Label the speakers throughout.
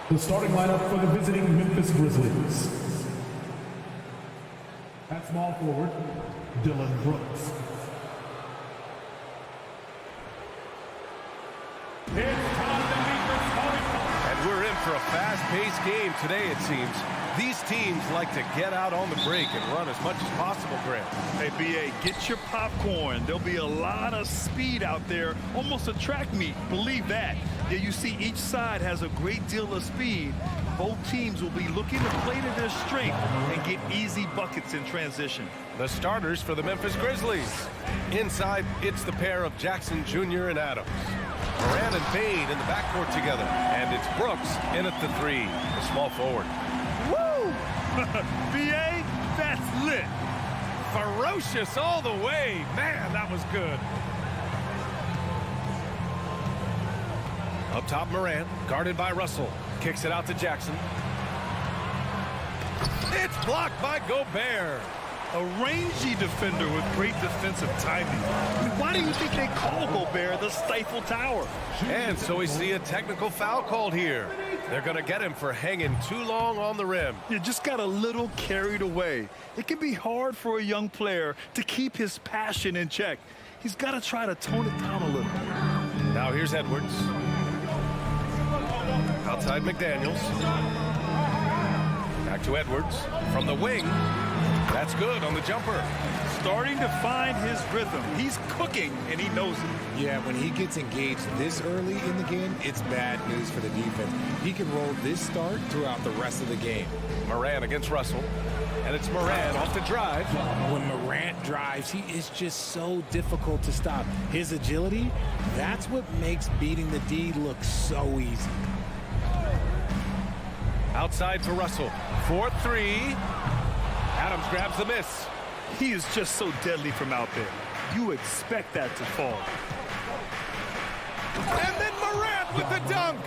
Speaker 1: The starting lineup for the visiting Memphis Grizzlies. At small forward, Dylan Brooks.
Speaker 2: And we're in for a fast-paced game today, it seems. These teams like to get out on the break and run as much as possible, Grant.
Speaker 3: Hey, B.A., get your popcorn. There'll be a lot of speed out there, almost a track meet. Believe that. Yeah, you see each side has a great deal of speed. Both teams will be looking to play to their strength and get easy buckets in transition.
Speaker 2: The starters for the Memphis Grizzlies. Inside, it's the pair of Jackson Jr. and Adams. Moran and Bade in the backcourt together. And it's Brooks in at the three, the small forward.
Speaker 3: Woo! B.A., that's lit.
Speaker 2: Ferocious all the way. Man, that was good. Up top, Moran, guarded by Russell. Kicks it out to Jackson. It's blocked by Gobert.
Speaker 3: A rangy defender with great defensive timing. I mean, why do you think they call Gobert the Stifle Tower?
Speaker 2: And so we see a technical foul called here. They're going to get him for hanging too long on the rim.
Speaker 3: You just got a little carried away. It can be hard for a young player to keep his passion in check. He's got to try to tone it down a little.
Speaker 2: Now here's Edwards. Outside McDaniels. Back to Edwards. From the wing. That's good on the jumper.
Speaker 3: Starting to find his rhythm. He's cooking, and he knows it.
Speaker 4: Yeah, when he gets engaged this early in the game, it's bad news for the defense. He can roll this start throughout the rest of the game.
Speaker 2: Moran against Russell. And it's Moran off the drive.
Speaker 4: When Morant drives, he is just so difficult to stop. His agility, that's what makes beating the D look so easy.
Speaker 2: Outside for Russell. 4-3. Adams grabs the miss.
Speaker 3: He is just so deadly from out there. You expect that to fall.
Speaker 2: And then Morant with the dunk.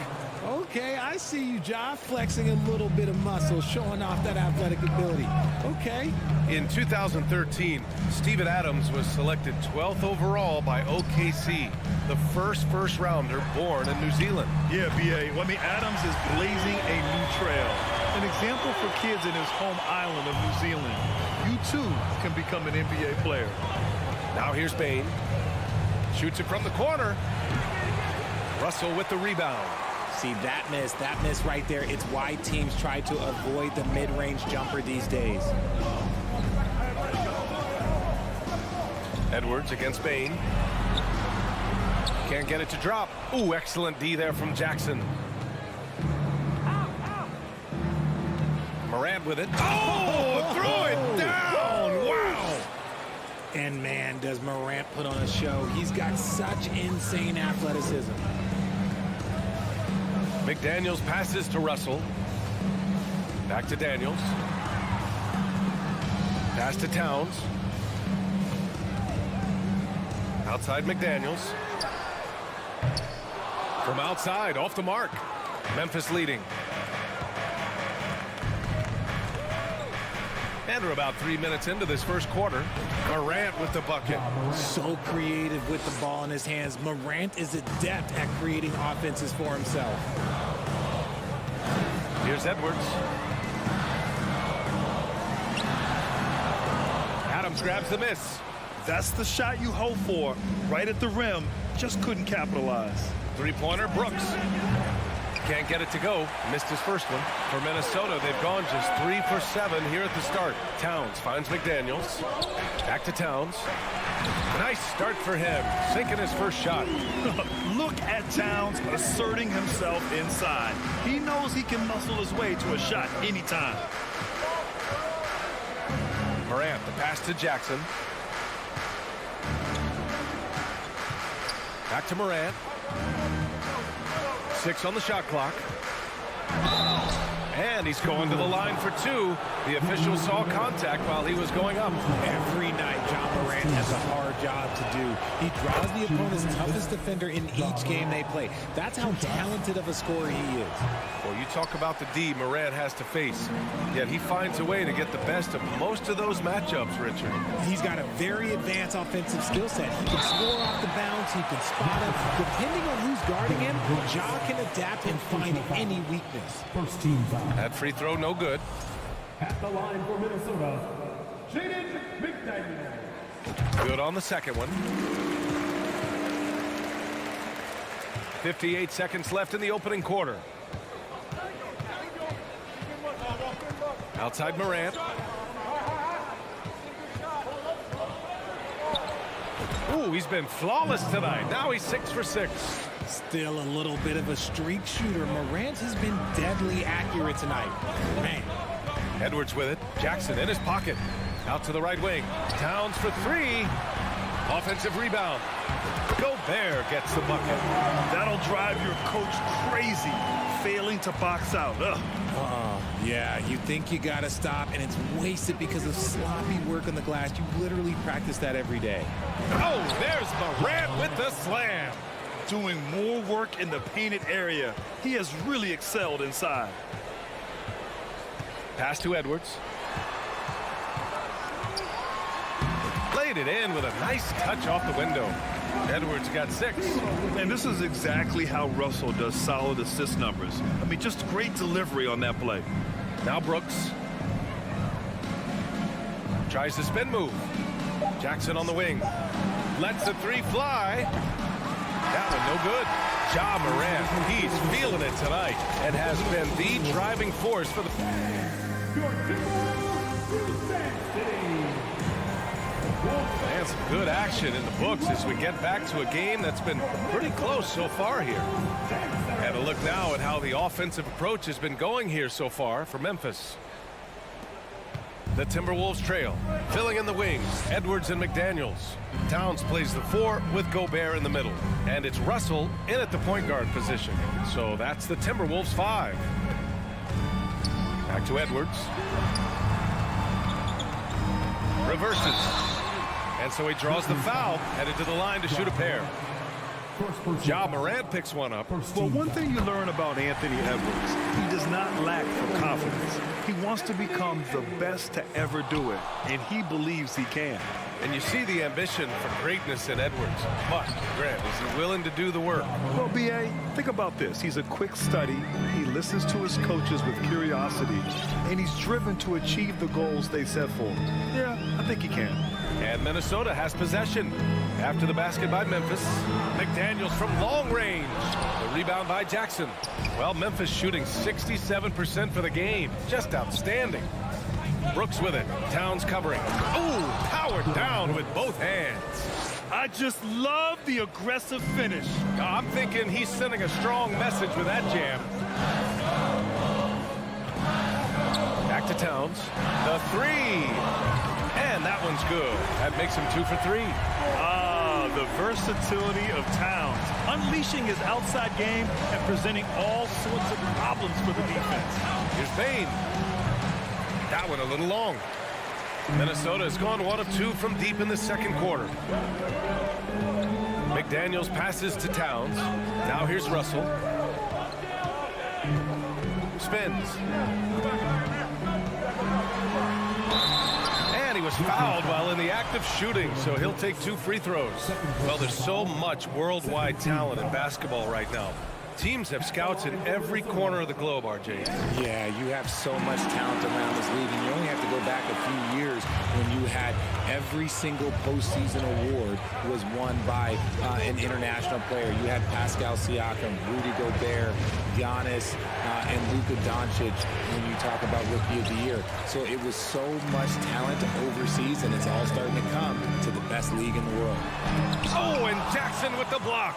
Speaker 4: Okay, I see you, Ja, flexing a little bit of muscle, showing off that athletic ability. Okay.
Speaker 2: In 2013, Steven Adams was selected 12th overall by OKC, the first rounder born in New Zealand.
Speaker 3: Yeah, B.A. Well, I mean, Adams is blazing a new trail. An example for kids in his home island of New Zealand. You, too, can become an NBA player.
Speaker 2: Now here's Bane. Shoots it from the corner. Russell with the rebound.
Speaker 4: See, that miss right there, it's why teams try to avoid the mid-range jumper these days.
Speaker 2: Edwards against Bane. Can't get it to drop. Ooh, excellent D there from Jackson. Morant with it. Oh, throw it down. Wow.
Speaker 4: And man, does Morant put on a show. He's got such insane athleticism.
Speaker 2: McDaniels passes to Russell. Back to Daniels. Pass to Towns. Outside McDaniels. From outside, off the mark. Memphis leading. And we're about 3 minutes into this first quarter. Morant with the bucket.
Speaker 4: So creative with the ball in his hands. Morant is adept at creating offenses for himself.
Speaker 2: Here's Edwards. Adams grabs the miss.
Speaker 3: That's the shot you hope for. Right at the rim. Just couldn't capitalize.
Speaker 2: Three-pointer, Brooks. Can't get it to go. Missed his first one. For Minnesota, they've gone just 3 for 7 here at the start. Towns finds McDaniels. Back to Towns. Nice start for him. Sinking his first shot.
Speaker 3: Look at Towns asserting himself inside. He knows he can muscle his way to a shot anytime.
Speaker 2: Morant, the pass to Jackson. Back to Morant. 6 on the shot clock. And he's going to the line for two. The official saw contact while he was going up.
Speaker 4: Every night, John Morant has a hard job to do. He draws the opponent's toughest defender in each game they play. That's how talented of a scorer he is.
Speaker 2: Well, you talk about the D Morant has to face, yet he finds a way to get the best of most of those matchups, Richard.
Speaker 4: He's got a very advanced offensive skill set. He can score off the bounce. He can spot him. Depending on who's guarding him, Ja can adapt and find any weakness.
Speaker 1: First team foul.
Speaker 2: That free throw, no good.
Speaker 1: At the line for Minnesota, Jaden McDaniel.
Speaker 2: Good on the second one. 58 seconds left in the opening quarter. Outside Morant. Ooh, he's been flawless tonight. Now he's 6 for 6.
Speaker 4: Still a little bit of a streak shooter. Morant has been deadly accurate tonight. Man.
Speaker 2: Edwards with it. Jackson in his pocket. Out to the right wing. Towns for three. Offensive rebound. Gobert gets the bucket.
Speaker 3: That'll drive your coach crazy, failing to box out.
Speaker 4: Yeah, you think you got to stop, and it's wasted because of sloppy work on the glass. You literally practice that every day.
Speaker 2: Oh, there's Morant with the slam.
Speaker 3: Doing more work in the painted area. He has really excelled inside.
Speaker 2: Pass to Edwards. Laid it in with a nice touch off the window. Edwards got 6.
Speaker 3: And this is exactly how Russell does solid assist numbers. I mean, just great delivery on that play.
Speaker 2: Now Brooks. Tries the spin move. Jackson on the wing. Lets the three fly. That one no good. Ja Morant, he's feeling it tonight and has been the driving force for the... And some good action in the books as we get back to a game that's been pretty close so far here. And a look now at how the offensive approach has been going here so far for Memphis. The Timberwolves trail, filling in the wings, Edwards and McDaniels. Towns plays the 4 with Gobert in the middle. And it's Russell in at the point guard position. So that's the Timberwolves 5. Back to Edwards. Reverses. And so he draws the foul, headed to the line to shoot a pair. Ja Morant picks one up.
Speaker 3: Well, one thing you learn about Anthony Edwards, he does not lack for confidence. He wants to become the best to ever do it, and he believes he can.
Speaker 2: And you see the ambition for greatness in Edwards. But, Grant, is he willing to do the work?
Speaker 3: Well, B.A., think about this. He's a quick study. He listens to his coaches with curiosity, and he's driven to achieve the goals they set for him. Yeah, I think he can.
Speaker 2: And Minnesota has possession. After the basket by Memphis, McDaniels from long range. The rebound by Jackson. Well, Memphis shooting 67% for the game. Just outstanding. Brooks with it. Towns covering. Ooh, powered down with both hands.
Speaker 3: I just love the aggressive finish.
Speaker 2: I'm thinking he's sending a strong message with that jam. Back to Towns. The 3. And that one's good. That makes him 2 for 3.
Speaker 3: The versatility of Towns, unleashing his outside game and presenting all sorts of problems for the defense.
Speaker 2: Here's Bain. That one a little long. Minnesota has gone 1 of 2 from deep in the second quarter. McDaniels passes to Towns. Now here's Russell. Spins. And he was fouled while in the act of shooting, so he'll take 2 free throws. Well, there's so much worldwide talent in basketball right now. Teams have scouts in every corner of the globe, RJ.
Speaker 4: Yeah, you have so much talent around this league, and you only have to go back a few years when you had every single postseason award was won by an international player. You had Pascal Siakam, Rudy Gobert, Giannis, and Luka Doncic when you talk about Rookie of the Year. So it was so much talent overseas, and it's all starting to come to the best league in the world.
Speaker 2: Oh, and Jackson with the block.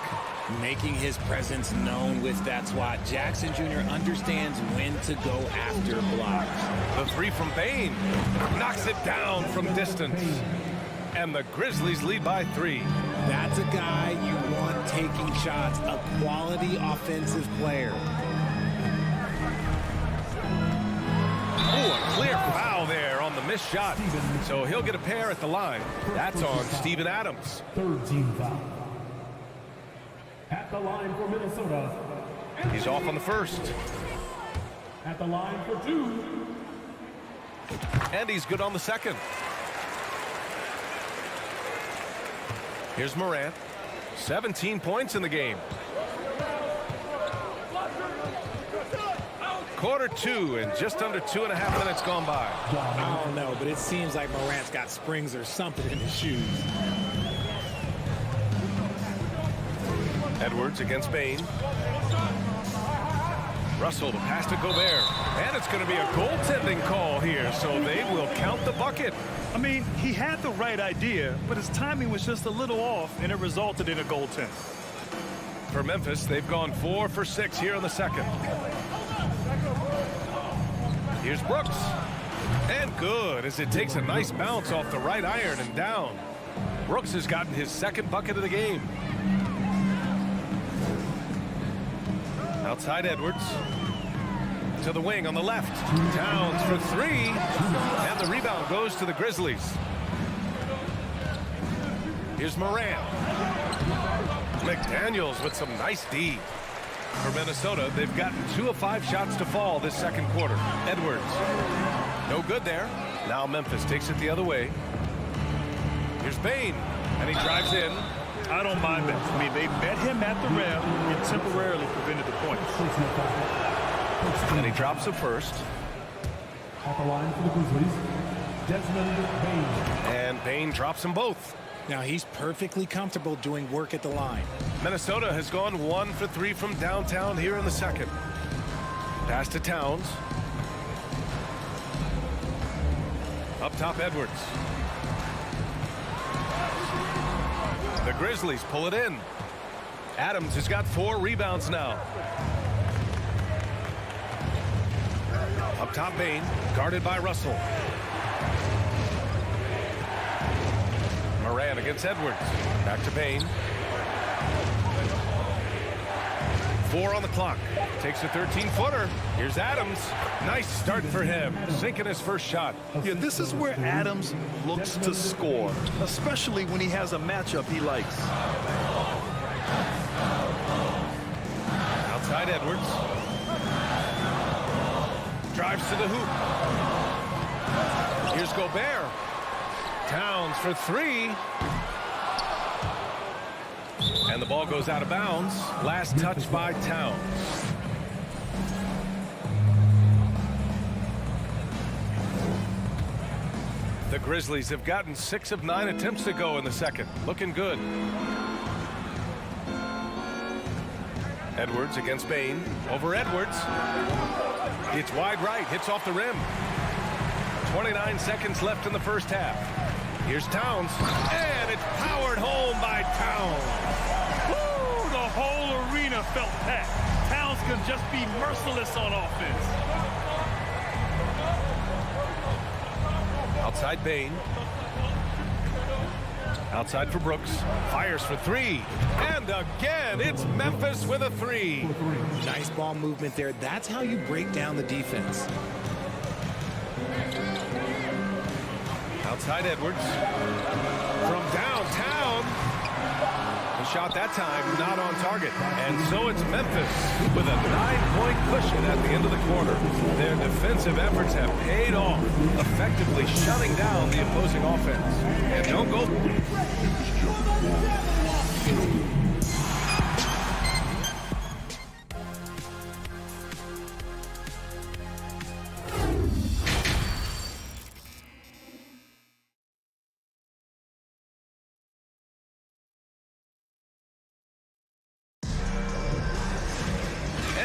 Speaker 4: Making his presence known with that swat. Jackson Jr. understands when to go after blocks.
Speaker 2: The 3 from Bain knocks it down from distance. And the Grizzlies lead by 3.
Speaker 4: That's a guy you want taking shots, a quality offensive player.
Speaker 2: a clear foul there on the missed shot. So he'll get a pair at the line. That's on Steven Adams.
Speaker 1: Third team foul. At the line for Minnesota.
Speaker 2: He's off on the first.
Speaker 1: At the line for 2.
Speaker 2: And he's good on the second. Here's Morant. 17 points in the game. Quarter 2 and just under 2.5 minutes gone by.
Speaker 4: I don't know, but it seems like Morant's got springs or something in his shoes.
Speaker 2: Edwards against Bain. Russell, the pass to Gobert. And it's going to be a goaltending call here, so they will count the bucket.
Speaker 3: I mean, he had the right idea, but his timing was just a little off, and it resulted in a goaltend.
Speaker 2: For Memphis, they've gone 4 for 6 here in the second. Here's Brooks. And good, as it takes a nice bounce off the right iron and down. Brooks has gotten his second bucket of the game. Outside Edwards. To the wing on the left. Towns for 3. And the rebound goes to the Grizzlies. Here's Morant. McDaniels with some nice D. For Minnesota, they've gotten 2 of 5 shots to fall this second quarter. Edwards. No good there. Now Memphis takes it the other way. Here's Bain. And he drives in.
Speaker 3: I don't mind that. I mean, they met him at the rim and temporarily prevented the points.
Speaker 2: And he drops it first.
Speaker 1: At the line for the Grizzlies, Desmond Bain.
Speaker 2: And Bain drops them both.
Speaker 4: Now he's perfectly comfortable doing work at the line.
Speaker 2: Minnesota has gone 1 for 3 from downtown here in the second. Pass to Towns. Up top, Edwards. The Grizzlies pull it in. Adams has got 4 rebounds now. Up top, Bain, guarded by Russell. Morant against Edwards. Back to Bain. 4 on the clock. Takes a 13-footer. Here's Adams. Nice start for him. Sinking his first shot.
Speaker 3: Yeah, this is where Adams looks to score, especially when he has a matchup he likes.
Speaker 2: Outside Edwards. Drives to the hoop. Here's Gobert. Towns for 3. And the ball goes out of bounds. Last touch by Towns. The Grizzlies have gotten 6 of 9 attempts to go in the second. Looking good. Edwards against Bain. Over Edwards. It's wide right. Hits off the rim. 29 seconds left in the first half. Here's Towns. And it's powered home by Towns.
Speaker 3: Woo! The whole arena felt packed. Towns can just be merciless on offense.
Speaker 2: Outside Bain. Outside for Brooks. Fires for 3. And again, it's Memphis with a 3.
Speaker 4: Nice ball movement there. That's how you break down the defense.
Speaker 2: Outside Edwards. From downtown. The shot that time not on target. And so it's Memphis with a 9-point cushion at the end of the quarter. Their defensive efforts have paid off, effectively shutting down the opposing offense. And don't go.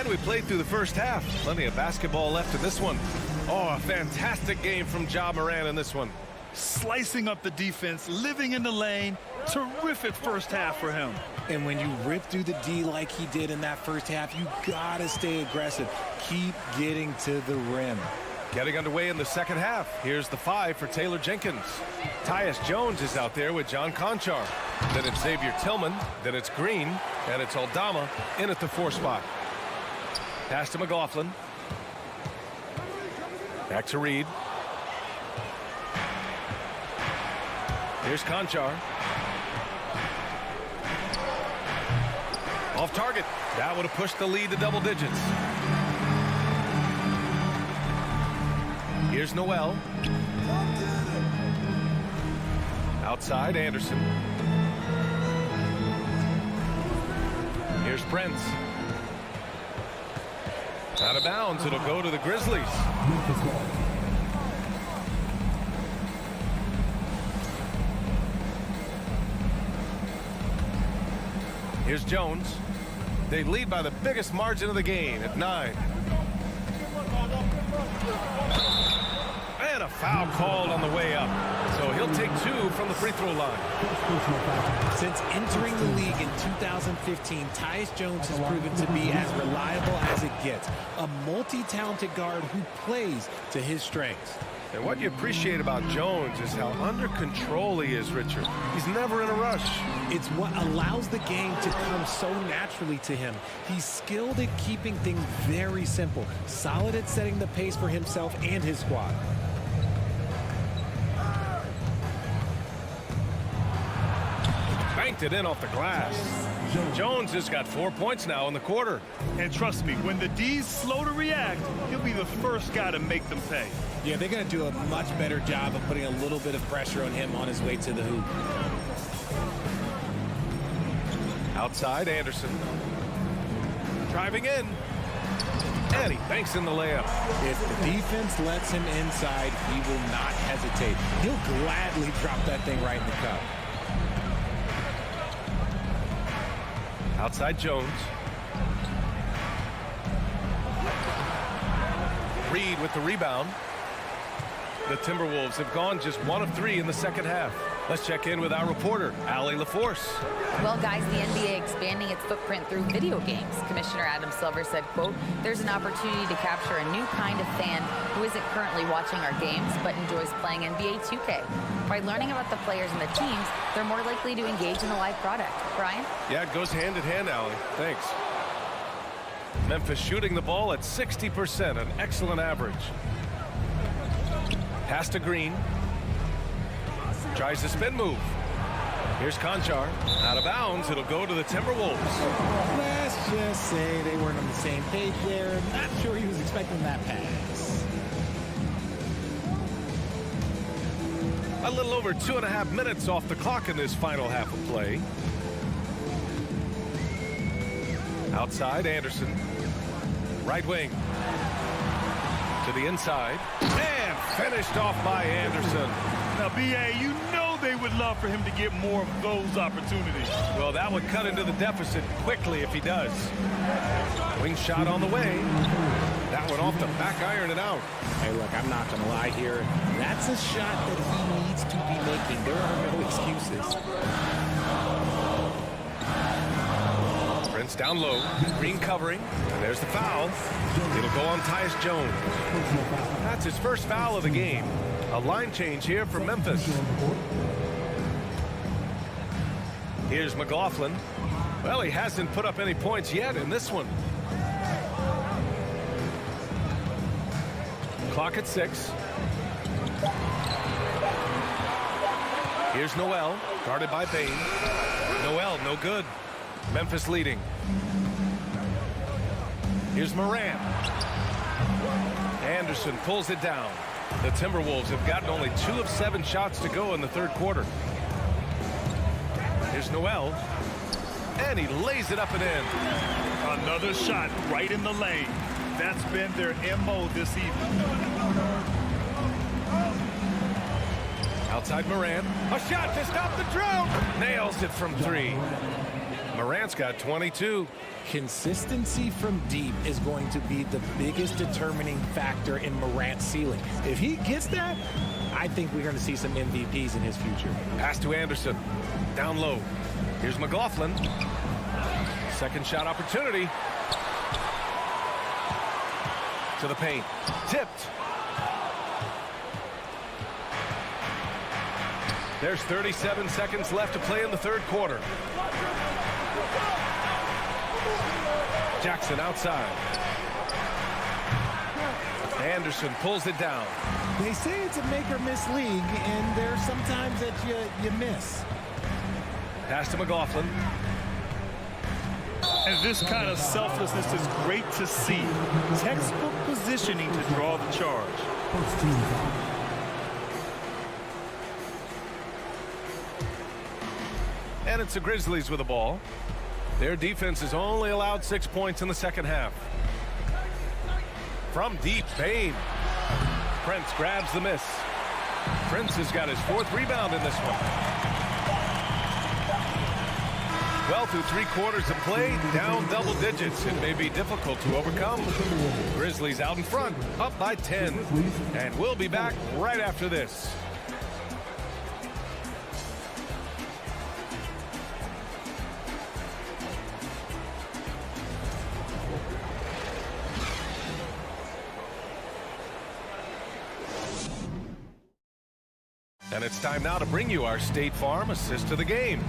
Speaker 2: We played through the first half. Plenty of basketball left in this one. Oh, a fantastic game from Ja Morant in this one.
Speaker 3: Slicing up the defense, living in the lane. Terrific first half for him.
Speaker 4: And when you rip through the D like he did in that first half, you gotta stay aggressive. Keep getting to the rim.
Speaker 2: Getting underway in the second half. Here's the 5 for Taylor Jenkins. Tyus Jones is out there with John Conchar. Then it's Xavier Tillman. Then it's Green. And it's Aldama in at the 4 spot. Pass to McLaughlin. Back to Reed. Here's Conchar. Off target. That would have pushed the lead to double digits. Here's Noel. Outside, Anderson. Here's Prince. Out of bounds, it'll go to the Grizzlies.
Speaker 1: Memphis ball.
Speaker 2: Here's Jones. They lead by the biggest margin of the game at 9. And a foul called on the way up. So he'll take 2 from the free throw line.
Speaker 4: Since entering the league in 2015, Tyus Jones has proven to be as reliable as it gets. A multi-talented guard who plays to his strengths.
Speaker 2: And what you appreciate about Jones is how under control he is, Richard. He's never in a rush.
Speaker 4: It's what allows the game to come so naturally to him. He's skilled at keeping things very simple, solid at setting the pace for himself and his squad.
Speaker 2: Banked it in off the glass. Jones has got 4 points now in the quarter.
Speaker 3: And trust me, when the D's slow to react, he'll be the first guy to make them pay.
Speaker 4: Yeah, they're going to do a much better job of putting a little bit of pressure on him on his way to the hoop.
Speaker 2: Outside, Anderson. Driving in. And he banks in the layup.
Speaker 4: If the defense lets him inside, he will not hesitate. He'll gladly drop that thing right in the cup.
Speaker 2: Outside Jones. Reed with the rebound. The Timberwolves have gone just 1 of 3 in the second half. Let's check in with our reporter, Allie LaForce.
Speaker 5: Well, guys, the NBA expanding its footprint through video games. Commissioner Adam Silver said, quote, "There's an opportunity to capture a new kind of fan who isn't currently watching our games but enjoys playing NBA 2K. By learning about the players and the teams, they're more likely to engage in the live product." Brian?
Speaker 2: Yeah, it goes hand in hand, Allie. Thanks. Memphis shooting the ball at 60%, an excellent average. Pass to Green. Tries the spin move. Here's Conchar. Out of bounds. It'll go to the Timberwolves.
Speaker 4: Let's just say they weren't on the same page there. Not sure he was expecting that pass.
Speaker 2: A little over 2.5 minutes off the clock in this final half of play. Outside, Anderson. Right wing. To the inside. And finished off by Anderson.
Speaker 3: Now, B.A., you know they would love for him to get more of those opportunities.
Speaker 2: Well, that would cut into the deficit quickly if he does. Wing shot on the way. That one off the back iron and out.
Speaker 4: Hey, look, I'm not going to lie here. That's a shot that he needs to be making. There are no excuses.
Speaker 2: Prince down low. Green covering. And there's the foul. It'll go on Tyus Jones. That's his first foul of the game. A line change here for Memphis. Here's McLaughlin. Well, he hasn't put up any points yet in this one. Clock at 6. Here's Noel, guarded by Bain. Noel, no good. Memphis leading. Here's Moran. Anderson pulls it down. The Timberwolves have gotten only 2 of 7 shots to go in the third quarter. Here's Noel. And he lays it up and in.
Speaker 3: Another shot right in the lane. That's been their MO this evening.
Speaker 2: Outside Moran. A shot to stop the drought. Nails it from 3. Morant's got 22.
Speaker 4: Consistency from deep is going to be the biggest determining factor in Morant's ceiling. If he gets that, I think we're going to see some MVPs in his future.
Speaker 2: Pass to Anderson. Down low. Here's McLaughlin. Second shot opportunity. To the paint. Tipped. There's 37 seconds left to play in the third quarter. Jackson outside. Anderson pulls it down.
Speaker 4: They say it's a make-or-miss league, and there's sometimes that you miss.
Speaker 2: Pass to McLaughlin.
Speaker 3: And this kind of selflessness is great to see. Textbook positioning to draw the charge.
Speaker 1: First team foul.
Speaker 2: And it's the Grizzlies with the ball. Their defense has only allowed 6 points in the second half. From deep, Payne. Prince grabs the miss. Prince has got his 4th rebound in this one. Well, through 3 quarters of play, down double digits. It may be difficult to overcome. Grizzlies out in front, up by 10. And we'll be back right after this. And it's time now to bring you our State Farm assist of the game.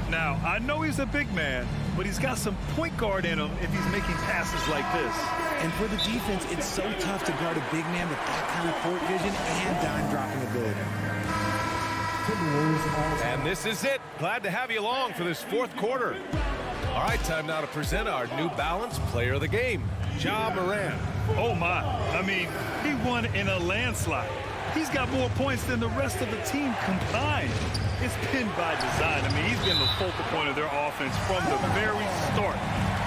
Speaker 3: Now, I know he's a big man, but he's got some point guard in him if he's making passes like this.
Speaker 4: And for the defense, it's so tough to guard a big man with that kind of court vision and dime-dropping ability.
Speaker 2: And this is it. Glad to have you along for this 4th quarter. All right, time now to present our New Balance Player of the Game, Ja Morant.
Speaker 3: Oh, my. I mean, he won in a landslide. He's got more points than the rest of the team combined. It's been by design. I mean, he's been the focal point of their offense from the very start.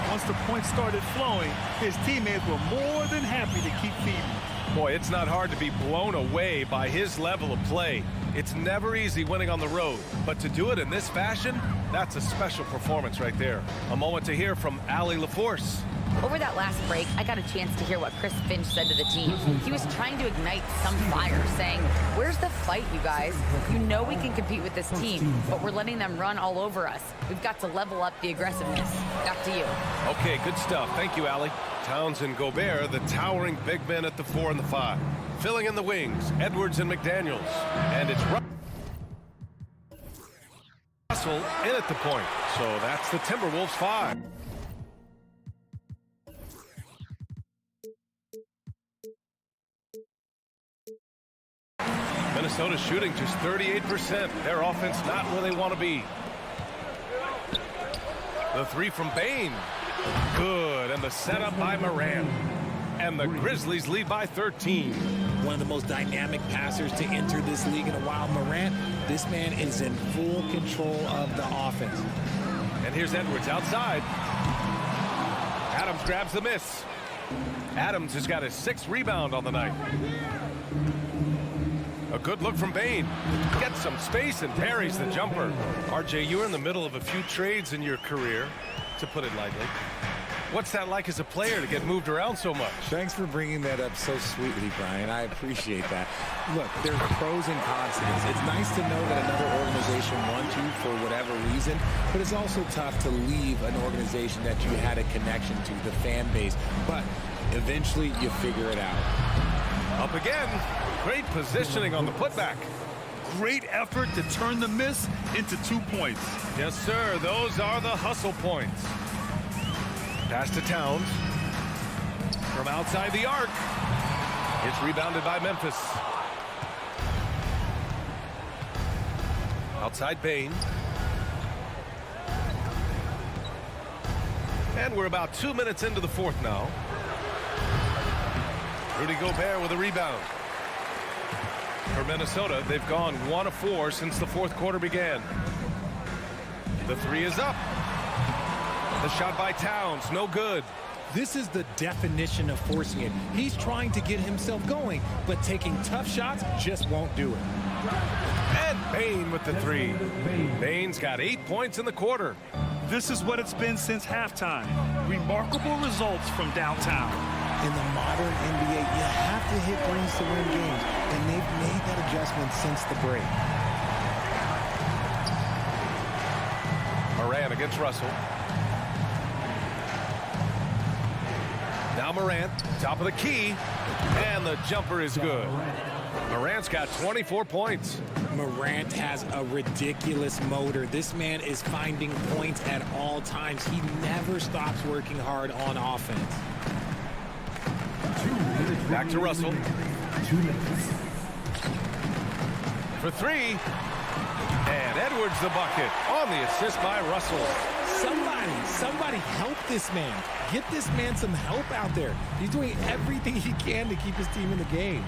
Speaker 3: Once the points started flowing, his teammates were more than happy to keep feeding.
Speaker 2: Boy, it's not hard to be blown away by his level of play. It's never easy winning on the road, but to do it in this fashion, that's a special performance right there. A moment to hear from Allie LaForce.
Speaker 5: Over that last break, I got a chance to hear what Chris Finch said to the team. He was trying to ignite some fire, saying, "Where's the fight, you guys? You know we can compete with this team, but we're letting them run all over us. We've got to level up the aggressiveness." Back to you.
Speaker 2: Okay, good stuff. Thank you, Allie. Towns and Gobert, the towering big men at the 4 and the 5. Filling in the wings, Edwards and McDaniels. And it's Russell in at the point. So that's the Timberwolves 5. Minnesota shooting just 38%. Their offense not where they want to be. The 3 from Bane. Good. And the setup by Morant. And the Grizzlies lead by 13.
Speaker 4: One of the most dynamic passers to enter this league in a while. Morant, this man is in full control of the offense.
Speaker 2: And here's Edwards outside. Adams grabs the miss. Adams has got his 6th rebound on the night. A good look from Bane. Gets some space and parries the jumper. RJ, you're in the middle of a few trades in your career, to put it lightly. What's that like as a player to get moved around so much?
Speaker 4: Thanks for bringing that up so sweetly, Brian. I appreciate that. Look, there's pros and cons to this. It's nice to know that another organization wants you for whatever reason, but it's also tough to leave an organization that you had a connection to, the fan base. But eventually you figure it out.
Speaker 2: Up again. Great positioning on the putback.
Speaker 3: Great effort to turn the miss into 2 points.
Speaker 2: Yes, sir. Those are the hustle points. Pass to Towns. From outside the arc. It's rebounded by Memphis. Outside Bane. And we're about 2 minutes into the 4th now. Rudy Gobert with a rebound. For Minnesota, they've gone 1 of 4 since the 4th quarter began. The 3 is up. The shot by Towns, no good.
Speaker 4: This is the definition of forcing it. He's trying to get himself going, but taking tough shots just won't do it.
Speaker 2: And Bane with the 3. Bane's got 8 points in the quarter.
Speaker 3: This is what it's been since halftime. Remarkable results from downtown.
Speaker 4: In the modern NBA, you have to hit threes to win games, and they've made that adjustment since the break.
Speaker 2: Morant against Russell. Now Morant, top of the key, and the jumper is good. Morant's got 24 points.
Speaker 4: Morant has a ridiculous motor. This man is finding points at all times. He never stops working hard on offense.
Speaker 2: Back to Russell.
Speaker 1: 2 minutes.
Speaker 2: For 3. And Edwards the bucket on the assist by Russell.
Speaker 4: Somebody help this man. Get this man some help out there. He's doing everything he can to keep his team in the game.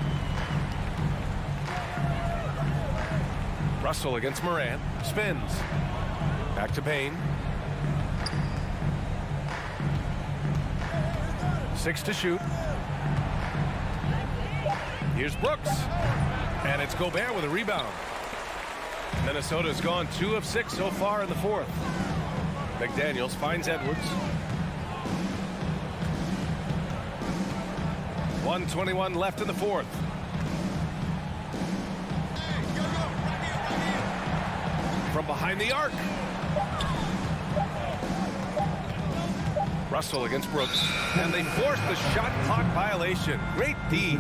Speaker 2: Russell against Morant. Spins. Back to Payne. 6 to shoot. Here's Brooks. And it's Gobert with a rebound. Minnesota's gone 2 of 6 so far in the 4th. McDaniels finds Edwards. 1:21 left in the 4th. From behind the arc. Russell against Brooks. And they force the shot clock violation. Great D.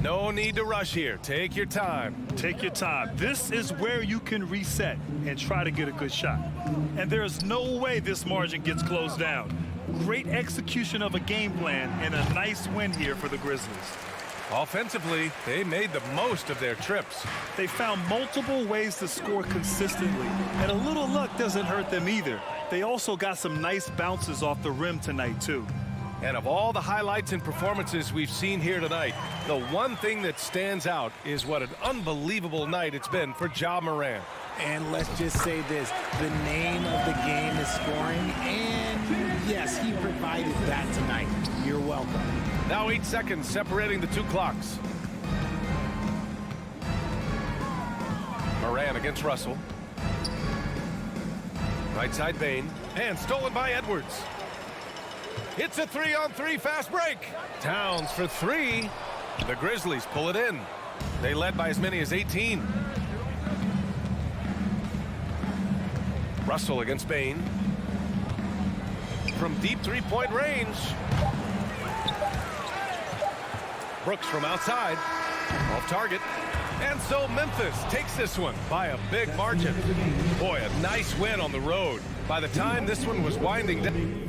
Speaker 2: No need to rush here. Take your time.
Speaker 3: Take your time. This is where you can reset and try to get a good shot. And there's no way this margin gets closed down. Great execution of a game plan and a nice win here for the Grizzlies.
Speaker 2: Offensively, they made the most of their trips.
Speaker 3: They found multiple ways to score consistently, and a little luck doesn't hurt them either. They also got some nice bounces off the rim tonight, too.
Speaker 2: And of all the highlights and performances we've seen here tonight, the one thing that stands out is what an unbelievable night it's been for Ja Morant.
Speaker 4: And let's just say this, the name of the game is scoring, and yes, he provided that tonight. You're welcome.
Speaker 2: Now 8 seconds separating the 2 clocks. Morant against Russell. Right side Bane, and stolen by Edwards. It's a 3-on-3 fast break. Towns for 3. The Grizzlies pull it in. They led by as many as 18. Russell against Bane. From deep 3-point range. Brooks from outside. Off target. And so Memphis takes this one by a big margin. Boy, a nice win on the road. By the time this one was winding down.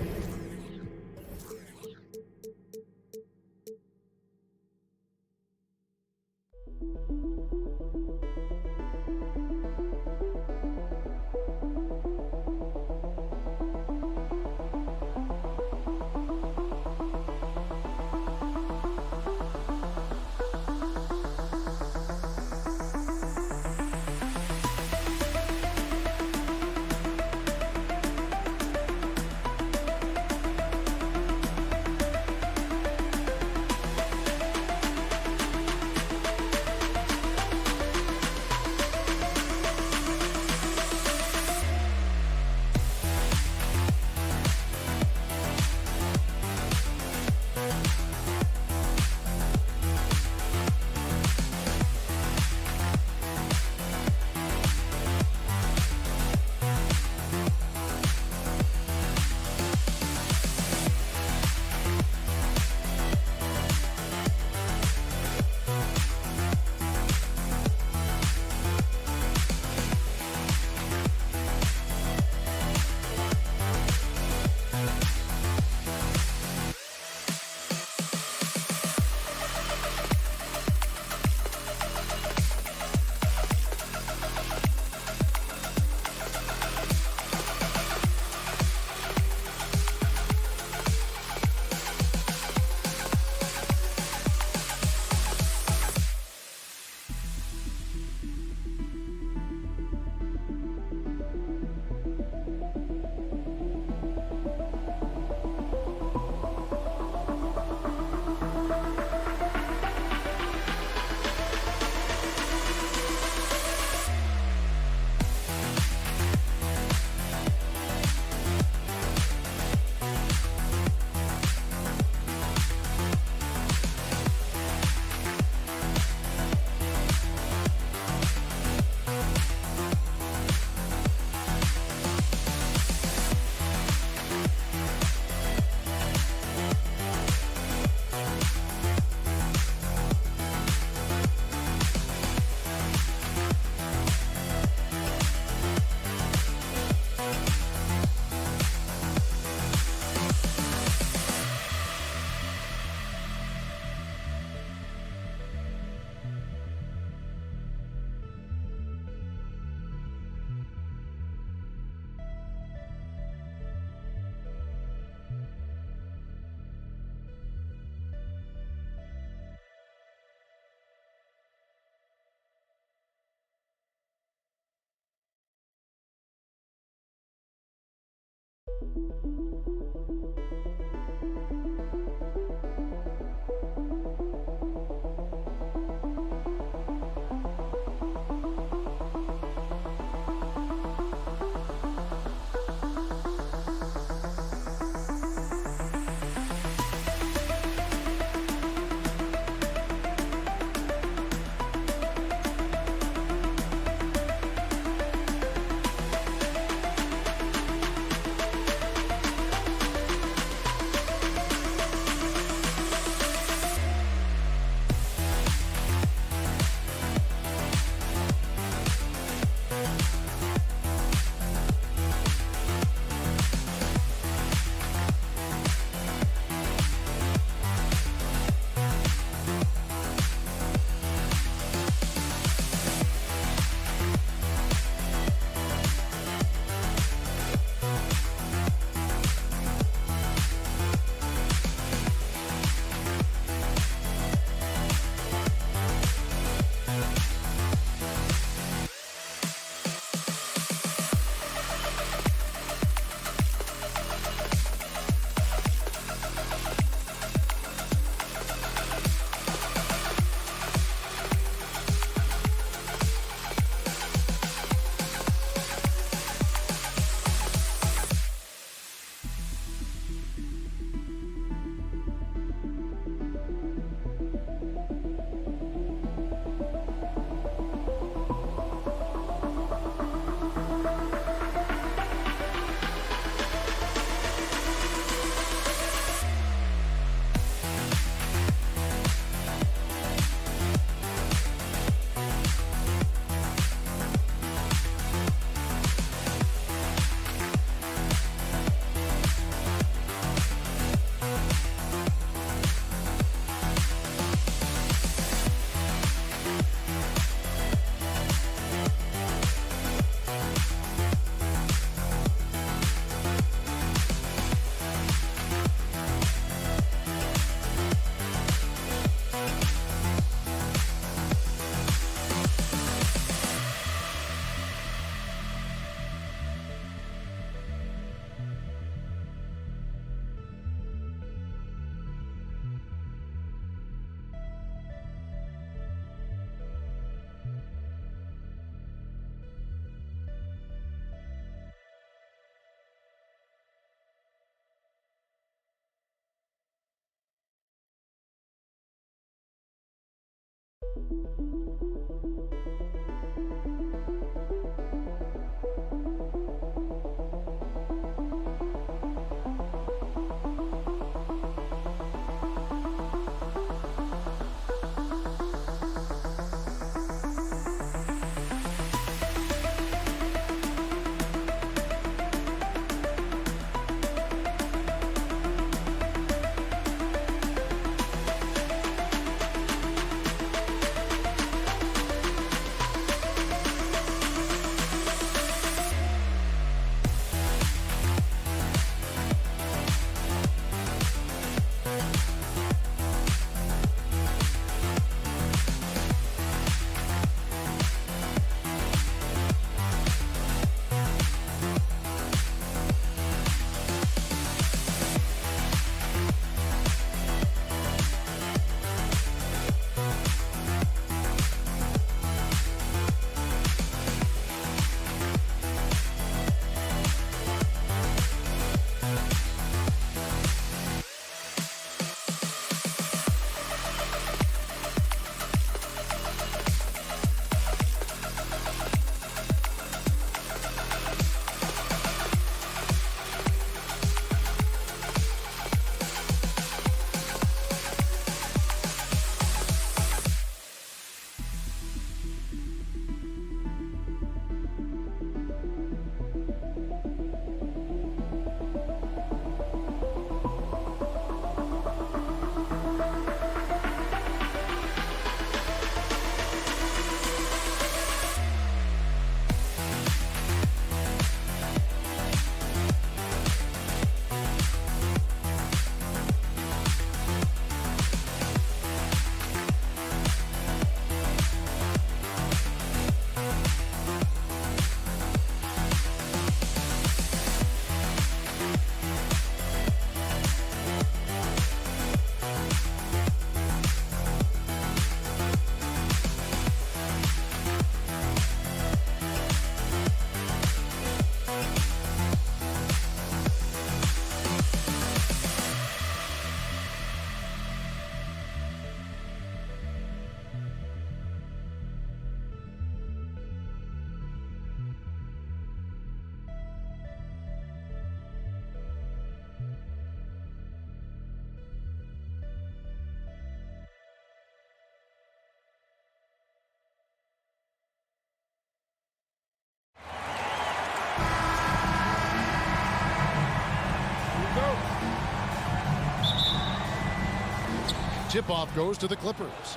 Speaker 6: Tip-off goes to the Clippers.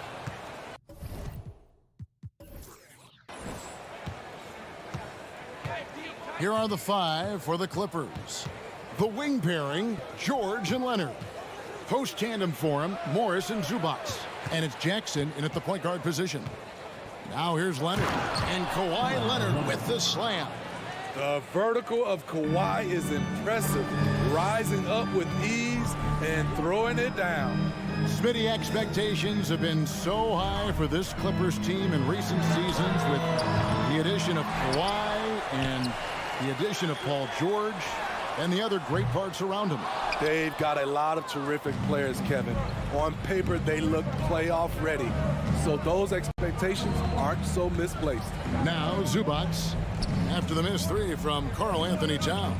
Speaker 6: Here are the 5 for the Clippers. The wing pairing, George and Leonard. Post tandem for him, Morris and Zubac. And it's Jackson in at the point guard position. Now here's Leonard. And Kawhi Leonard with the slam.
Speaker 7: The vertical of Kawhi is impressive, rising up with ease and throwing it down.
Speaker 6: Spydi, expectations have been so high for this Clippers team in recent seasons with the addition of Kawhi and the addition of Paul George and the other great parts around him.
Speaker 7: They've got a lot of terrific players, Kevin. On paper, they look playoff ready. So those expectations aren't so misplaced.
Speaker 6: Now Zubac after the missed 3 from Karl Anthony Towns.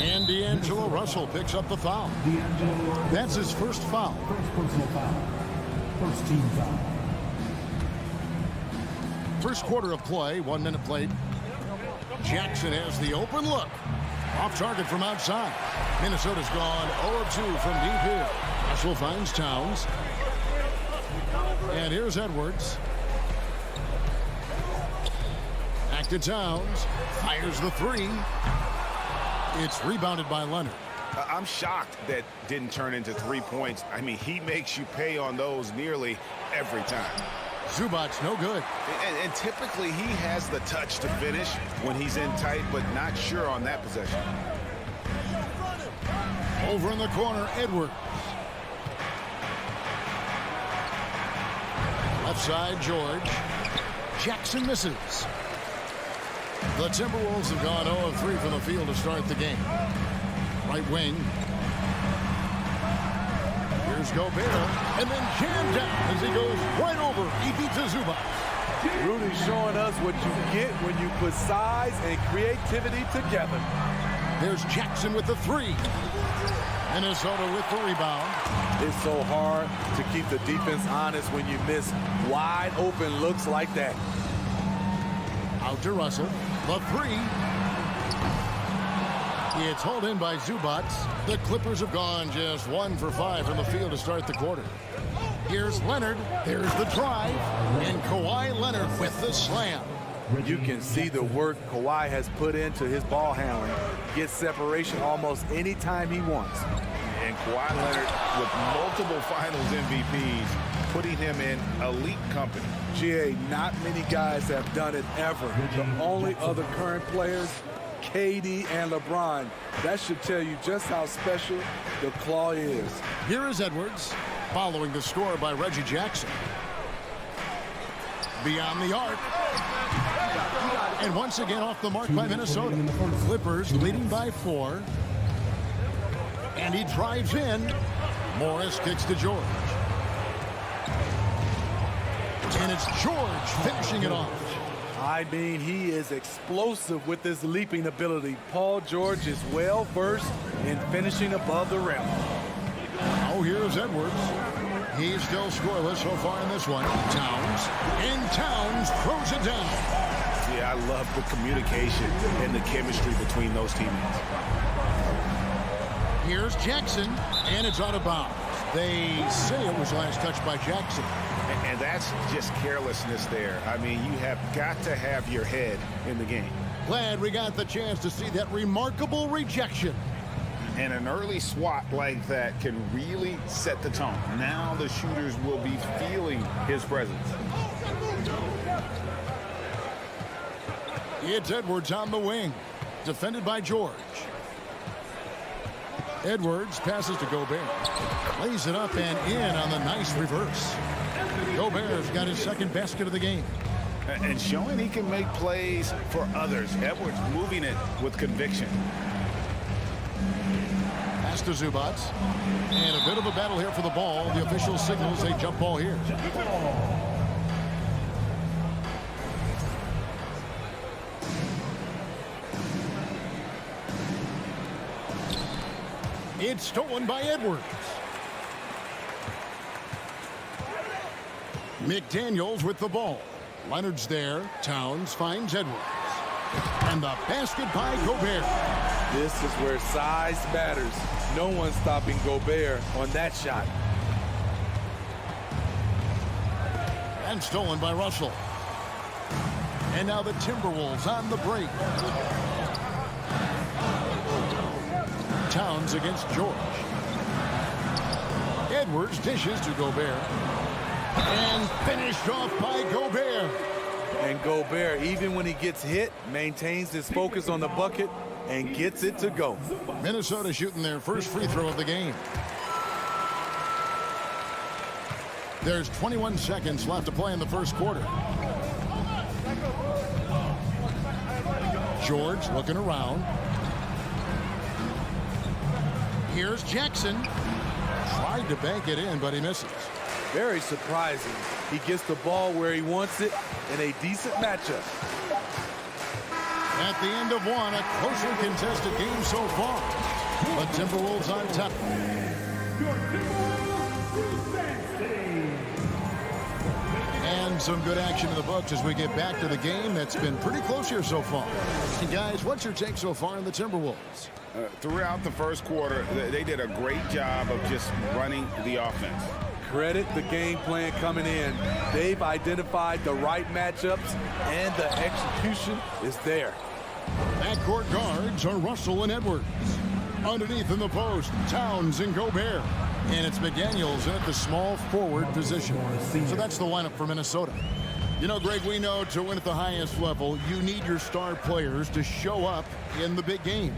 Speaker 6: And D'Angelo Russell picks up the foul. That's his first foul.
Speaker 1: First personal foul. First team foul.
Speaker 6: First quarter of play, 1 minute played. Jackson has the open look. Off target from outside. Minnesota's gone 0-2 from deep here. Russell finds Towns. And here's Edwards. Back to Towns. Fires the 3. It's rebounded by Leonard.
Speaker 8: I'm shocked that didn't turn into 3 points. I mean, he makes you pay on those nearly every time.
Speaker 6: Zubac, no good.
Speaker 8: And typically he has the touch to finish when he's in tight, but not sure on that possession.
Speaker 6: Over in the corner, Edwards. Left side, George. Jackson misses. The Timberwolves have gone 0-3 from the field to start the game. Right wing. Here's Gobert, and then jammed down as he goes right over. He beats Zubac.
Speaker 7: Rudy showing us what you get when you put size and creativity together.
Speaker 6: There's Jackson with the 3. Minnesota with the rebound.
Speaker 7: It's so hard to keep the defense honest when you miss wide open looks like that.
Speaker 6: Out to Russell. The 3. It's hauled in by Zubac. The Clippers have gone just 1 for 5 from the field to start the quarter. Here's Leonard. There's the drive. And Kawhi Leonard with the slam.
Speaker 7: You can see the work Kawhi has put into his ball handling. Gets separation almost any time he wants.
Speaker 8: And Kawhi Leonard with multiple finals MVPs, putting him in elite company.
Speaker 7: GA, not many guys have done it ever. The only other current players, KD and LeBron. That should tell you just how special the Claw is.
Speaker 6: Here is Edwards, following the score by Reggie Jackson. Beyond the arc. And once again off the mark by Minnesota. Clippers leading by 4. And he drives in. Morris kicks to George. And it's George finishing it off.
Speaker 7: I mean, he is explosive with his leaping ability. Paul George is well versed in finishing above the rim.
Speaker 6: Oh, here's Edwards. He's still scoreless so far in this one. Towns. And Towns throws it down.
Speaker 8: Yeah, I love the communication and the chemistry between those teammates.
Speaker 6: Here's Jackson, and it's out of bounds. They say it was last touched by Jackson.
Speaker 8: And that's just carelessness there. I mean, you have got to have your head in the game.
Speaker 6: Glad we got the chance to see that remarkable rejection.
Speaker 8: And an early swat like that can really set the tone. Now the shooters will be feeling his presence.
Speaker 6: It's Edwards on the wing, defended by George. Edwards passes to Gobert. Lays it up and in on the nice reverse. Gobert's got his second basket of the game.
Speaker 8: And showing he can make plays for others. Edwards moving it with conviction.
Speaker 6: Pass to Zubac. And a bit of a battle here for the ball. The official signals a jump ball here. It's stolen by Edwards. McDaniels with the ball. Leonard's there. Towns finds Edwards. And the basket by Gobert.
Speaker 7: This is where size matters. No one's stopping Gobert on that shot.
Speaker 6: And stolen by Russell. And now the Timberwolves on the break. Towns against George. Edwards dishes to Gobert. And finished off by Gobert.
Speaker 7: And Gobert, even when he gets hit, maintains his focus on the bucket and gets it to go.
Speaker 6: Minnesota shooting their first free throw of the game. There's 21 seconds left to play in the first quarter. George looking around. Here's Jackson. Tried to bank it in, but he misses.
Speaker 7: Very surprising. He gets the ball where he wants it in a decent matchup.
Speaker 6: At the end of one, a closely contested game so far. But Timberwolves on top. And some good action in the books as we get back to the game that's been pretty close here so far. And guys, what's your take so far in the Timberwolves?
Speaker 8: Throughout the first quarter, they did a great job of just running the offense.
Speaker 7: Credit the game plan coming in. They've identified the right matchups, and the execution is there.
Speaker 6: Backcourt guards are Russell and Edwards. Underneath in the post, Towns and Gobert. And it's McDaniels in at the small forward position. So that's the lineup for Minnesota. You know, Greg, we know to win at the highest level, you need your star players to show up in the big games.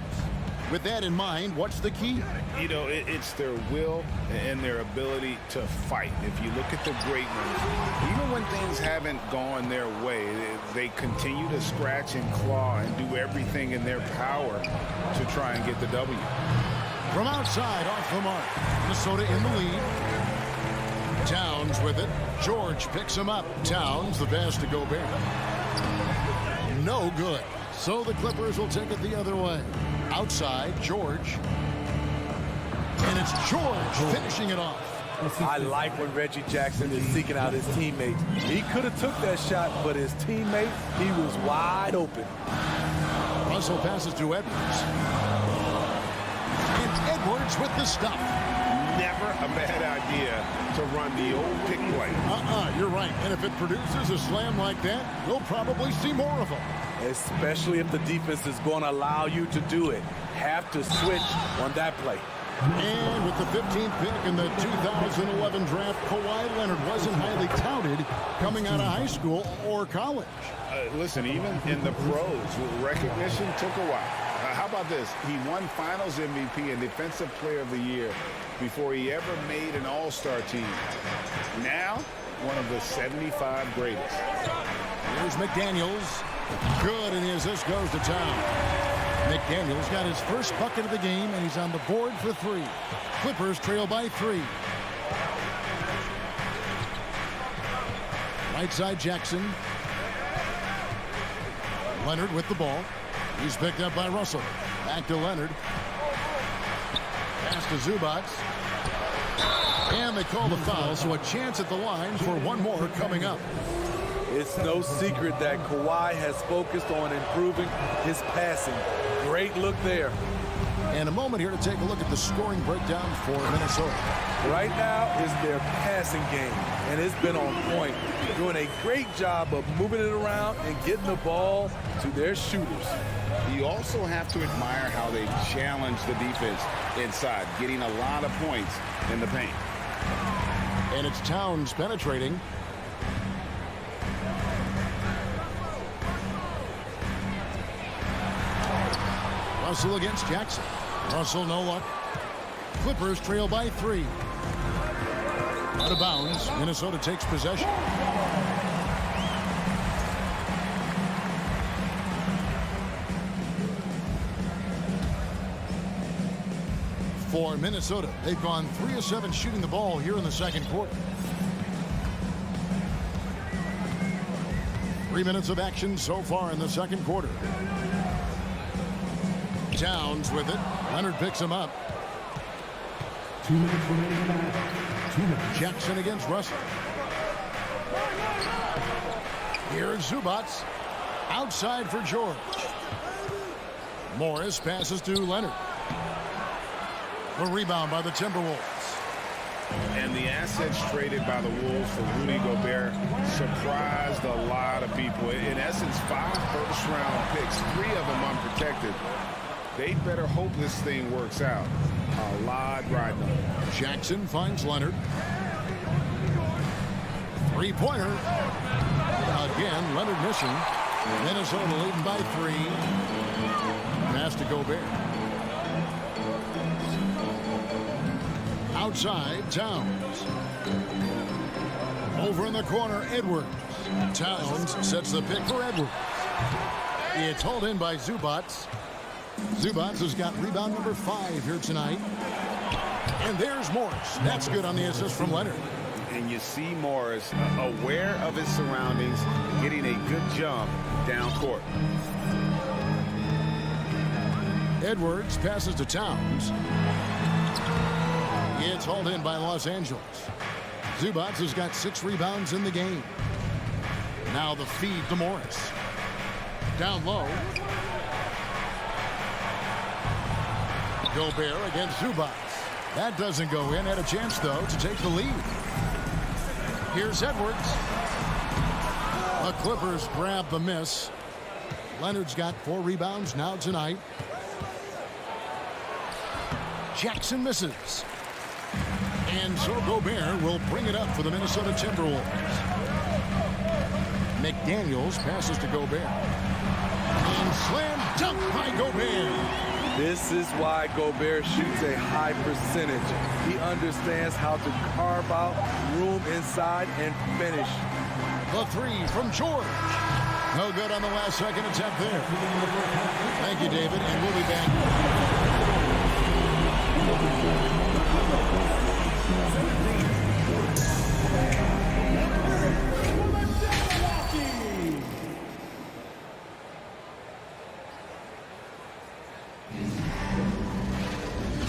Speaker 6: With that in mind, what's the key?
Speaker 8: You know, it's their will and their ability to fight. If you look at the great ones, even when things haven't gone their way, they continue to scratch and claw and do everything in their power to try and get the W.
Speaker 6: From outside, off the mark. Minnesota in the lead. Towns with it. George picks him up. Towns, the pass to Gobert. No good. So the Clippers will take it the other way. Outside, George. And it's George finishing it off.
Speaker 7: I like when Reggie Jackson is seeking out his teammate. He could have took that shot, but his teammate, he was wide open.
Speaker 6: Russell passes to Edwards. And Edwards with the stuff.
Speaker 8: Never a bad idea to run the old pick play.
Speaker 6: You're right. And if it produces a slam like that, we'll probably see more of them.
Speaker 7: Especially if the defense is going to allow you to do it. Have to switch on that play.
Speaker 6: And with the 15th pick in the 2011 draft, Kawhi Leonard wasn't highly touted coming out of high school or college.
Speaker 8: Listen, even in the pros, recognition took a while. How about this? He won Finals MVP and Defensive Player of the Year before he ever made an All-Star team. Now, one of the 75 greatest.
Speaker 6: Here's McDaniels. Good, and the assist goes to Town. McDaniels got his first bucket of the game, and he's on the board for three. Clippers trail by 3. Right side, Jackson. Leonard with the ball. He's picked up by Russell. Back to Leonard. Pass to Zubac. And they call the foul, so a chance at the line for one more coming up.
Speaker 7: It's no secret that Kawhi has focused on improving his passing. Great look there.
Speaker 6: And a moment here to take a look at the scoring breakdown for Minnesota.
Speaker 7: Right now is their passing game, and it's been on point. Doing a great job of moving it around and getting the ball to their shooters.
Speaker 8: You also have to admire how they challenge the defense inside, getting a lot of points in the paint.
Speaker 6: And it's Towns penetrating. Russell against Jackson. Russell, no luck. Clippers trail by 3. Out of bounds. Minnesota takes possession. For Minnesota, they've gone 3 of 7 shooting the ball here in the second quarter. 3 minutes of action so far in the second quarter. Towns with it. Leonard picks him up.
Speaker 1: 2 minutes remaining in the match. 2 minutes.
Speaker 6: Jackson against Russell. Here's Zubac. Outside for George. Morris passes to Leonard. A rebound by the Timberwolves.
Speaker 8: And the assets traded by the Wolves for Rudy Gobert surprised a lot of people. In essence, 5 first-round picks, 3 of them unprotected. They better hope this thing works out. A lot riding on it.
Speaker 6: Jackson finds Leonard. Three-pointer. Again, Leonard missing. Minnesota leading by 3. Pass to Gobert. Outside, Towns. Over in the corner, Edwards. Towns sets the pick for Edwards. It's hauled in by Zubac. Zubac has got rebound number 5 here tonight. And there's Morris. That's good on the assist from Leonard.
Speaker 8: And you see Morris aware of his surroundings, getting a good jump down court.
Speaker 6: Edwards passes to Towns. It's hauled in by Los Angeles. Zubac has got 6 rebounds in the game. Now the feed to Morris. Down low. Gobert against Zubac. That doesn't go in. Had a chance, though, to take the lead. Here's Edwards. The Clippers grab the miss. Leonard's got 4 rebounds now tonight. Jackson misses. And so Gobert will bring it up for the Minnesota Timberwolves. McDaniels passes to Gobert. And slam dunk by Gobert.
Speaker 7: This is why Gobert shoots a high percentage. He understands how to carve out room inside and finish.
Speaker 6: The 3 from George. No good on the last second attempt there. Thank you, David, and we'll be back.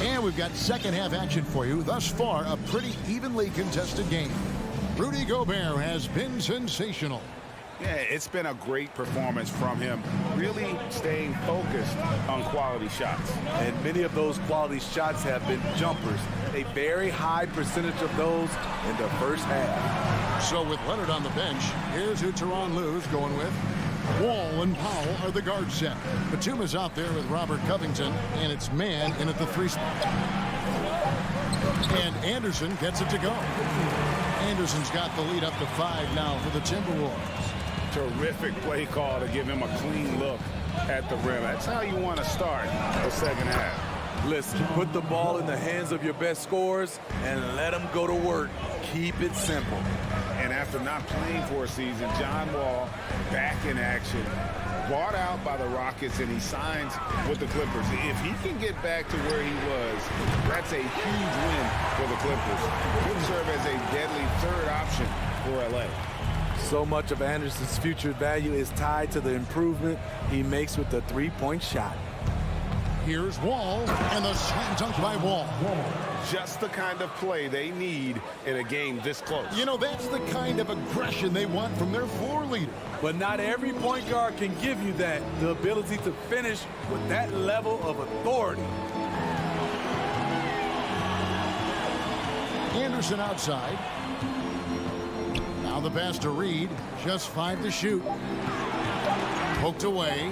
Speaker 6: And we've got second half action for you. Thus far, a pretty evenly contested game. Rudy Gobert has been sensational.
Speaker 8: Yeah, it's been a great performance from him, really staying focused on quality shots.
Speaker 7: And many of those quality shots have been jumpers. A very high percentage of those in the first half.
Speaker 6: So with Leonard on the bench, here's who Tyronn Lue's going with. Wall and Powell are the guard set. Batum is out there with Robert Covington, and it's man in at the 3 spot. And Anderson gets it to go. Anderson's got the lead up to 5 now for the Timberwolves.
Speaker 8: Terrific play call to give him a clean look at the rim. That's how you want to start the second half.
Speaker 7: Listen, put the ball in the hands of your best scorers and let them go to work. Keep it simple.
Speaker 8: And after not playing for a season, John Wall back in action, bought out by the Rockets, and he signs with the Clippers. If he can get back to where he was, that's a huge win for the Clippers. Could serve as a deadly 3rd option for LA.
Speaker 7: So much of Anderson's future value is tied to the improvement he makes with the 3-point shot.
Speaker 6: Here's Wall, and the slam dunk by Wall.
Speaker 8: Just the kind of play they need in a game this close.
Speaker 6: You know, that's the kind of aggression they want from their floor leader.
Speaker 7: But not every point guard can give you that, the ability to finish with that level of authority.
Speaker 6: Anderson outside. Now the pass to Reed. Just 5 to shoot. Poked away.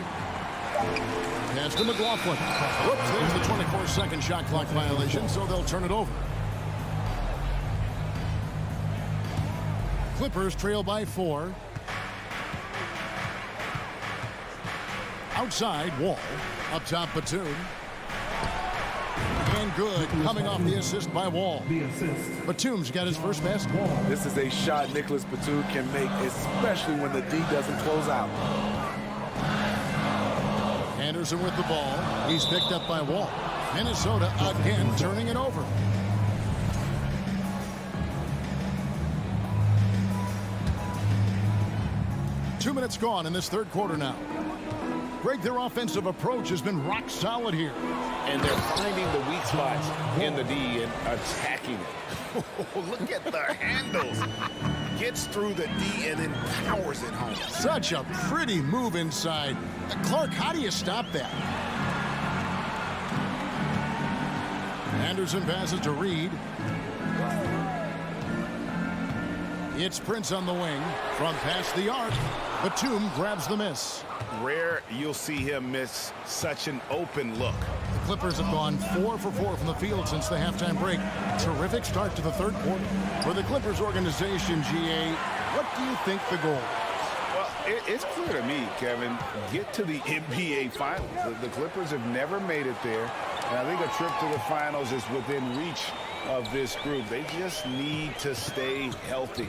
Speaker 6: Pass to McLaughlin. Whoops, there's the 24-second shot clock violation, so they'll turn it over. Clippers trail by 4. Outside, Wall. Up top, Batum. And good, coming off the assist by Wall. Batum's got his first basket.
Speaker 7: This is a shot Nicholas Batum can make, especially when the D doesn't close out.
Speaker 6: Anderson with the ball. He's picked up by Wall. Minnesota again turning it over. Two minutes gone in this 3rd quarter now. Greg, their offensive approach has been rock solid here.
Speaker 8: And they're finding the weak spots in the D and attacking it. Look at the handles. Gets through the D and then powers it home.
Speaker 6: Such a pretty move inside. Clark, how do you stop that? Anderson passes to Reed. It's Prince on the wing from past the arc. Batum grabs the miss.
Speaker 8: Rare you'll see him miss such an open look.
Speaker 6: The Clippers have gone 4 for 4 from the field since the halftime break. Terrific start to the third quarter. For the Clippers organization, GA, what do you think the goal is?
Speaker 8: Well, it's clear to me, Kevin, get to the NBA Finals. The Clippers have never made it there, and I think a trip to the Finals is within reach of this group. They just need to stay healthy.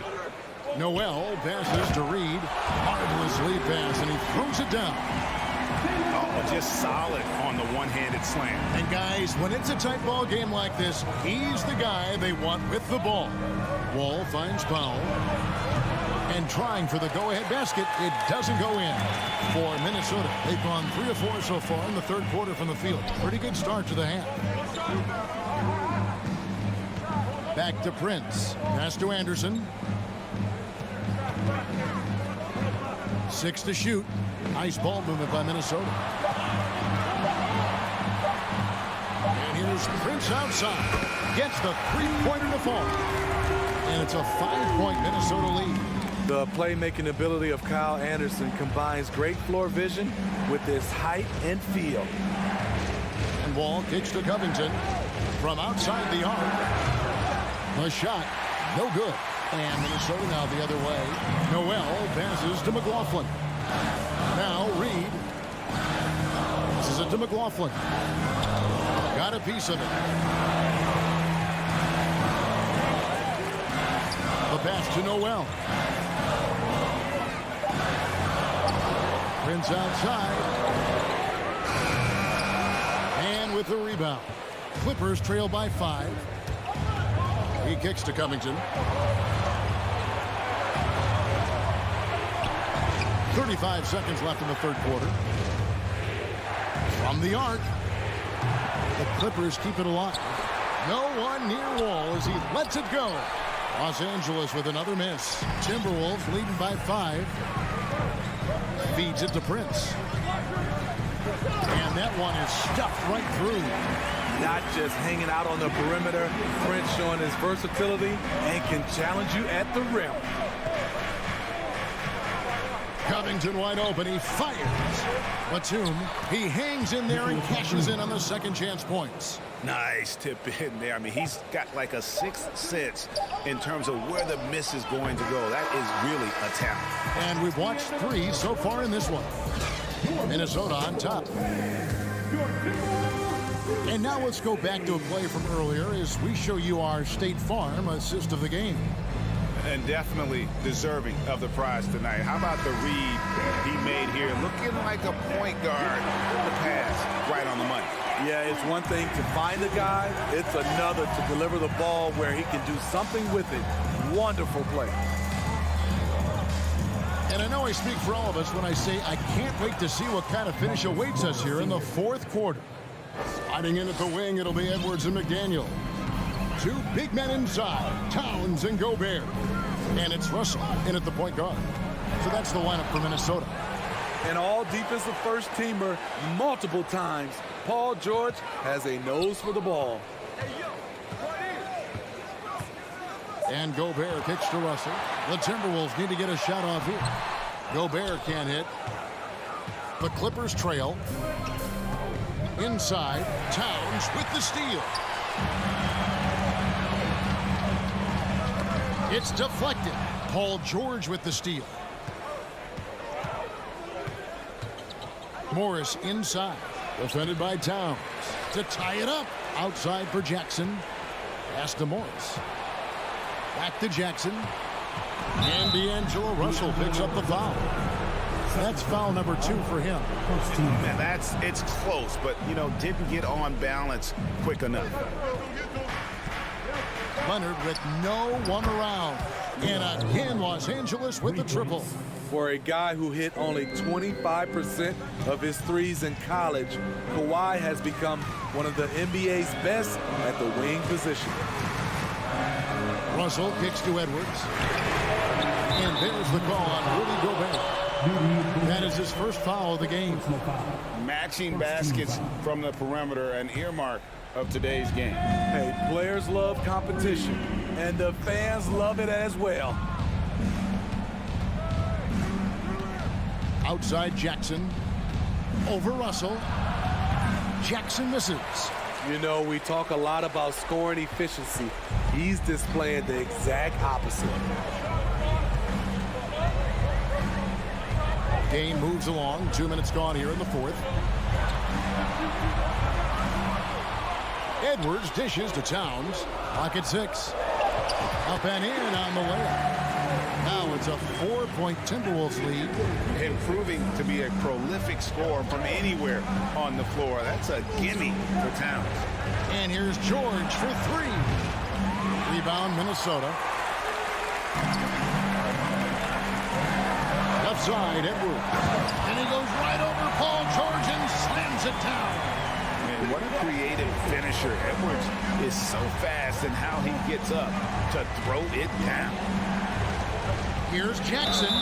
Speaker 6: Noel passes to Reed. Marvelous lead pass, and he throws it down.
Speaker 8: Oh, just solid on the one-handed slam.
Speaker 6: And guys, when it's a tight ball game like this, he's the guy they want with the ball. Wall finds Powell. And trying for the go-ahead basket, it doesn't go in. For Minnesota, they've gone 3 of 4 so far in the third quarter from the field. Pretty good start to the half. Back to Prince. Pass to Anderson. 6 to shoot. Nice ball movement by Minnesota. And here's Prince outside. Gets the three-pointer to fall. And it's a 5-point Minnesota lead.
Speaker 7: The playmaking ability of Kyle Anderson combines great floor vision with his height and feel.
Speaker 6: And Wall kicks to Covington from outside the arc. A shot, no good. And Minnesota now the other way. Noel passes to McLaughlin. Now Reed. Passes it to McLaughlin. Got a piece of it. The pass to Noel. Prince outside. And with the rebound. Clippers trail by 5. He kicks to Covington. 35 seconds left in the third quarter. From the arc. The Clippers keep it alive. No one near Wall as he lets it go. Los Angeles with another miss. Timberwolves leading by 5. Feeds it to Prince. And that one is stuffed right through.
Speaker 7: Not just hanging out on the perimeter, Prince showing his versatility and can challenge you at the rim.
Speaker 6: Covington wide open. He fires. Batum, he hangs in there and cashes in on the second chance points.
Speaker 8: Nice tip in there. I mean, he's got like a sixth sense in terms of where the miss is going to go. That is really a talent.
Speaker 6: And we've watched 3 so far in this one. Minnesota on top. And now let's go back to a play from earlier as we show you our State Farm assist of the game.
Speaker 8: And definitely deserving of the prize tonight. How about the read he made here? Looking like a point guard. The pass right on the money.
Speaker 7: Yeah, it's one thing to find the guy. It's another to deliver the ball where he can do something with it. Wonderful play.
Speaker 6: And I know I speak for all of us when I say I can't wait to see what kind of finish awaits us here in the fourth quarter. Sliding in at the wing, it'll be Edwards and McDaniel. 2 big men inside, Towns and Gobert. And it's Russell in at the point guard. So that's the lineup for Minnesota.
Speaker 7: An all-defensive first-teamer multiple times. Paul George has a nose for the ball.
Speaker 6: And Gobert kicks to Russell. The Timberwolves need to get a shot off here. Gobert can't hit. The Clippers trail. Inside, Towns with the steal. It's deflected. Paul George with the steal. Morris inside. Defended by Towns. To tie it up. Outside for Jackson. Pass to Morris. Back to Jackson. And D'Angelo Russell picks up the foul. That's foul number 2 for him.
Speaker 8: Man, it's close, but, you know, didn't get on balance quick enough.
Speaker 6: Leonard with no one around. And again, Los Angeles with the triple.
Speaker 7: For a guy who hit only 25% of his threes in college, Kawhi has become one of the NBA's best at the wing position.
Speaker 6: Russell kicks to Edwards. And there's the call on Rudy Gobert. That is his first foul of the game.
Speaker 8: Matching baskets from the perimeter, an earmark of today's game.
Speaker 7: Hey, players love competition, and the fans love it as well.
Speaker 6: Outside Jackson. Over Russell. Jackson misses.
Speaker 7: You know, we talk a lot about scoring efficiency. He's displaying the exact opposite.
Speaker 6: Game moves along. 2 minutes gone here in the fourth. Edwards dishes to Towns. Clock at 6. Up and in on the layup. Now it's a 4-point Timberwolves lead.
Speaker 8: And proving to be a prolific scorer from anywhere on the floor. That's a gimme for Towns.
Speaker 6: And here's George for 3. Rebound, Minnesota. Left side, Edwards. And he goes right over Paul George and slams it down.
Speaker 8: Man, what a creative finisher. Edwards is so fast in how he gets up to throw it down.
Speaker 6: Here's Jackson.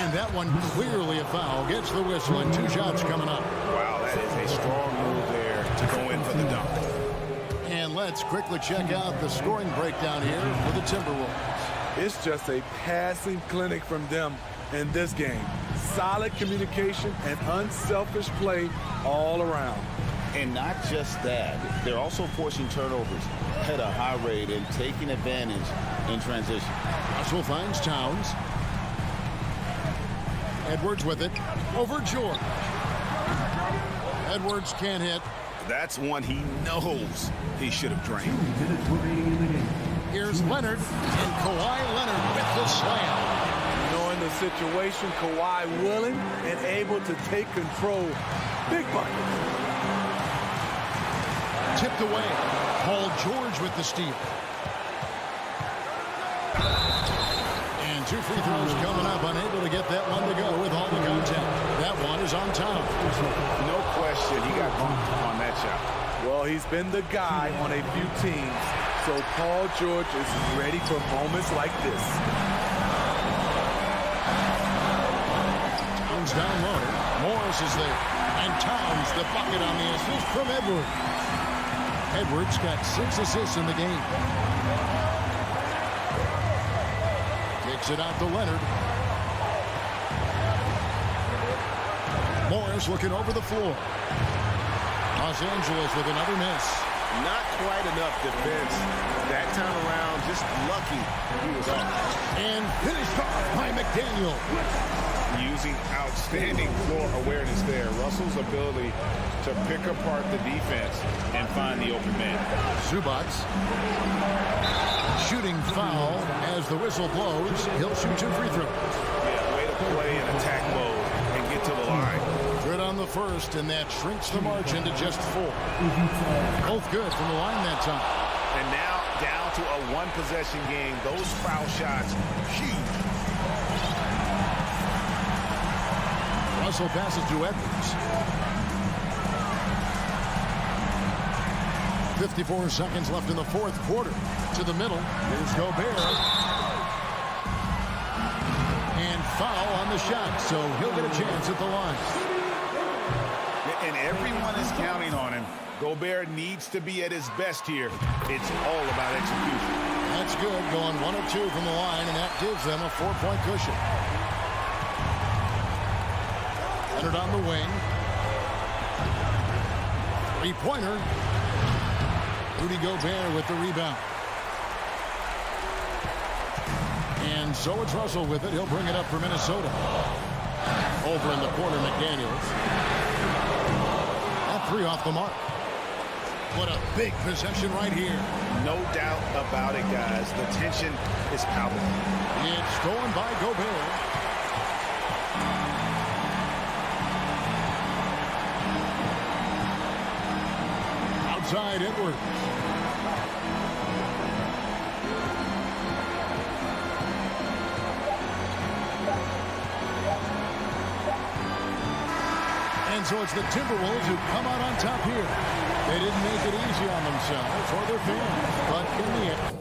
Speaker 6: And that one clearly a foul. Gets the whistle and 2 shots coming up.
Speaker 8: Wow, that is a strong move there to go in for the dunk.
Speaker 6: And let's quickly check out the scoring breakdown here for the Timberwolves.
Speaker 7: It's just a passing clinic from them in this game. Solid communication and unselfish play all around.
Speaker 9: And not just that, they're also forcing turnovers at a high rate and taking advantage in transition.
Speaker 6: Russell finds Towns. Edwards with it. Over George. Edwards can't hit.
Speaker 8: That's one he knows he should have drained.
Speaker 1: 2 minutes remaining in the game.
Speaker 6: Here's Leonard. And Kawhi Leonard with the slam.
Speaker 7: Knowing the situation, Kawhi willing and able to take control. Big bucket.
Speaker 6: Tipped away. Paul George with the steal. And 2 free throws coming up. Unable to get that one to go with all the contact. That one is on Towns.
Speaker 8: No question, he got bumped on that shot.
Speaker 7: Well, he's been the guy on a few teams, so Paul George is ready for moments like this.
Speaker 6: Towns down low. Morris is there. And Towns, the bucket on the assist from Edwards. Edwards got 6 assists in the game. Takes it out to Leonard. Morris looking over the floor. Los Angeles with another miss.
Speaker 9: Not quite enough defense. That time around, just lucky he was off.
Speaker 6: And finished off by McDaniel.
Speaker 8: Using outstanding floor awareness there. Russell's ability to pick apart the defense and find the open man.
Speaker 6: Zubac. Shooting foul as the whistle blows. He'll shoot 2 free throws.
Speaker 8: Yeah, way to play in attack mode and get to the line.
Speaker 6: Good on the first, and that shrinks the margin to just 4. Both good from the line that time.
Speaker 8: And now down to a 1-possession game. Those foul shots, huge.
Speaker 6: Russell passes to Edwards. 54 seconds left in the fourth quarter. To the middle. Here's Gobert. And foul on the shot, so he'll get a chance at the line.
Speaker 8: And everyone is counting on him. Gobert needs to be at his best here. It's all about execution.
Speaker 6: That's good, going 1 of 2 from the line, and that gives them a 4-point cushion. Leonard on the wing. 3-pointer. Rudy Gobert with the rebound. And so it's Russell with it. He'll bring it up for Minnesota. Over in the corner, McDaniels. That 3 off the mark. What a big possession right here.
Speaker 8: No doubt about it, guys. The tension is palpable.
Speaker 6: It's stolen by Gobert. Outside Edwards. And so it's the Timberwolves who come out on top here. They didn't make it easy on themselves or their fans, but in the end.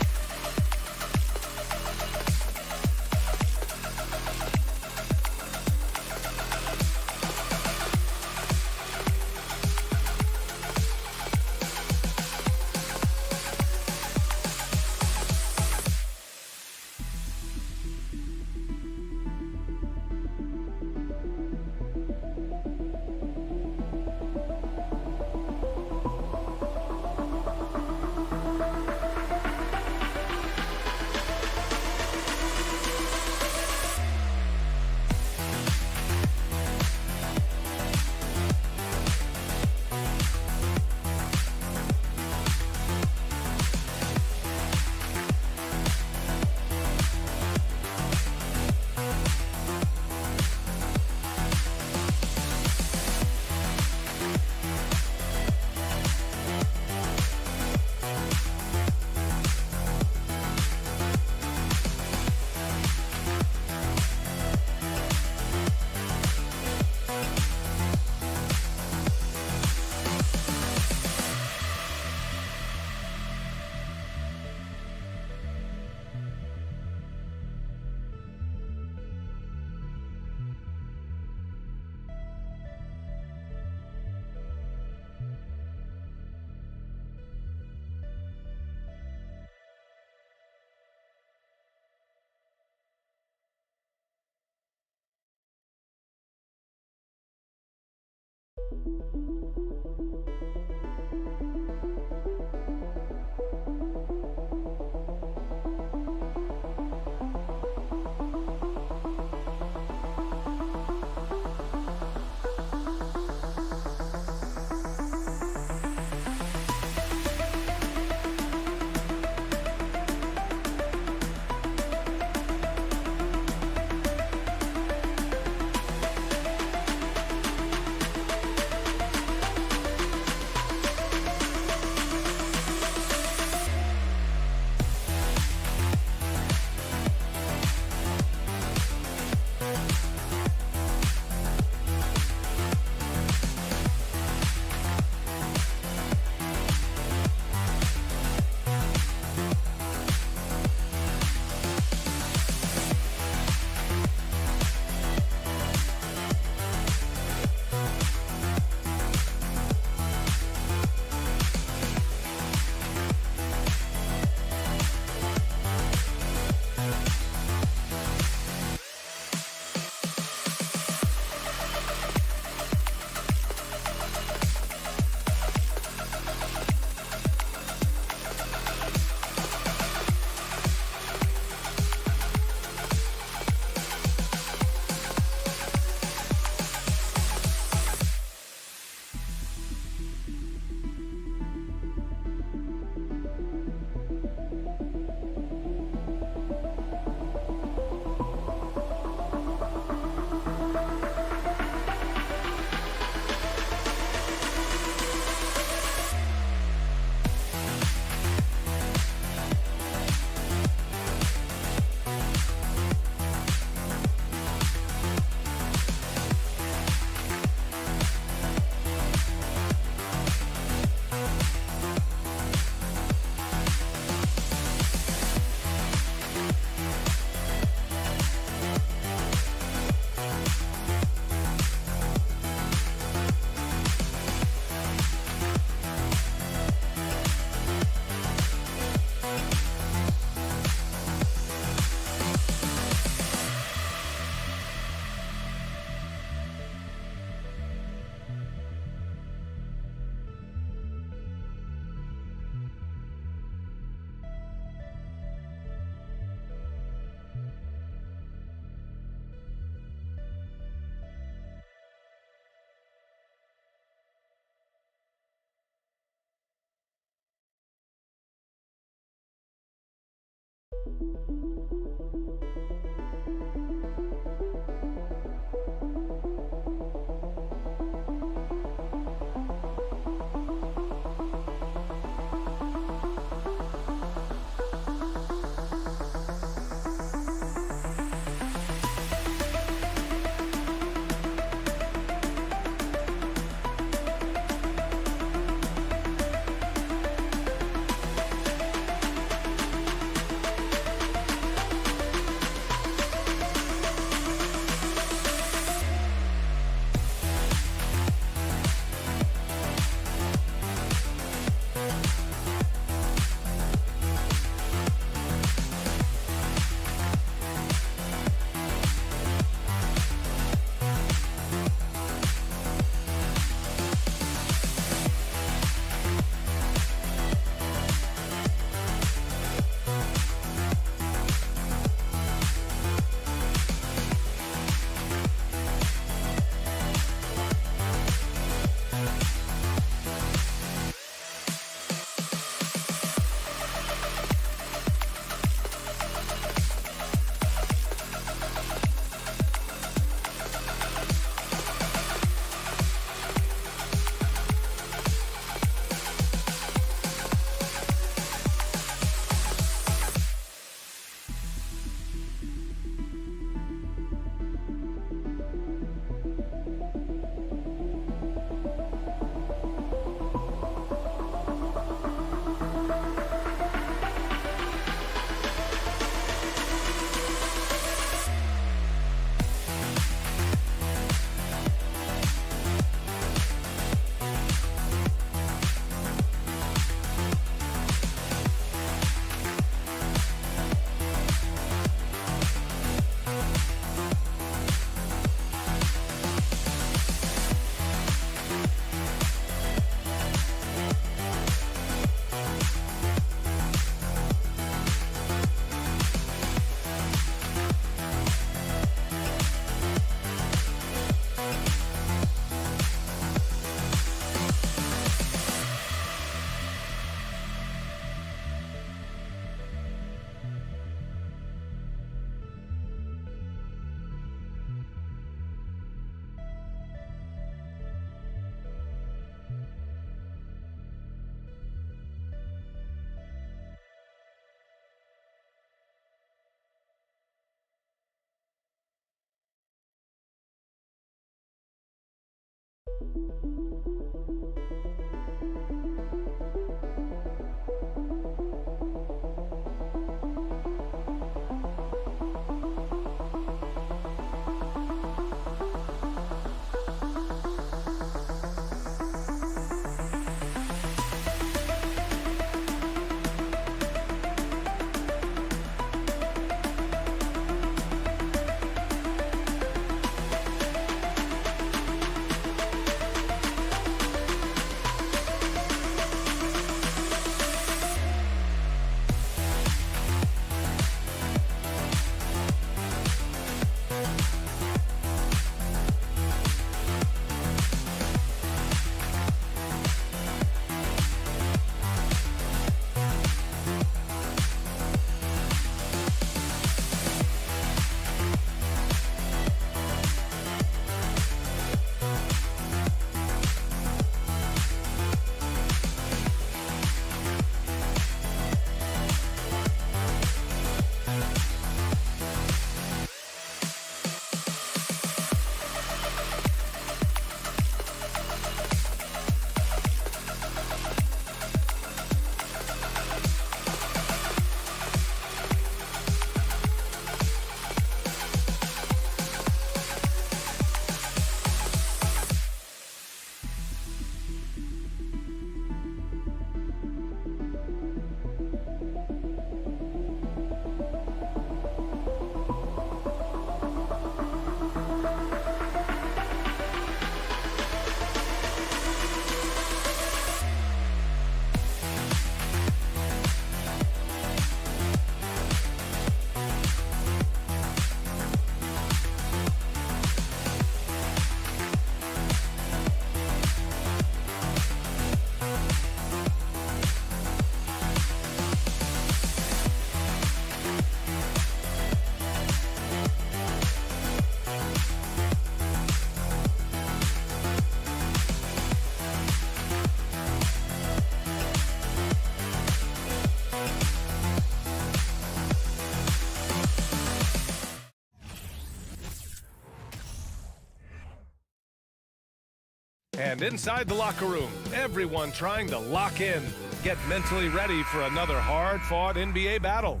Speaker 2: And inside the locker room, everyone trying to lock in, get mentally ready for another hard-fought NBA battle.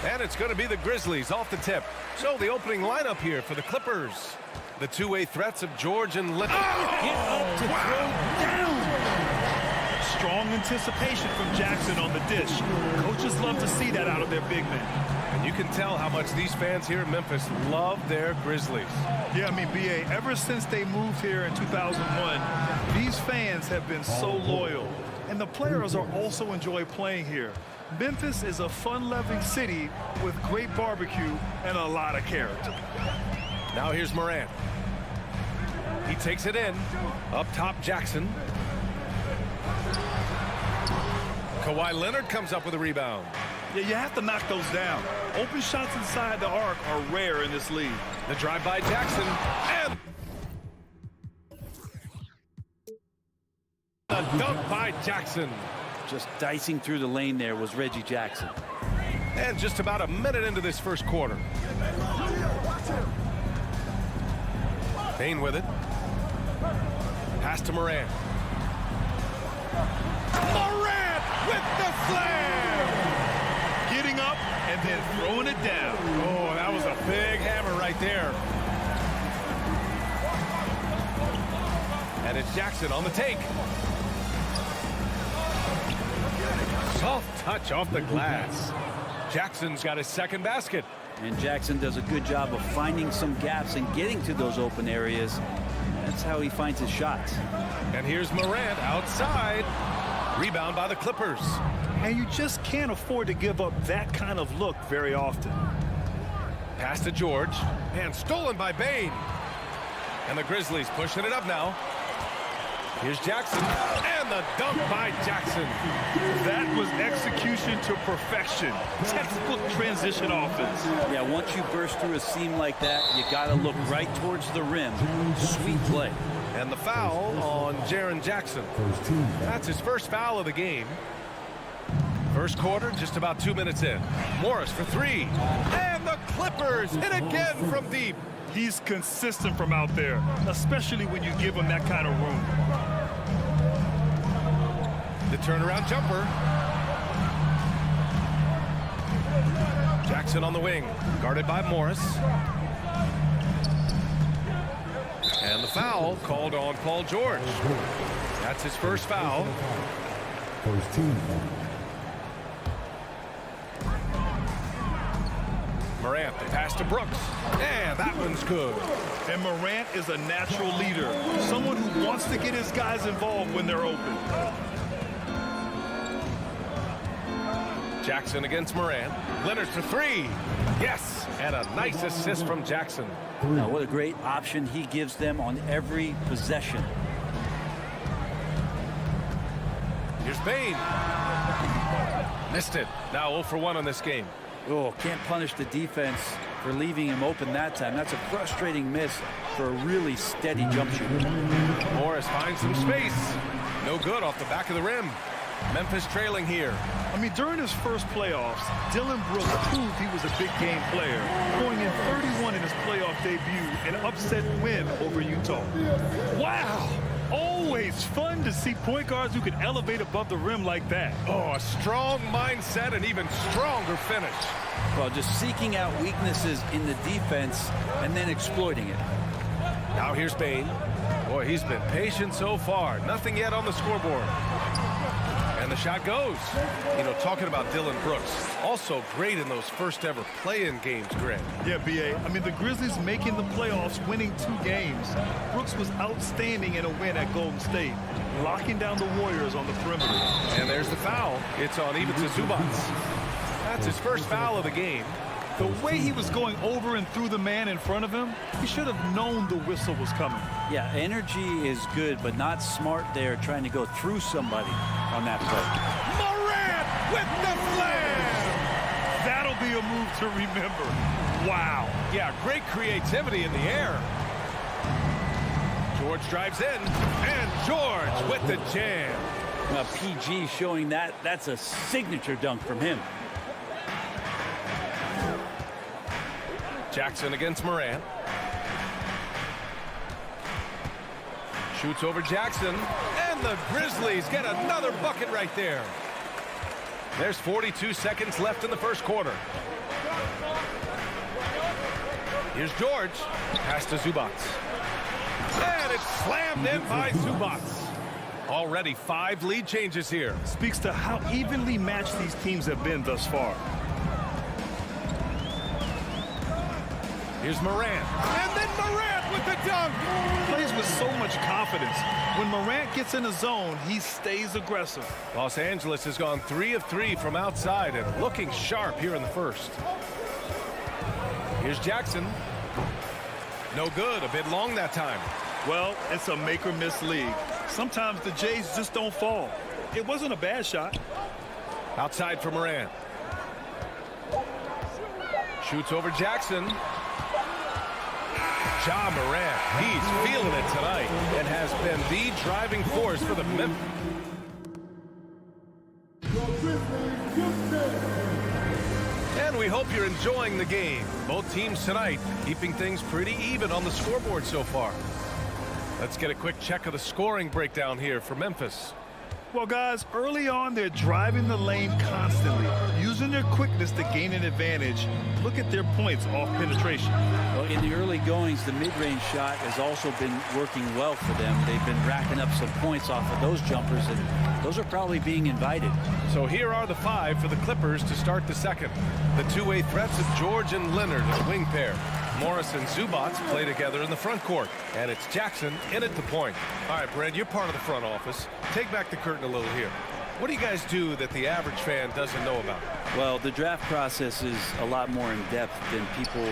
Speaker 2: And it's going to be the Grizzlies off the tip. So the opening lineup here for the Clippers. The two-way threats of George and Leonard.
Speaker 3: Get up to throw down. Strong anticipation from Jackson on the dish. Coaches love to see that out of their big men.
Speaker 2: And you can tell how much these fans here in Memphis love their Grizzlies.
Speaker 3: Yeah, I mean, B.A., ever since they moved here in 2001, these fans have been so loyal. And the players are also enjoy playing here. Memphis is a fun-loving city with great barbecue and a lot of character.
Speaker 2: Now here's Morant. He takes it in. Up top, Jackson. Kawhi Leonard comes up with a rebound.
Speaker 3: Yeah, you have to knock those down. Open shots inside the arc are rare in this league.
Speaker 2: The drive by Jackson. And the dunk by Jackson.
Speaker 10: Just dicing through the lane there was Reggie Jackson.
Speaker 2: And just about a minute into this first quarter. Payne with it. Pass to Morant. Morant with the slam!
Speaker 3: Getting up and then throwing it down.
Speaker 2: Oh, that was a big hammer right there. And it's Jackson on the take. Soft touch off the glass. Jackson's got his second basket.
Speaker 10: And Jackson does a good job of finding some gaps and getting to those open areas. That's how he finds his shots.
Speaker 2: And here's Morant outside. Rebound by the Clippers.
Speaker 3: And you just can't afford to give up that kind of look very often.
Speaker 2: Pass to George. And stolen by Bane. And the Grizzlies pushing it up now. Here's Jackson. And the dunk by Jackson.
Speaker 3: That was execution to perfection. Textbook transition offense.
Speaker 10: Yeah, once you burst through a seam like that, you got to look right towards the rim. Sweet play.
Speaker 2: And the foul on Jaren Jackson. That's his first foul of the game. First quarter, just about 2 minutes in. Morris for three. And the Clippers hit again from deep.
Speaker 3: He's consistent from out there, especially when you give him that kind of room.
Speaker 2: The turnaround jumper. Jackson on the wing, guarded by Morris. And the foul called on Paul George. That's his first foul.
Speaker 1: First team.
Speaker 2: Morant, the pass to Brooks. And that one's good.
Speaker 3: And Morant is a natural leader, someone who wants to get his guys involved when they're open.
Speaker 2: Jackson against Morant. Leonard for three. Yes, and a nice assist from Jackson.
Speaker 10: Now, what a great option he gives them on every possession.
Speaker 2: Here's Bain. Missed it. Now 0 for 1 on this game.
Speaker 10: Oh, can't punish the defense for leaving him open that time. That's a frustrating miss for a really steady jump shooter.
Speaker 2: Morris finds some space. No good off the back of the rim. Memphis trailing here.
Speaker 3: I mean, during his first playoffs, Dylan Brooks proved he was a big game player, going in 31 in his playoff debut, an upset win over Utah. Wow! Always fun to see point guards who can elevate above the rim like that.
Speaker 2: Oh, a strong mindset and even stronger finish.
Speaker 10: Well, just seeking out weaknesses in the defense and then exploiting it.
Speaker 2: Now here's Bain. Boy, he's been patient so far. Nothing yet on the scoreboard. And the shot goes. You know, talking about Dylan Brooks, also great in those first ever play-in games, Greg.
Speaker 3: Yeah, B.A. I mean, the Grizzlies making the playoffs, winning 2 games. Brooks was outstanding in a win at Golden State, locking down the Warriors on the perimeter.
Speaker 2: And there's the foul. It's on Ivica Zubac. That's his first foul of the game.
Speaker 3: The way he was going over and through the man in front of him, he should have known the whistle was coming.
Speaker 10: Yeah, energy is good, but not smart there trying to go through somebody on that play.
Speaker 2: Morant with the slam!
Speaker 3: That'll be a move to remember. Wow.
Speaker 2: Yeah, great creativity in the air. George drives in, and George with the jam.
Speaker 10: Now, PG showing that's a signature dunk from him.
Speaker 2: Jackson against Morant. Shoots over Jackson, and the Grizzlies get another bucket right there. There's 42 seconds left in the first quarter. Here's George. Pass to Zubac. And it's slammed in by Zubac. Already 5 lead changes here.
Speaker 3: Speaks to how evenly matched these teams have been thus far.
Speaker 2: Here's Morant. And then Morant with the dunk.
Speaker 3: Plays with so much confidence. When Morant gets in a zone, he stays aggressive.
Speaker 2: Los Angeles has gone 3 of 3 from outside and looking sharp here in the first. Here's Jackson. No good. A bit long that time.
Speaker 3: Well, it's a make or miss league. Sometimes the Jays just don't fall. It wasn't a bad shot.
Speaker 2: Outside for Morant. Shoots over Jackson. Ja Morant, he's feeling it tonight and has been the driving force for the Memphis. And we hope you're enjoying the game. Both teams tonight keeping things pretty even on the scoreboard so far. Let's get a quick check of the scoring breakdown here for Memphis.
Speaker 3: Well, guys, early on, they're driving the lane constantly, using their quickness to gain an advantage. Look at their points off penetration.
Speaker 10: Well, in the early goings, the mid-range shot has also been working well for them. They've been racking up some points off of those jumpers, and those are probably being invited.
Speaker 2: So here are the 5 for the Clippers to start the second. The two-way threats of George and Leonard, a wing pair. Morris and Zubac play together in the front court, and it's Jackson in at the point. All right, Brad, you're part of the front office. Take back the curtain a little here. What do you guys do that the average fan doesn't know about?
Speaker 10: Well, the draft process is a lot more in depth than people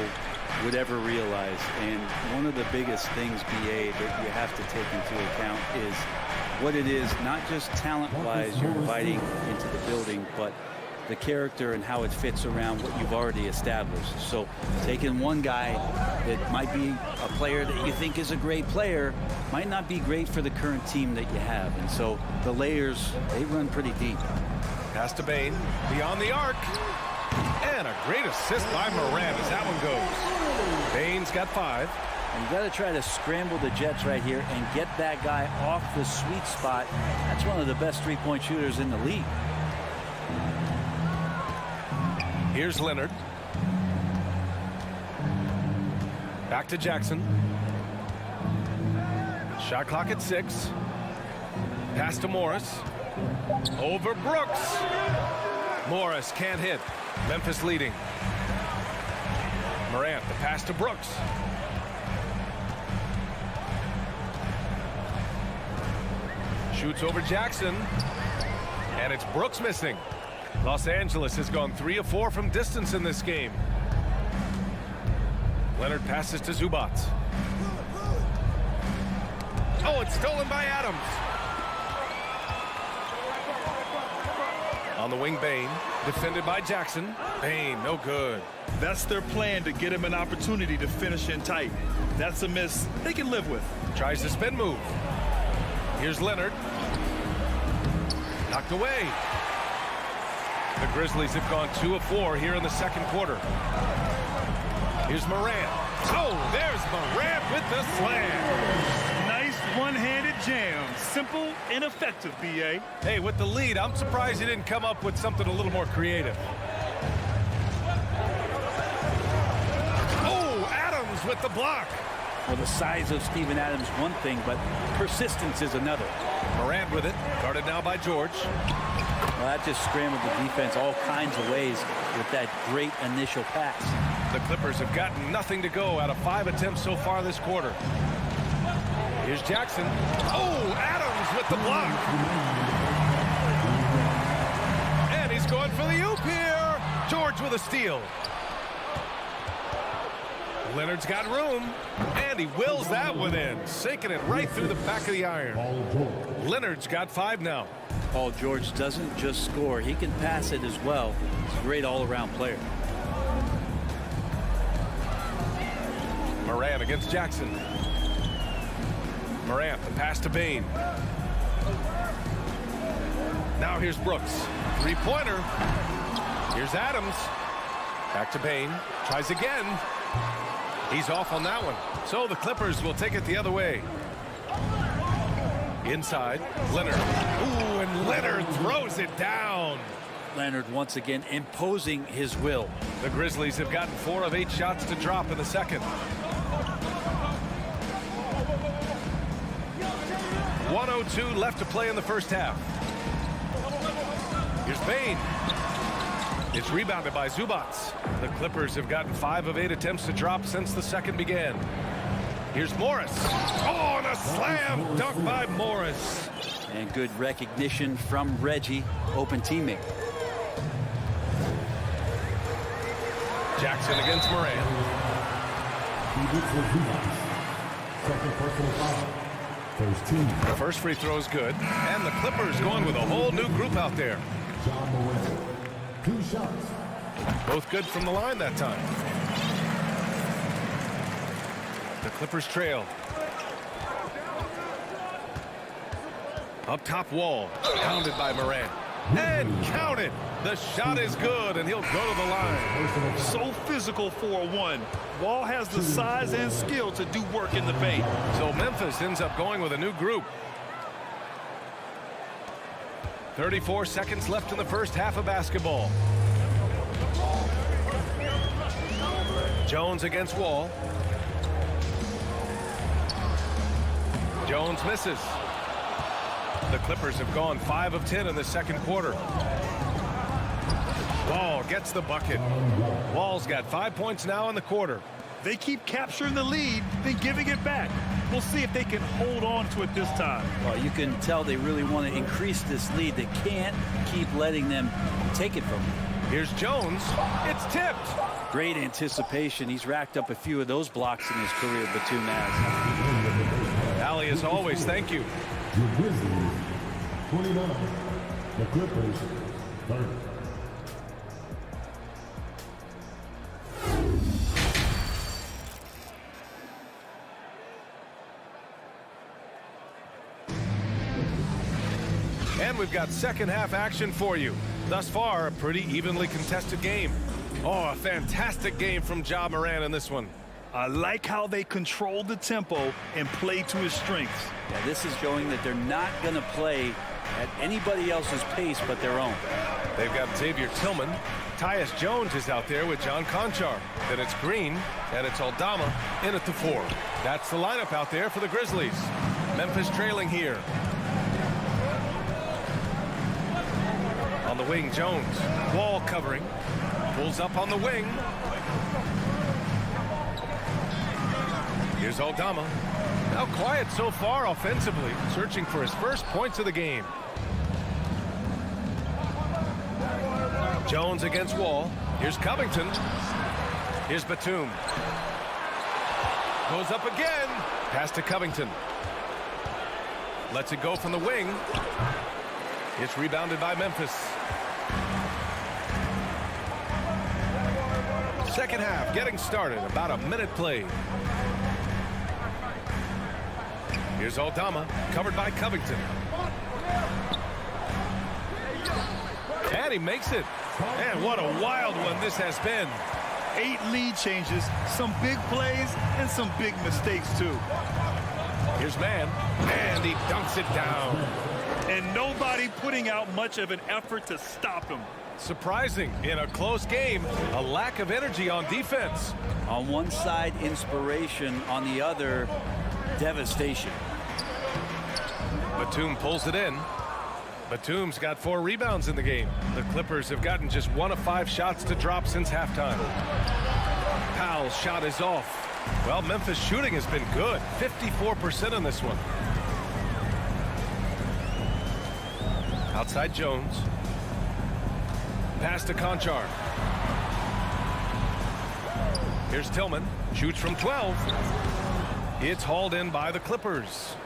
Speaker 10: would ever realize, and one of the biggest things, BA, that you have to take into account is what it is, not just talent-wise you're inviting into the building, but the character and how it fits around what you've already established. So taking one guy that might be a player that you think is a great player might not be great for the current team that you have. And so the layers, they run pretty deep.
Speaker 2: Pass to Bain. Beyond the arc. And a great assist by Moran as that one goes. Bain's got 5.
Speaker 10: And you got to try to scramble the Jets right here and get that guy off the sweet spot. That's one of the best three-point shooters in the league.
Speaker 2: Here's Leonard. Back to Jackson. Shot clock at 6. Pass to Morris. Over Brooks. Morris can't hit. Memphis leading. Morant, the pass to Brooks. Shoots over Jackson. And it's Brooks missing. Los Angeles has gone 3 of 4 from distance in this game. Leonard passes to Zubac. Oh, it's stolen by Adams. On the wing, Bain. Defended by Jackson. Bain, no good.
Speaker 3: That's their plan, to get him an opportunity to finish in tight. That's a miss they can live with.
Speaker 2: Tries the spin move. Here's Leonard. Knocked away. The Grizzlies have gone 2 of 4 here in the second quarter. Here's Morant. Oh, there's Morant with the slam.
Speaker 3: Nice one-handed jam. Simple and effective, B.A.
Speaker 2: Hey, with the lead, I'm surprised he didn't come up with something a little more creative. Oh, Adams with the block.
Speaker 10: Well, the size of Steven Adams one thing, but persistence is another.
Speaker 2: Morant with it. Guarded now by George.
Speaker 10: Well, that just scrambled the defense all kinds of ways with that great initial pass.
Speaker 2: The Clippers have gotten nothing to go out of 5 attempts so far this quarter. Here's Jackson. Oh, Adams with the block. And he's going for the oop here. George with a steal. Leonard's got room, and he wills that one in, sinking it right through the back of the iron. Leonard's got 5 now.
Speaker 10: Paul George doesn't just score, he can pass it as well. He's a great all-around player.
Speaker 2: Morant against Jackson. Morant, the pass to Bain. Now here's Brooks. Three-pointer. Here's Adams. Back to Bain. Tries again. He's off on that one. So the Clippers will take it the other way. Inside, Leonard. Ooh, and Leonard throws it down.
Speaker 10: Leonard once again imposing his will.
Speaker 2: The Grizzlies have gotten 4 of 8 shots to drop in the second. 1:02 left to play in the first half. Here's Bain. It's rebounded by Zubac. The Clippers have gotten 5 of 8 attempts to drop since the second began. Here's Morris. Oh, and a slam dunk by Morris.
Speaker 10: And good recognition from Reggie, open teammate.
Speaker 2: Jackson against Morant.
Speaker 1: Second personal foul. First team.
Speaker 2: The first free throw is good. And the Clippers going with a whole new group out there.
Speaker 1: John Morant. 2 shots.
Speaker 2: Both good from the line that time. The Clippers trail. Up top, Wall. Pounded by Morant. And counted. The shot is good, and he'll go to the line.
Speaker 3: So physical for a 1. Wall has the size and skill to do work in the paint.
Speaker 2: So Memphis ends up going with a new group. 34 seconds left in the first half of basketball. Jones against Wall. Jones misses. The Clippers have gone 5 of 10 in the second quarter. Wall gets the bucket. Wall's got 5 points now in the quarter.
Speaker 3: They keep capturing the lead, then giving it back. We'll see if they can hold on to it this time.
Speaker 10: Well, you can tell they really want to increase this lead. They can't keep letting them take it from them.
Speaker 2: Here's Jones. It's tipped.
Speaker 10: Great anticipation. He's racked up a few of those blocks in his career, Batum has.
Speaker 2: Allie, as always, thank you.
Speaker 1: The Grizzlies, 29. The Clippers, 30.
Speaker 2: And we've got second half action for you. Thus far, a pretty evenly contested game. Oh, a fantastic game from Ja Morant in this one.
Speaker 3: I like how they control the tempo and play to his strengths.
Speaker 10: Yeah, this is showing that they're not going to play at anybody else's pace but their own.
Speaker 2: They've got Xavier Tillman. Tyus Jones is out there with John Conchar. Then it's Green, and it's Aldama in at the 4. That's the lineup out there for the Grizzlies. Memphis trailing here. On the wing, Jones. Wall covering. Pulls up on the wing. Here's Aldama. Now quiet so far offensively, searching for his first points of the game. Jones against Wall. Here's Covington. Here's Batum. Goes up again. Pass to Covington. Lets it go from the wing. It's rebounded by Memphis. Second half getting started. About a minute played. Here's Aldama, covered by Covington. And he makes it. And what a wild one this has been.
Speaker 3: 8 lead changes, some big plays, and some big mistakes, too.
Speaker 2: Here's Man, and he dunks it down.
Speaker 3: And nobody putting out much of an effort to stop him.
Speaker 2: Surprising, in a close game, a lack of energy on defense.
Speaker 10: On one side, inspiration. On the other, devastation.
Speaker 2: Batum pulls it in. Batum's got 4 rebounds in the game. The Clippers have gotten just 1 of 5 shots to drop since halftime. Powell's shot is off. Well, Memphis shooting has been good. 54% in this one. Outside Jones. Pass to Conchar. Here's Tillman. Shoots from 12. It's hauled in by the Clippers.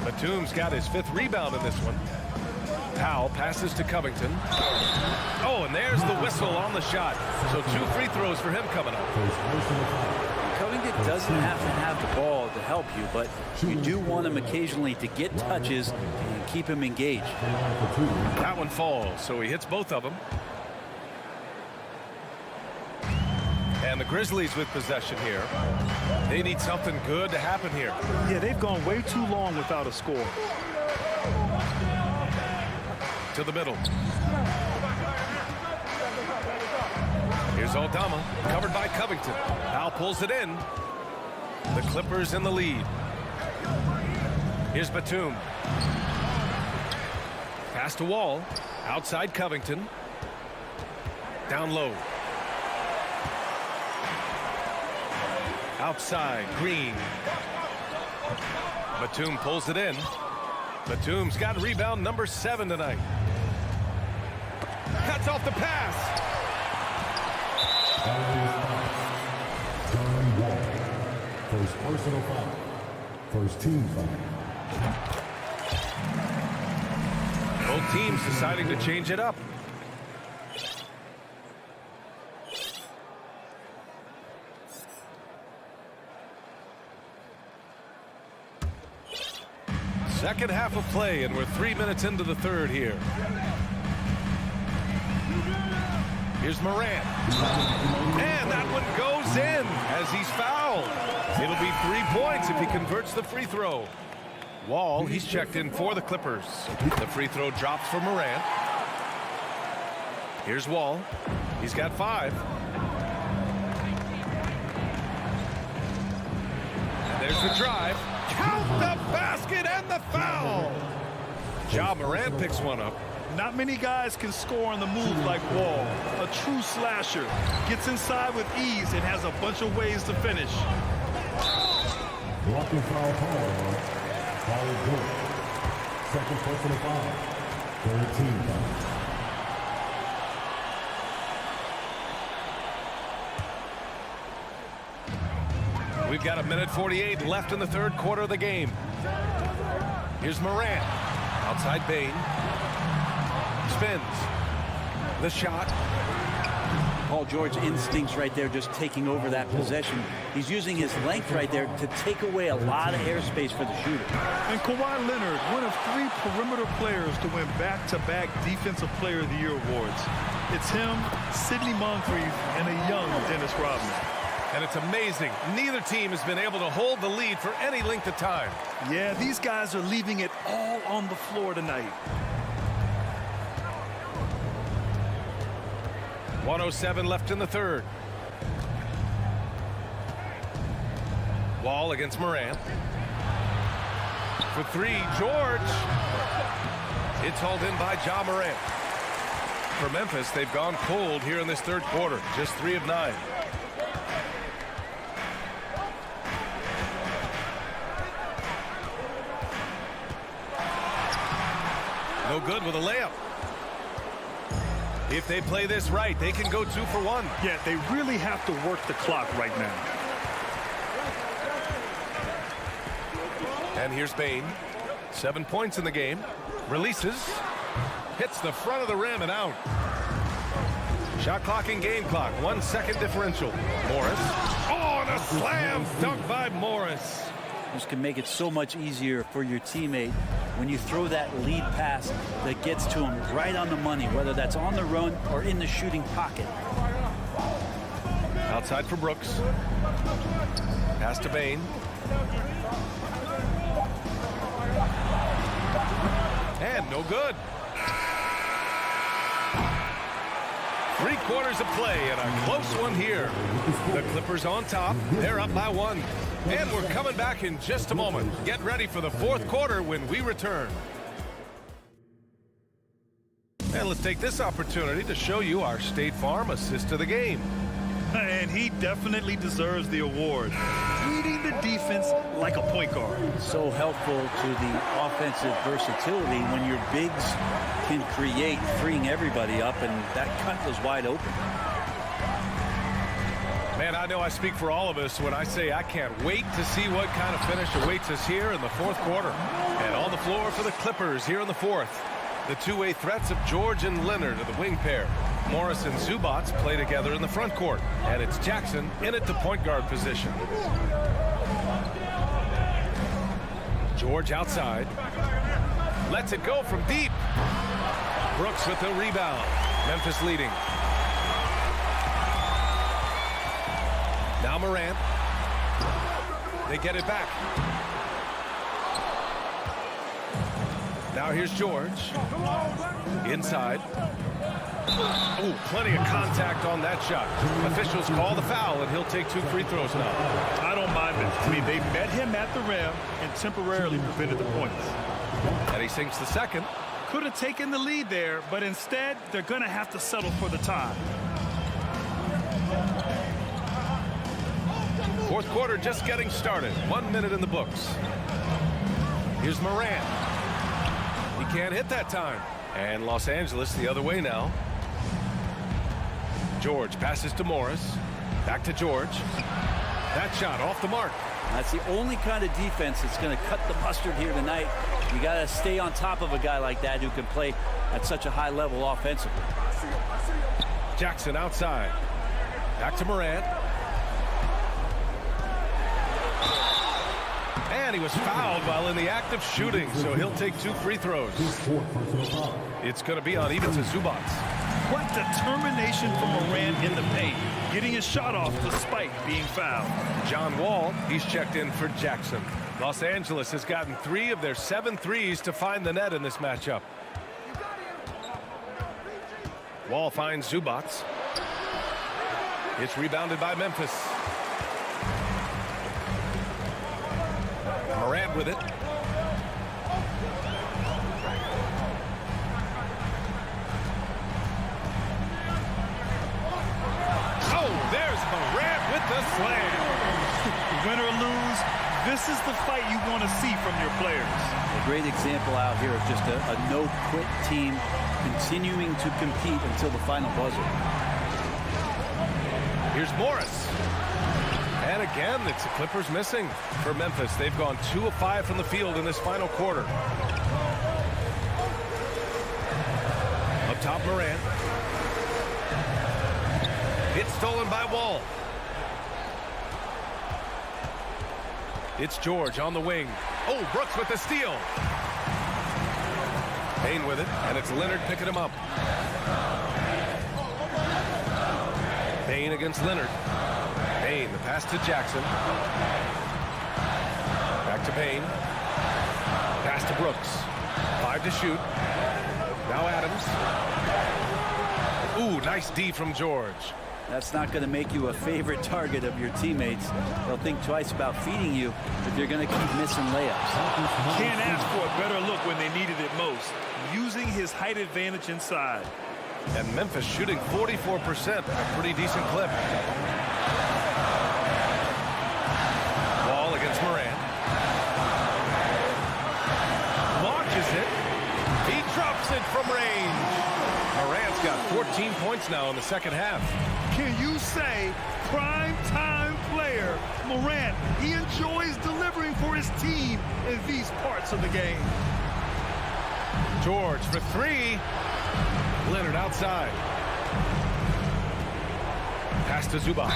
Speaker 2: Batum's got his 5th rebound in this one. Powell passes to Covington. Oh, and there's the whistle on the shot. So 2 free throws for him coming up.
Speaker 10: Covington doesn't have to have the ball to help you, but you do want him occasionally to get touches and keep him engaged.
Speaker 2: That one falls, so he hits both of them. And the Grizzlies with possession here. They need something good to happen here.
Speaker 3: Yeah, they've gone way too long without a score.
Speaker 2: To the middle. Here's Aldama, covered by Covington. Powell pulls it in. The Clippers in the lead. Here's Batum. Pass to Wall. Outside Covington. Down low. Outside, Green. Batum pulls it in. Batum's got rebound number 7 tonight. Cuts off the pass.
Speaker 1: First personal foul. First team foul.
Speaker 2: Both teams deciding to change it up. Second half of play, and we're 3 minutes into the third here. Here's Morant. And that one goes in as he's fouled. It'll be 3 points if he converts the free throw. Wall, he's checked in for the Clippers. The free throw drops for Morant. Here's Wall. He's got 5. And there's the drive. Count the basket and the foul. Ja Morant picks one up.
Speaker 3: Not many guys can score on the move like Wall. A true slasher. Gets inside with ease and has a bunch of ways to finish.
Speaker 1: Blocking foul call. Foul is good. Second personal foul. Third team foul.
Speaker 2: We've got 1:48 left in the third quarter of the game. Here's Morant. Outside Bain. Spins. The shot.
Speaker 10: Paul George's instincts right there, just taking over that possession. He's using his length right there to take away a lot of airspace for the shooter.
Speaker 3: And Kawhi Leonard, one of 3 perimeter players to win back-to-back Defensive Player of the Year awards. It's him, Sidney Moncrief, and a young Dennis Rodman.
Speaker 2: And it's amazing. Neither team has been able to hold the lead for any length of time.
Speaker 3: Yeah, these guys are leaving it all on the floor tonight.
Speaker 2: 1:07 left in the third. Wall against Morant. For 3, George. It's hauled in by Ja Morant. For Memphis, they've gone cold here in this third quarter. Just 3 of 9. No good with a layup. If they play this right, they can go 2 for 1.
Speaker 3: Yeah, they really have to work the clock right now.
Speaker 2: And here's Bane. 7 points in the game. Releases. Hits the front of the rim and out. Shot clock and game clock. 1 second differential. Morris. Oh, and a slam dunk by Morris.
Speaker 10: This can make it so much easier for your teammate when you throw that lead pass that gets to him right on the money, whether that's on the run or in the shooting pocket.
Speaker 2: Outside for Brooks. Pass to Bane. And no good. 3 quarters of play and a close one here. The Clippers on top. They're up by 1. And we're coming back in just a moment. Get ready for the 4th quarter when we return. And let's take this opportunity to show you our State Farm assist of the game.
Speaker 3: And he definitely deserves the award. Reading the defense like a point guard.
Speaker 10: So helpful to the offensive versatility when your bigs can create, freeing everybody up, and that cut was wide open.
Speaker 2: Man, I know I speak for all of us when I say I can't wait to see what kind of finish awaits us here in the 4th quarter. And on the floor for the Clippers here in the 4th. The two-way threats of George and Leonard are the wing pair. Morris and Zubac play together in the front court. And it's Jackson in at the point guard position. George outside. Lets it go from deep. Brooks with the rebound. Memphis leading. Now Morant. They get it back. Now here's George. Inside. Oh, plenty of contact on that shot. Officials call the foul, and he'll take 2 free throws now.
Speaker 3: I don't mind it. I mean, they met him at the rim and temporarily prevented the points.
Speaker 2: And he sinks the second.
Speaker 3: Could have taken the lead there, but instead, they're going to have to settle for the tie.
Speaker 2: 4th quarter just getting started. 1 minute in the books. Here's Morant. He can't hit that time. And Los Angeles the other way now. George passes to Morris. Back to George. That shot off the mark.
Speaker 10: That's the only kind of defense that's going to cut the mustard here tonight. You got to stay on top of a guy like that who can play at such a high level offensively.
Speaker 2: Jackson outside. Back to Morant. And he was fouled while in the act of shooting, so he'll take 2 free throws. It's going to be on even to Zubac.
Speaker 3: What determination from Morant in the paint, getting his shot off despite being fouled.
Speaker 2: John Wall, he's checked in for Jackson. Los Angeles has gotten 3 of their 7 threes to find the net in this matchup. Wall finds Zubac. It's rebounded by Memphis. Morant with it. Oh, there's Morant with the slam.
Speaker 3: Win or lose, this is the fight you want to see from your players.
Speaker 10: A great example out here of just a no-quit team continuing to compete until the final buzzer.
Speaker 2: Here's Morris. And again, it's the Clippers missing for Memphis. They've gone 2 of 5 from the field in this final quarter. Up top, Morant. It's stolen by Wall. It's George on the wing. Oh, Brooks with the steal. Payne with it, and it's Leonard picking him up. Payne against Leonard. Payne, the pass to Jackson. Back to Payne. Pass to Brooks. 5 to shoot. Now Adams. Ooh, nice D from George.
Speaker 10: That's not going to make you a favorite target of your teammates. They'll think twice about feeding you if you're going to keep missing layups.
Speaker 3: Can't ask for a better look when they needed it most. Using his height advantage inside.
Speaker 2: And Memphis shooting 44%, a pretty decent clip. Wall against Moran. Launches it. He drops it from range. Moran's got 14 points now in the second half.
Speaker 3: Can you say prime time player Morant? He enjoys delivering for his team in these parts of the game.
Speaker 2: George for 3. Leonard outside. Pass to Zubac.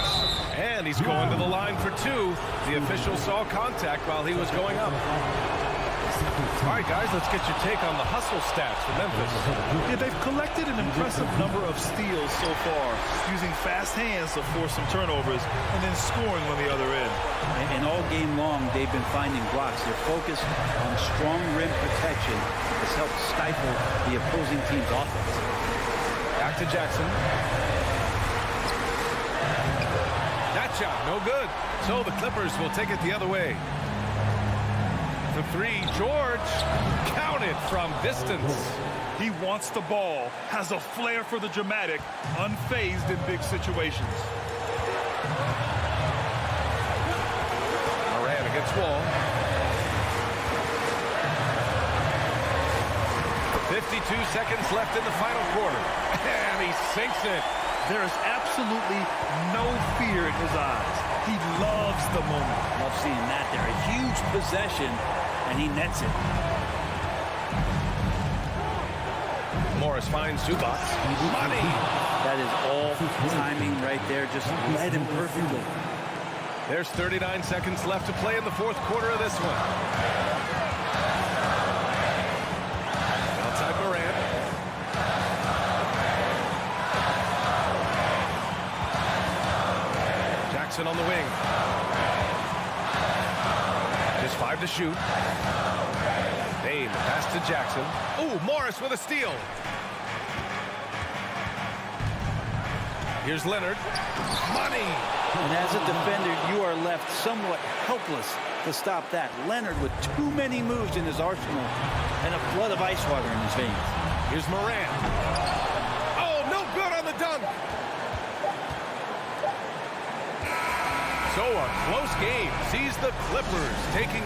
Speaker 2: And he's going to the line for 2. The official saw contact while he was going up. All right, guys, let's get your take on the hustle stats for Memphis.
Speaker 3: Yeah, they've collected an impressive number of steals so far, using fast hands to force some turnovers and then scoring on the other end.
Speaker 10: And all game long, they've been finding blocks. Their focus on strong rim protection has helped stifle the opposing team's offense.
Speaker 2: Back to Jackson. That shot, no good. So the Clippers will take it the other way. The 3, George, counted from distance.
Speaker 3: He wants the ball, has a flair for the dramatic, unfazed in big situations.
Speaker 2: Moran against Wall. 52 seconds left in the final quarter. And he sinks it.
Speaker 3: There is absolutely no fear in his eyes. He loves the moment.
Speaker 10: Love seeing that there. A huge possession, and he nets it.
Speaker 2: Morris finds Zubac. Money.
Speaker 10: That is all timing right there. Just led him perfectly.
Speaker 2: There's 39 seconds left to play in the fourth quarter of this one. Outside Moran. Jackson on the wing. Just 5 to shoot. Payne, pass to Jackson. Ooh, Morris with a steal. Here's Leonard. Money.
Speaker 10: And as a defender, you are left somewhat helpless to stop that. Leonard with too many moves in his arsenal and a flood of ice water in his veins.
Speaker 2: Here's Moran. Oh, no good on the dunk. So a close game sees the Clippers taking...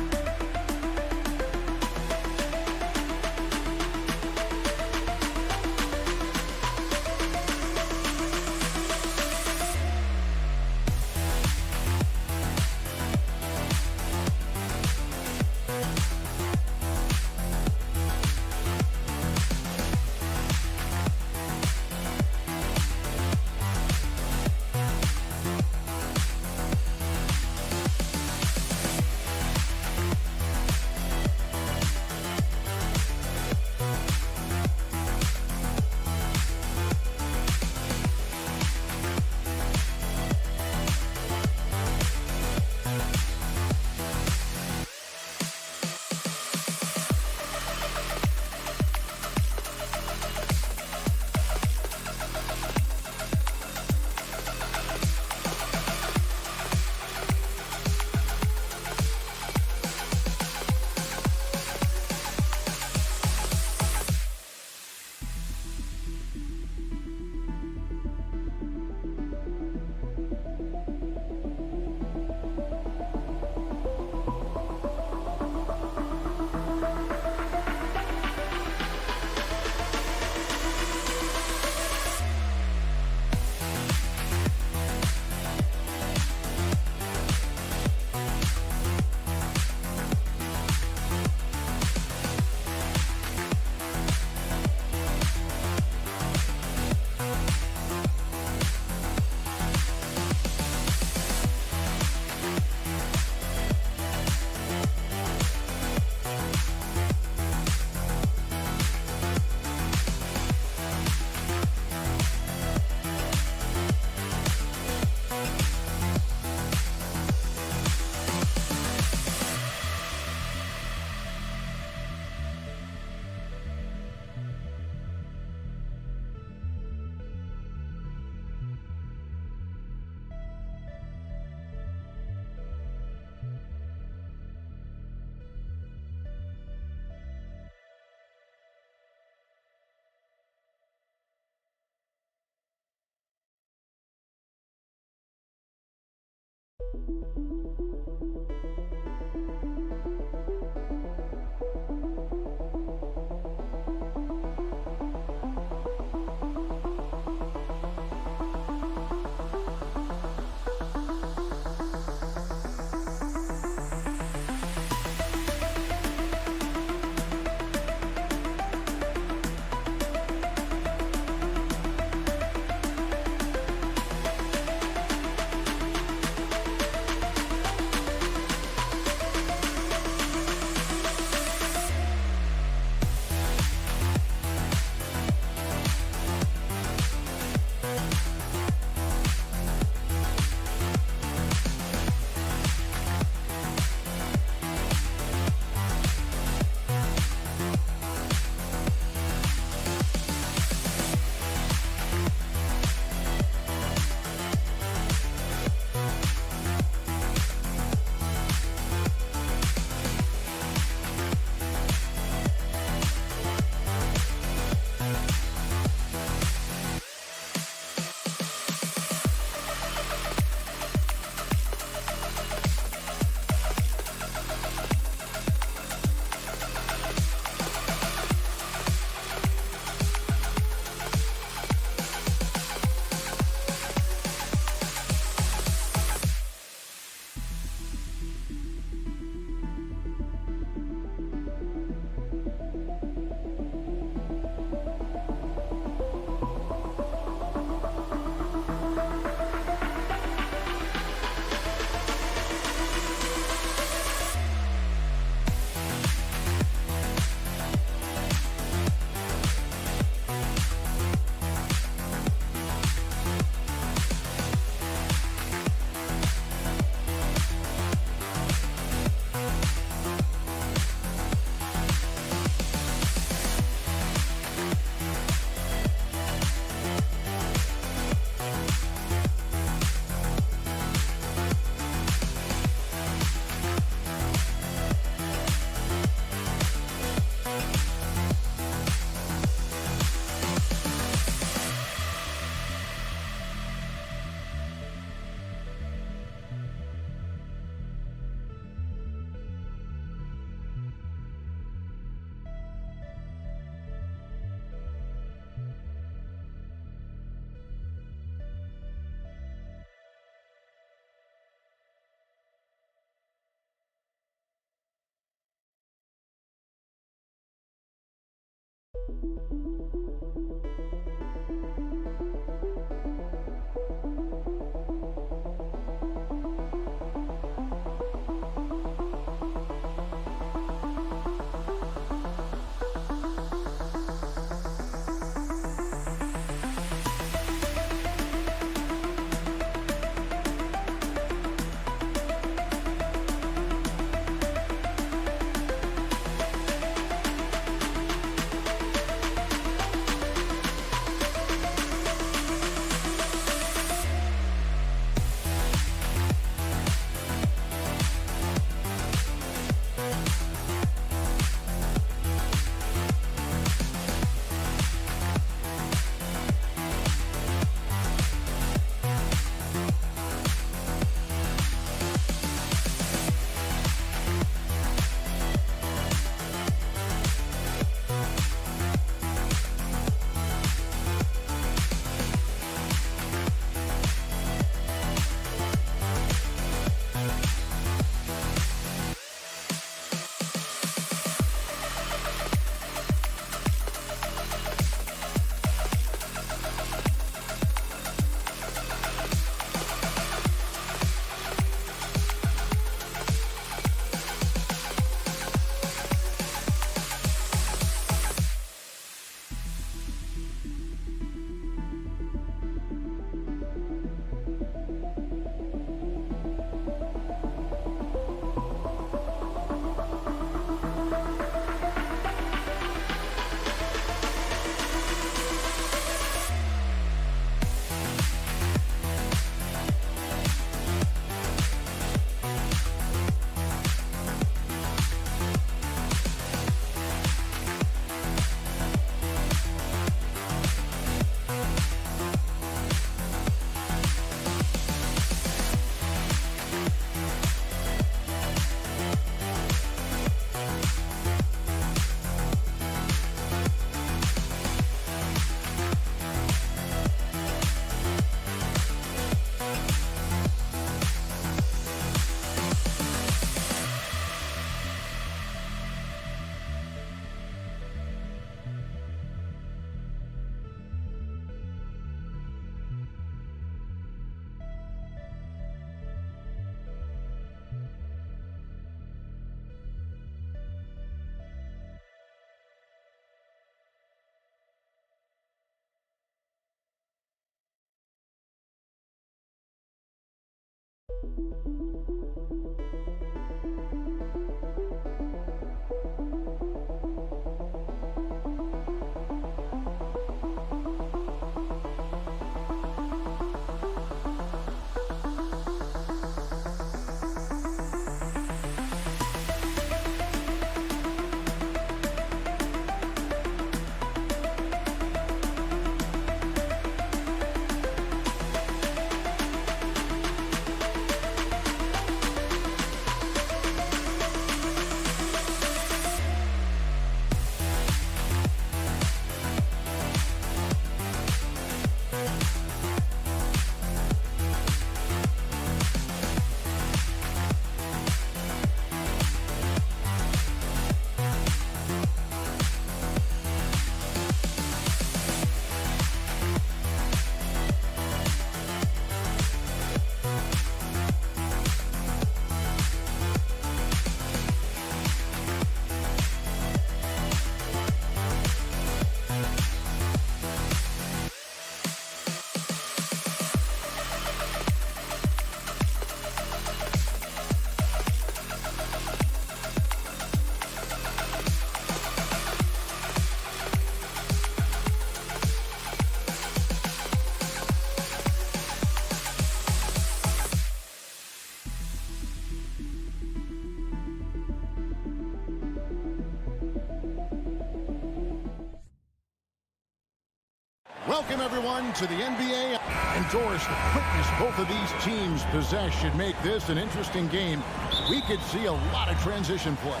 Speaker 6: Welcome, everyone, to the NBA. And Doris, the quickness both of these teams possess should make this an interesting game. We could see a lot of transition play.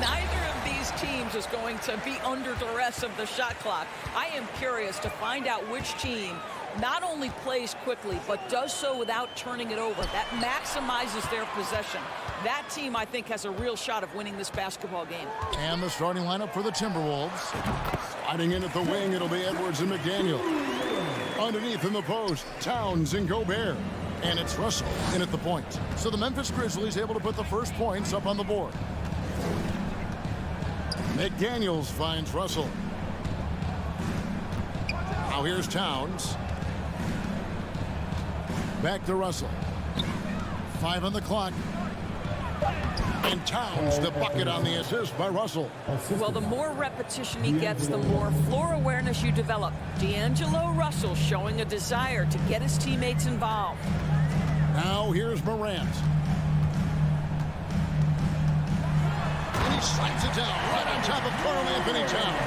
Speaker 11: Neither of these teams is going to be under duress of the shot clock. I am curious to find out which team not only plays quickly, but does so without turning it over. That maximizes their possession. That team, I think, has a real shot of winning this basketball game.
Speaker 6: And the starting lineup for the Timberwolves. Sliding in at the wing, it'll be Edwards and McDaniel. Underneath in the post, Towns and Gobert. And it's Russell in at the point. So the Memphis Grizzlies able to put the first points up on the board. McDaniels finds Russell. Now here's Towns. Back to Russell. 5 on the clock. And Towns the bucket on the assist by Russell.
Speaker 11: Well, the more repetition he gets, the more floor awareness you develop. D'Angelo Russell showing a desire to get his teammates involved.
Speaker 6: Now here's Morant. And he slides it down right on top of Carl Anthony Towns.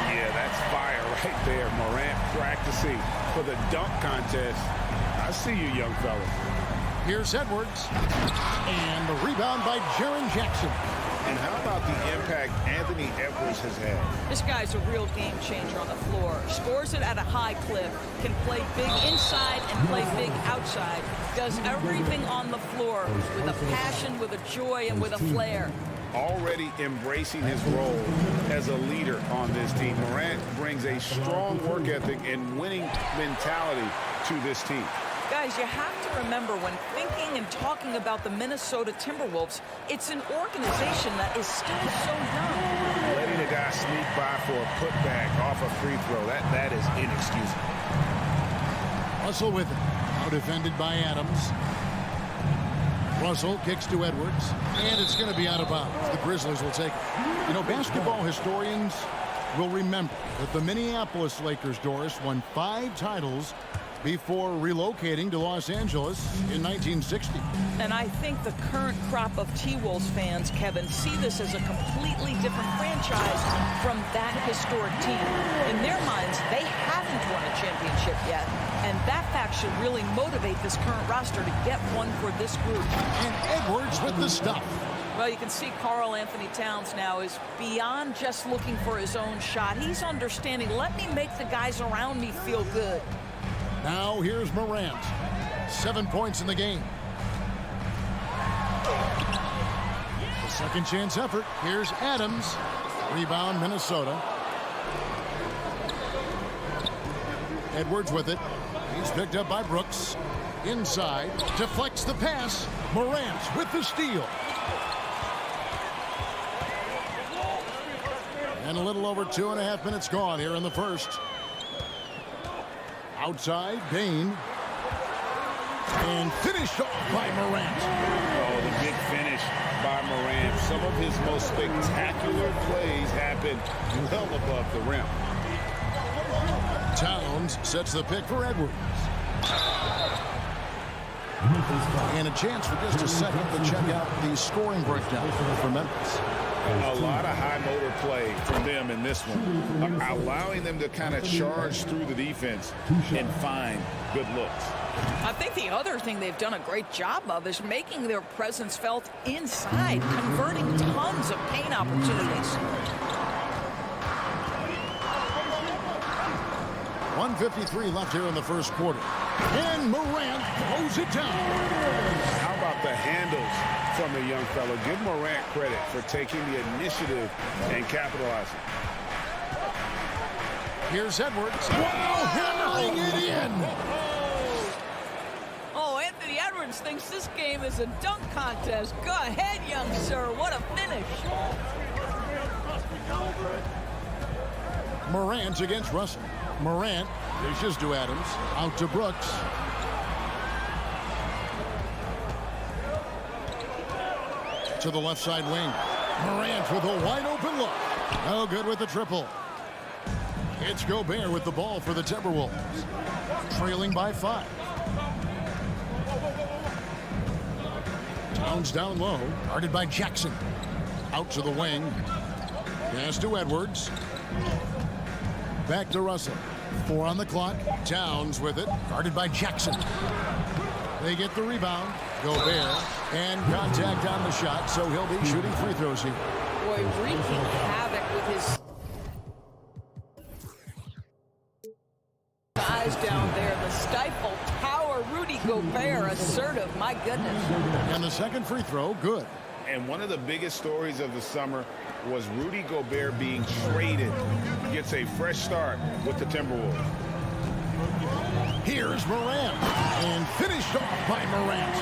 Speaker 8: Yeah, that's fire right there. Morant practicing for the dunk contest. I see you, young fella.
Speaker 6: Here's Edwards. And the rebound by Jaren Jackson.
Speaker 8: And how about the impact Anthony Edwards has had?
Speaker 11: This guy's a real game changer on the floor. Scores it at a high clip. Can play big inside and play big outside. Does everything on the floor with a passion, with a joy, and with a flair.
Speaker 8: Already embracing his role as a leader on this team. Morant brings a strong work ethic and winning mentality to this team.
Speaker 11: Guys, you have to remember when thinking and talking about the Minnesota Timberwolves, it's an organization that is still so young.
Speaker 8: Letting a guy sneak by for a putback off a free throw, that is inexcusable.
Speaker 6: Russell with it. Now defended by Adams. Russell kicks to Edwards, and it's going to be out of bounds. The Grizzlies will take it. You know, basketball historians will remember that the Minneapolis Lakers, Doris, won 5 titles before relocating to Los Angeles in 1960.
Speaker 11: And I think the current crop of T-Wolves fans, Kevin, see this as a completely different franchise from that historic team. In their minds, they haven't won a championship yet. And that fact should really motivate this current roster to get one for this group.
Speaker 6: And Edwards with the stuff.
Speaker 11: Well, you can see Carl Anthony Towns now is beyond just looking for his own shot. He's understanding, let me make the guys around me feel good.
Speaker 6: Now here's Morant. 7 points in the game. The second chance effort. Here's Adams. Rebound, Minnesota. Edwards with it. He's picked up by Brooks. Inside. Deflects the pass. Morant with the steal. And a little over 2.5 minutes gone here in the first. Outside, Bain. And finished off by Morant.
Speaker 8: Oh, the big finish by Morant. Some of his most spectacular plays happen well above the rim.
Speaker 6: Towns sets the pick for Edwards. And a chance for just a second to check out the scoring breakdown for Memphis.
Speaker 8: A lot of high motor play from them in this one, allowing them to kind of charge through the defense and find good looks.
Speaker 11: I think the other thing they've done a great job of is making their presence felt inside, converting tons of paint opportunities.
Speaker 6: 1:53 left here in the first quarter. And Morant throws it down.
Speaker 8: How about the handles from the young fellow? Give Morant credit for taking the initiative and capitalizing.
Speaker 6: Here's Edwards. Wow, hammering it in.
Speaker 11: Oh, Anthony Edwards thinks this game is a dunk contest. Go ahead, young sir. What a finish.
Speaker 6: Morant against Russell. Morant dishes to Adams. Out to Brooks. To the left side wing. Morant with a wide open look. No good with the triple. It's Gobert with the ball for the Timberwolves. Trailing by 5. Towns down low. Guarded by Jackson. Out to the wing. Pass to Edwards. Back to Russell. 4 on the clock. Towns with it. Guarded by Jackson. They get the rebound. Gobert. And contact on the shot, so he'll be shooting free throws here.
Speaker 11: Boy, wreaking havoc with his guys down there. The stifle power. Rudy Gobert, assertive. My goodness.
Speaker 6: And the second free throw, good.
Speaker 8: And one of the biggest stories of the summer was Rudy Gobert being traded. Gets a fresh start with the Timberwolves.
Speaker 6: Here's Morant. And finished off by Morant.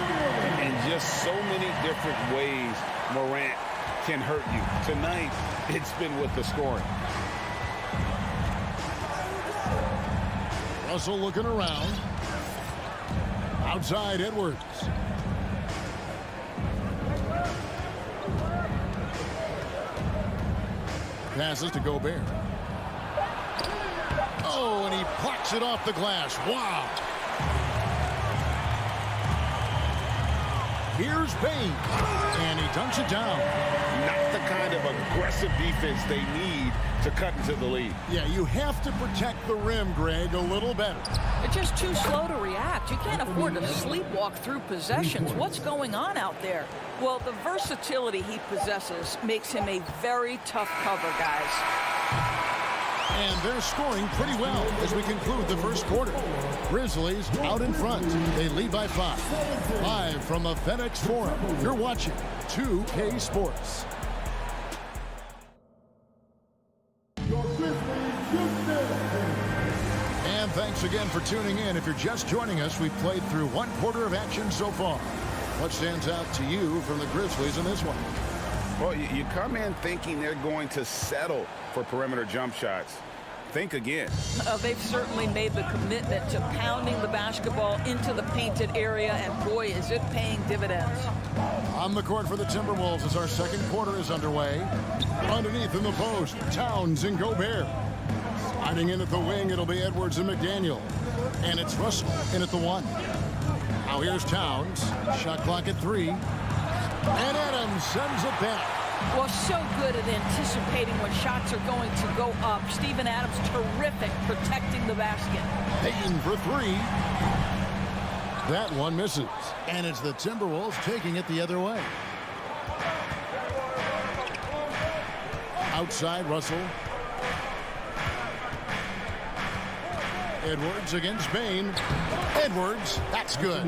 Speaker 8: And just so many different ways Morant can hurt you. Tonight, it's been with the scoring.
Speaker 6: Russell looking around. Outside Edwards. Passes to Gobert. Oh, and he plucks it off the glass. Wow. Here's Bain. And he dunks it down.
Speaker 8: Not the kind of aggressive defense they need to cut into the lead.
Speaker 6: Yeah, you have to protect the rim, Greg, a little better.
Speaker 11: They're just too slow to react. You can't afford to sleepwalk through possessions. What's going on out there? Well, the versatility he possesses makes him a very tough cover, guys.
Speaker 6: And they're scoring pretty well as we conclude the first quarter. Grizzlies out in front. They lead by 5. Live from the FedEx Forum, you're watching 2K Sports. And thanks again for tuning in. If you're just joining us, we've played through 1 quarter of action so far. What stands out to you from the Grizzlies in this one?
Speaker 8: Well, you come in thinking they're going to settle for perimeter jump shots. Think again.
Speaker 11: They've certainly made the commitment to pounding the basketball into the painted area, and boy, is it paying dividends.
Speaker 6: On the court for the Timberwolves as our second quarter is underway. Underneath in the post, Towns and Gobert. Sliding in at the wing, it'll be Edwards and McDaniel. And it's Russell in at the 1. Now here's Towns. Shot clock at 3. And Adams sends it back.
Speaker 11: Well, so good at anticipating when shots are going to go up. Steven Adams, terrific protecting the basket.
Speaker 6: Payton for 3. That one misses. And it's the Timberwolves taking it the other way. Outside, Russell. Edwards against Bain. Edwards, that's good.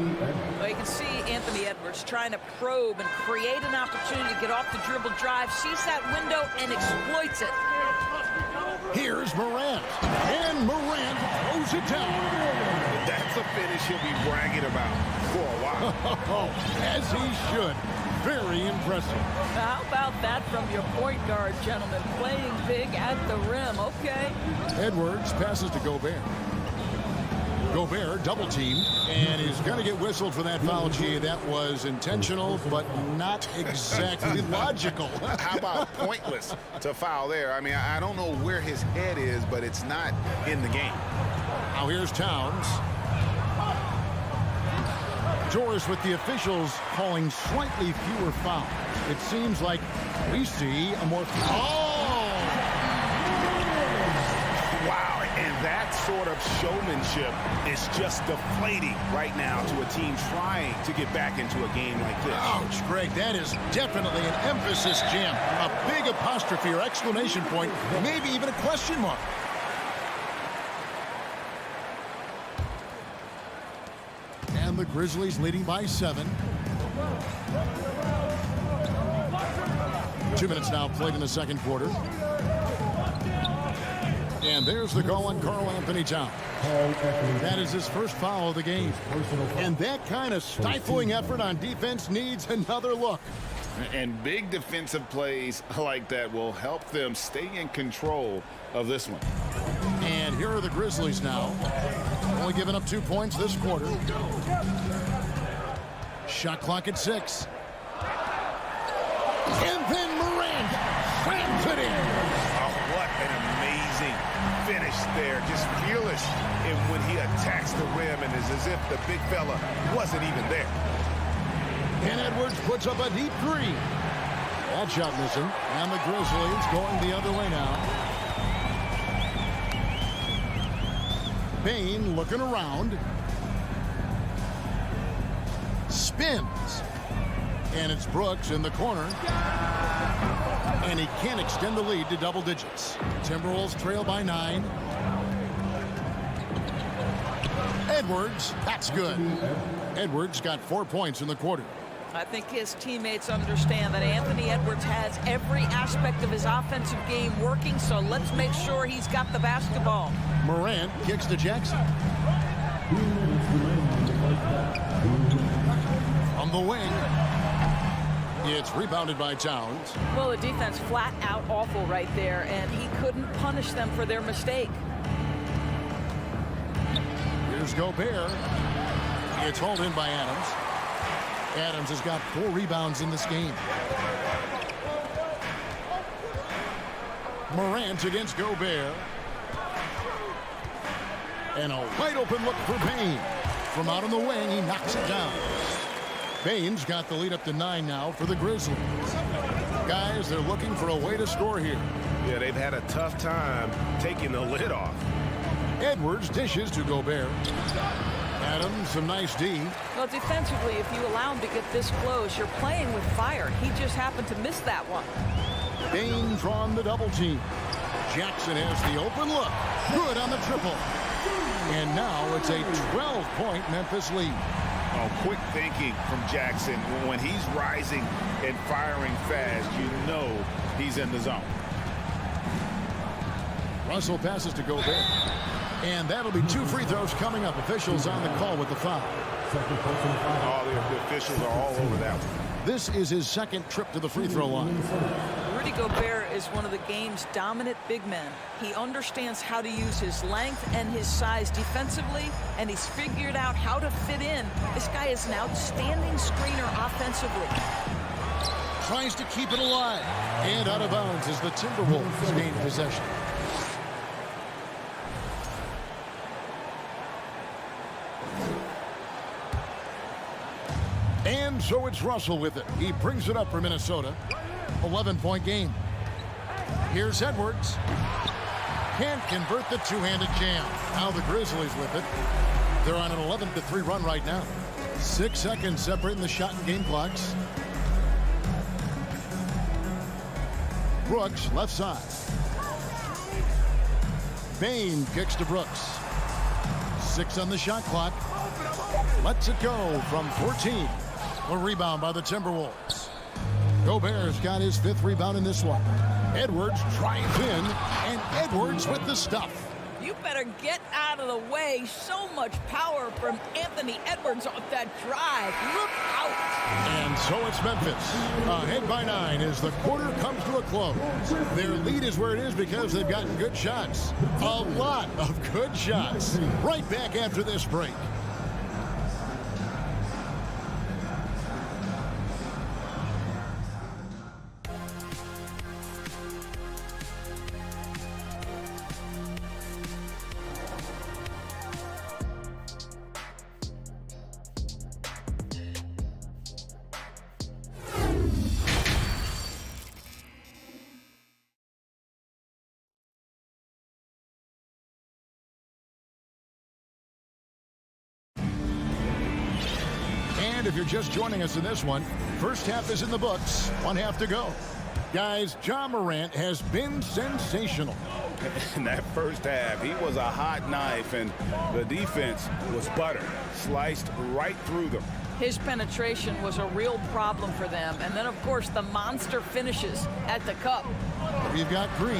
Speaker 11: Well, you can see Anthony Edwards trying to probe and create an opportunity to get off the dribble drive, sees that window and exploits it.
Speaker 6: Here's Morant. And Morant throws it down.
Speaker 8: That's a finish he'll be bragging about for a while.
Speaker 6: As he should. Very impressive.
Speaker 11: How about that from your point guard, gentlemen? Playing big at the rim. Okay.
Speaker 6: Edwards passes to Gobert. Gobert double teamed, and he's going to get whistled for that foul. Gee, that was intentional, but not exactly logical.
Speaker 8: How about pointless to foul there? I mean, I don't know where his head is, but it's not in the game.
Speaker 6: Now here's Towns. Doris with the officials calling slightly fewer fouls. It seems like we see a more...
Speaker 8: Wow, and that sort of showmanship is just deflating right now to a team trying to get back into a game like this.
Speaker 6: Ouch, Greg, that is definitely an emphasis jam. A big apostrophe or exclamation point, maybe even a question mark. And the Grizzlies leading by 7. 2 minutes now played in the second quarter. And there's the call on Karl Anthony Towns. That is his first foul of the game. And that kind of stifling effort on defense needs another look.
Speaker 8: And big defensive plays like that will help them stay in control of this one.
Speaker 6: And here are the Grizzlies now. Only giving up 2 points this quarter. Shot clock at 6. And then Morant slams it in.
Speaker 8: Oh, what an amazing finish there. Just fearless when he attacks the rim, and it's as if the big fella wasn't even there.
Speaker 6: And Edwards puts up a deep 3. That shot missing. And the Grizzlies going the other way now. Bane looking around. Spins. And it's Brooks in the corner. And he can't extend the lead to double digits. Timberwolves trail by 9. Edwards, that's good. Edwards got 4 points in the quarter.
Speaker 11: I think his teammates understand that Anthony Edwards has every aspect of his offensive game working, so let's make sure he's got the basketball.
Speaker 6: Morant kicks to Jackson. From the wing. It's rebounded by Towns.
Speaker 11: Well, the defense flat out awful right there, and he couldn't punish them for their mistake.
Speaker 6: Here's Gobert. It's hauled in by Adams. Adams has got 4 rebounds in this game. Morant against Gobert. And a wide open look for Bane. From out on the wing, he knocks it down. Bane's got the lead up to 9 now for the Grizzlies. Guys, they're looking for a way to score here.
Speaker 2: Yeah, they've had a tough time taking the lid off.
Speaker 6: Edwards dishes to Gobert. Adams, some nice D.
Speaker 11: Well, defensively, if you allow him to get this close, you're playing with fire. He just happened to miss that one.
Speaker 6: Bane drawn the double team. Jackson has the open look. Good on the triple. And now it's a 12-point Memphis lead.
Speaker 8: Oh, quick thinking from Jackson. When he's rising and firing fast, you know he's in the zone.
Speaker 6: Russell passes to Gobert. And that'll be 2 free throws coming up. Officials on the call with the foul.
Speaker 8: Oh, the officials are all over that one.
Speaker 6: This is his second trip to the free throw line.
Speaker 11: Rudy Gobert is one of the game's dominant big men. He understands how to use his length and his size defensively, and he's figured out how to fit in. This guy is an outstanding screener offensively.
Speaker 6: Tries to keep it alive. And out of bounds as the Timberwolves gain possession. And so it's Russell with it. He brings it up for Minnesota. 11-point game. Here's Edwards. Can't convert the two-handed jam. Now the Grizzlies with it. They're on an 11-3 run right now. 6 seconds separating the shot and game clocks. Brooks, left side. Bane kicks to Brooks. 6 on the shot clock. Lets it go from 14. A rebound by the Timberwolves. Gobert's got his 5th rebound in this one. Edwards drives in, and Edwards with the stuff.
Speaker 11: You better get out of the way. So much power from Anthony Edwards off that drive. Look out.
Speaker 6: And so it's Memphis, ahead by 9 as the quarter comes to a close. Their lead is where it is because they've gotten good shots. A lot of good shots. Right back after this break. And if you're just joining us in this one, first half is in the books. 1 half to go. Guys, Ja Morant has been sensational.
Speaker 8: In that first half, he was a hot knife, and the defense was butter, sliced right through them.
Speaker 11: His penetration was a real problem for them. And then, of course, the monster finishes at the cup.
Speaker 6: We've got Green,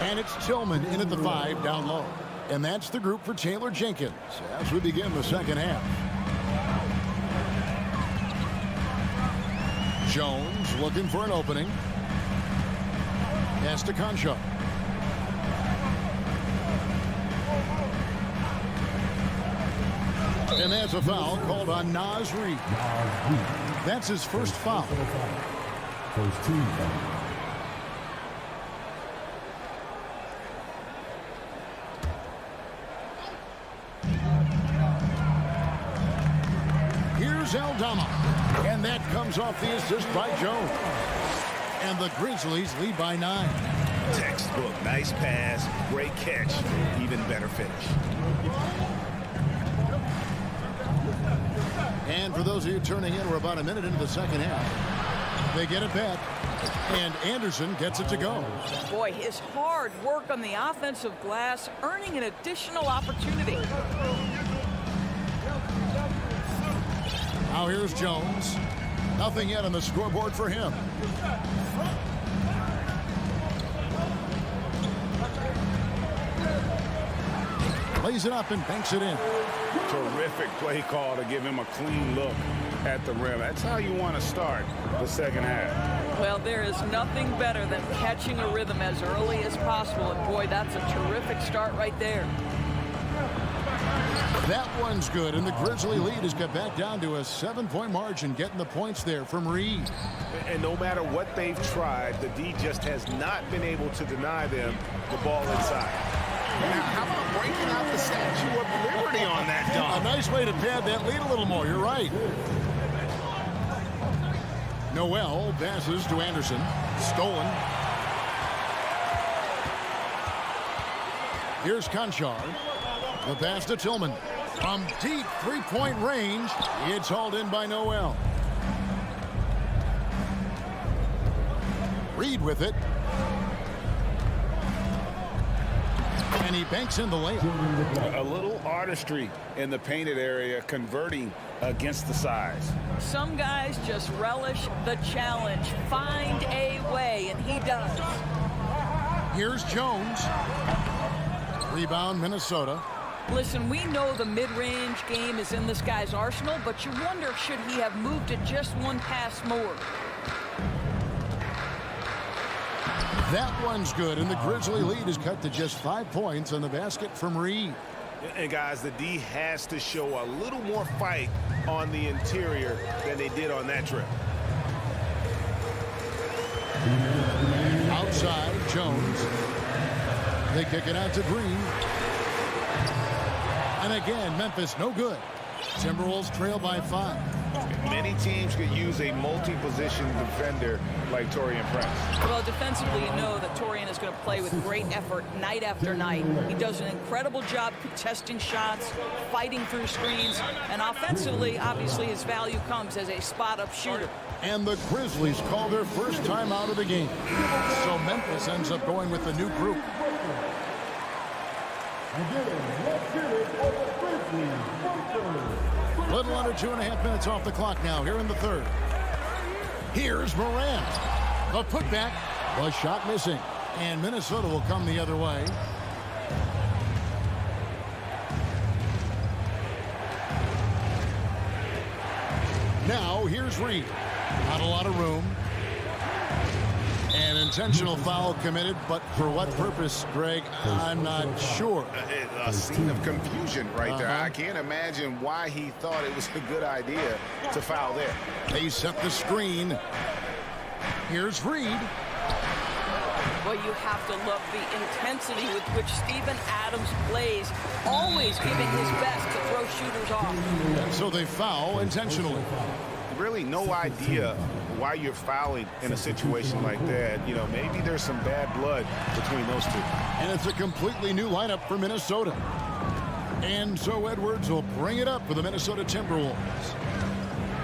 Speaker 6: and it's Tillman in at the 5 down low. And that's the group for Taylor Jenkins as we begin the second half. Jones looking for an opening. Pass to Concho. And that's a foul called on Naz Reid. That's his first foul.
Speaker 1: First team foul.
Speaker 6: Here's Aldama. And that comes off the assist by Jones. And the Grizzlies lead by 9.
Speaker 8: Textbook, nice pass, great catch, even better finish.
Speaker 6: And for those of you turning in, we're about a minute into the second half. They get it back. And Anderson gets it to go.
Speaker 11: Boy, his hard work on the offensive glass, earning an additional opportunity.
Speaker 6: Now here's Jones. Nothing yet on the scoreboard for him. Lays it up and banks it in.
Speaker 8: Terrific play call to give him a clean look at the rim. That's how you want to start the second half.
Speaker 11: Well, there is nothing better than catching a rhythm as early as possible. And boy, that's a terrific start right there.
Speaker 6: That one's good, and the Grizzly lead has got back down to a 7-point margin, getting the points there from Reid.
Speaker 2: And no matter what they've tried, the D just has not been able to deny them the ball inside.
Speaker 8: Now, how about breaking out the Statue of Liberty on that dunk?
Speaker 6: A nice way to pad that lead a little more. You're right. Noel passes to Anderson. Stolen. Here's Conchar. The pass to Tillman. From deep three-point range, it's hauled in by Noel. Reid with it. And he banks in the layup.
Speaker 8: A little artistry in the painted area, converting against the size.
Speaker 11: Some guys just relish the challenge. Find a way, and he does.
Speaker 6: Here's Jones. Rebound, Minnesota.
Speaker 11: Listen, we know the mid-range game is in this guy's arsenal, but you wonder, should he have moved it just one pass more?
Speaker 6: That one's good, and the Grizzly lead is cut to just 5 points on the basket from Reid.
Speaker 2: And guys, the D has to show a little more fight on the interior than they did on that trip.
Speaker 6: Outside, Jones. They kick it out to Green. And again, Memphis no good. Timberwolves trail by 5.
Speaker 8: Many teams could use a multi-position defender like Taurean Prince.
Speaker 11: Well, defensively, you know that Taurean is going to play with great effort night after night. He does an incredible job contesting shots, fighting through screens, and offensively, obviously, his value comes as a spot-up shooter.
Speaker 6: And the Grizzlies call their first time out of the game. So Memphis ends up going with the new group. Little under 2.5 minutes off the clock now here in the third. Here's Morant. The putback was shot missing. And Minnesota will come the other way. Now here's Reed. Not a lot of room. An intentional foul committed, but for what purpose, Greg, I'm not sure.
Speaker 8: A scene of confusion right there. I can't imagine why he thought it was a good idea to foul there.
Speaker 6: They set the screen. Here's Reed.
Speaker 11: Well, you have to love the intensity with which Steven Adams plays, always giving his best to throw shooters off.
Speaker 6: And so they foul intentionally.
Speaker 8: Really no idea why you're fouling in a situation like that. You know, maybe there's some bad blood between those two.
Speaker 6: And it's a completely new lineup for Minnesota. And so Edwards will bring it up for the Minnesota Timberwolves.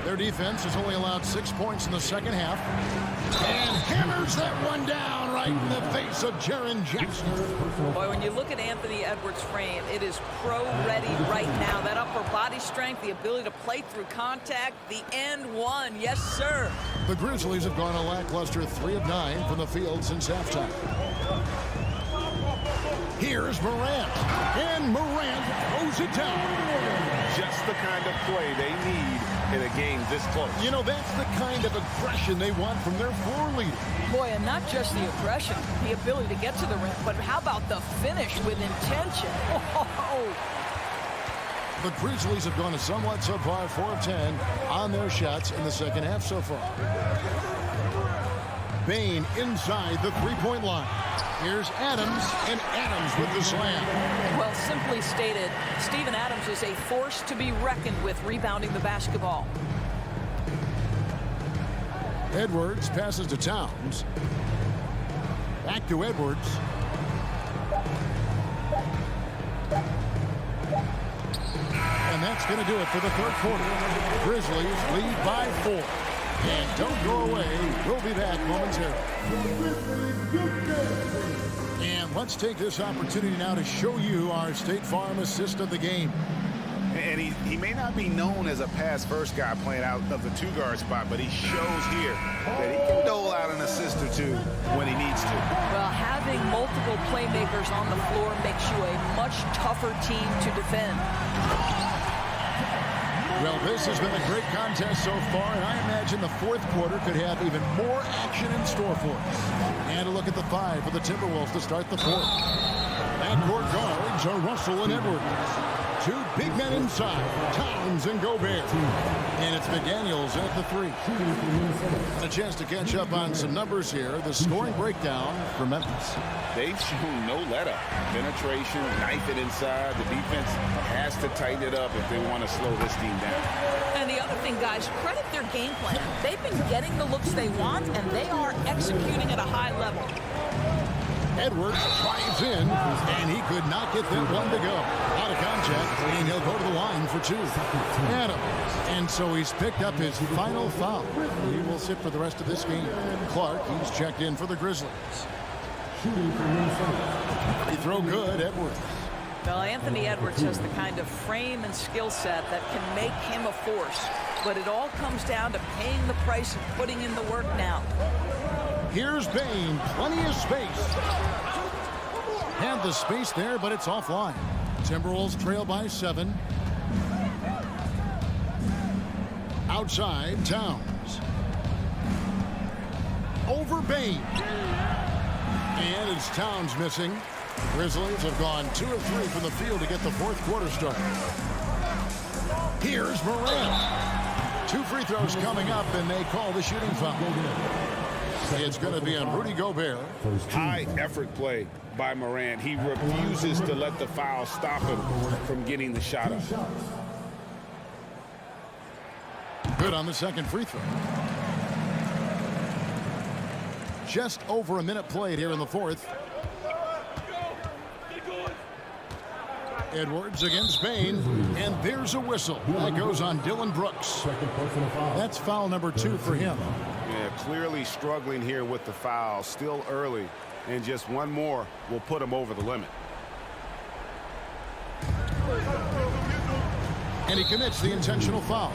Speaker 6: Their defense has only allowed 6 points in the second half. And hammers that one down right in the face of Jaren Jackson.
Speaker 11: Boy, when you look at Anthony Edwards' frame, it is pro-ready right now. That upper body strength, the ability to play through contact, the end one. Yes, sir.
Speaker 6: The Grizzlies have gone a lackluster 3 of 9 from the field since halftime. Here's Morant. And Morant throws it down.
Speaker 8: Just the kind of play they need in a game this close.
Speaker 6: You know, that's the kind of aggression they want from their floor leader.
Speaker 11: Boy, and not just the aggression, the ability to get to the rim, but how about the finish with intention? Oh.
Speaker 6: The Grizzlies have gone a somewhat subpar 4 of 10 on their shots in the second half so far. Bane inside the three-point line. Here's Adams, and Adams with the slam.
Speaker 11: Well, simply stated, Steven Adams is a force to be reckoned with rebounding the basketball.
Speaker 6: Edwards passes to Towns. Back to Edwards. And that's going to do it for the third quarter. Grizzlies lead by 4. And don't go away. We'll be back momentarily. And let's take this opportunity now to show you our State Farm assist of the game.
Speaker 8: And he may not be known as a pass-first guy playing out of the two-guard spot, but he shows here that he can dole out an assist or two when he needs to.
Speaker 11: Well, having multiple playmakers on the floor makes you a much tougher team to defend.
Speaker 6: Well, this has been a great contest so far, and I imagine the fourth quarter could have even more action in store for us. And a look at the 5 for the Timberwolves to start the fourth. Backcourt guards are Russell and Edwards. 2 big men inside, Towns and Gobert. And it's McDaniels at the 3. And a chance to catch up on some numbers here. The scoring breakdown for Memphis.
Speaker 8: They've shown no let-up. Penetration, knife it inside. The defense has to tighten it up if they want to slow this team down.
Speaker 11: And the other thing, guys, credit their game plan. They've been getting the looks they want, and they are executing at a high level.
Speaker 6: Edwards drives in, and he could not get that one to go. Out of contact, and he'll go to the line for 2. Adams. And so he's picked up his final foul. He will sit for the rest of this game. Clark, he's checked in for the Grizzlies. They throw good, Edwards.
Speaker 11: Well, Anthony Edwards has the kind of frame and skill set that can make him a force. But it all comes down to paying the price and putting in the work now.
Speaker 6: Here's Bane, plenty of space. Had the space there, but it's offline. Timberwolves trail by 7. Outside, Towns. Over Bane. And it's Towns missing. Grizzlies have gone 2 of 3 from the field to get the fourth quarter started. Here's Morant. 2 free throws coming up, and they call the shooting foul. It's going to be on Rudy Gobert.
Speaker 8: High effort play by Morant. He refuses to let the foul stop him from getting the shot up.
Speaker 6: Good on the second free throw. Just over a minute played here in the fourth. Edwards against Bane, and there's a whistle. That goes on Dylan Brooks. That's foul number 2 for him.
Speaker 8: Yeah, clearly struggling here with the foul. Still early, and just one more will put him over the limit.
Speaker 6: And he commits the intentional foul.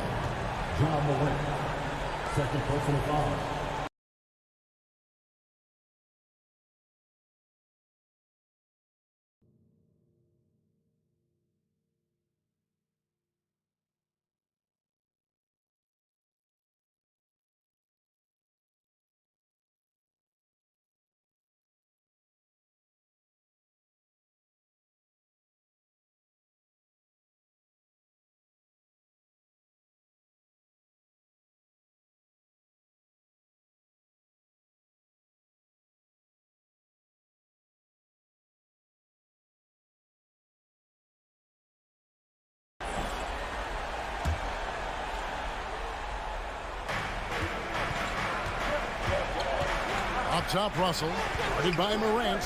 Speaker 1: John Morant, second personal foul.
Speaker 6: top Russell. Guarded by Morant.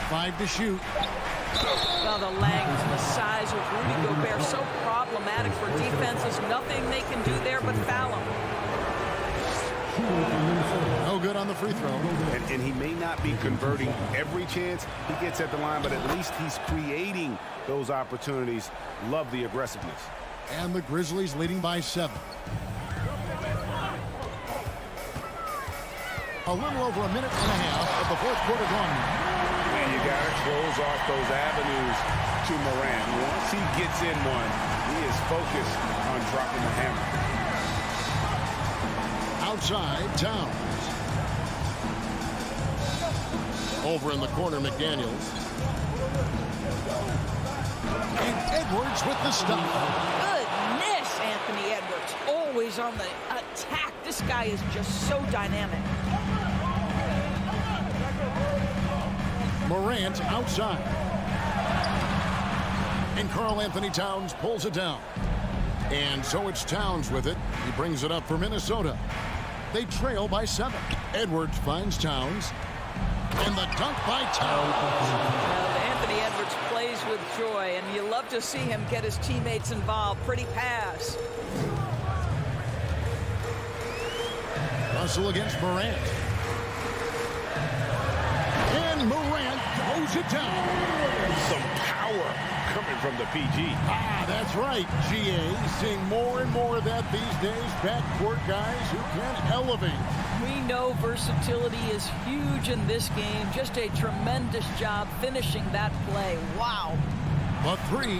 Speaker 6: 5 to shoot.
Speaker 11: Well, the length and the size of Rudy Gobert so problematic for defenses. Nothing they can do there but foul him.
Speaker 6: No good on the free throw.
Speaker 8: And he may not be converting every chance he gets at the line, but at least he's creating those opportunities. Love the aggressiveness.
Speaker 6: And the Grizzlies leading by 7. A little over a minute and a half of the fourth quarter gone now.
Speaker 8: And you got to close off those avenues to Morant. Once he gets in one, he is focused on dropping the hammer.
Speaker 6: Outside, Towns. Over in the corner, McDaniels. And Edwards with the stop.
Speaker 11: Goodness, Anthony Edwards. Always on the attack. This guy is just so dynamic.
Speaker 6: Morant outside. And Karl Anthony Towns pulls it down. And so it's Towns with it. He brings it up for Minnesota. They trail by 7. Edwards finds Towns. And the dunk by Towns.
Speaker 11: Well, Anthony Edwards plays with joy, and you love to see him get his teammates involved. Pretty pass.
Speaker 6: Russell against Morant. And Morant throws it down.
Speaker 8: Some power coming from the PG.
Speaker 6: That's right, GA. Seeing more and more of that these days. Backcourt guys who can elevate.
Speaker 11: We know versatility is huge in this game. Just a tremendous job finishing that play. Wow.
Speaker 6: A 3.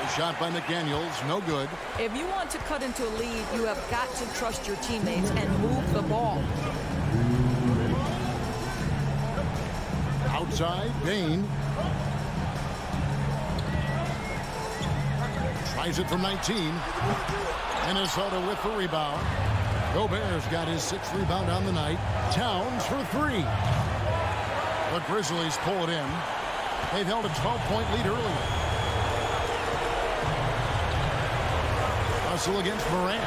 Speaker 6: A shot by McDaniels, no good.
Speaker 11: If you want to cut into a lead, you have got to trust your teammates and move the ball.
Speaker 6: Outside, Bain. Tries it from 19. Minnesota with the rebound. Gobert's got his 6th rebound on the night. Towns for 3. The Grizzlies pull it in. They've held a 12-point lead earlier. Russell against Morant.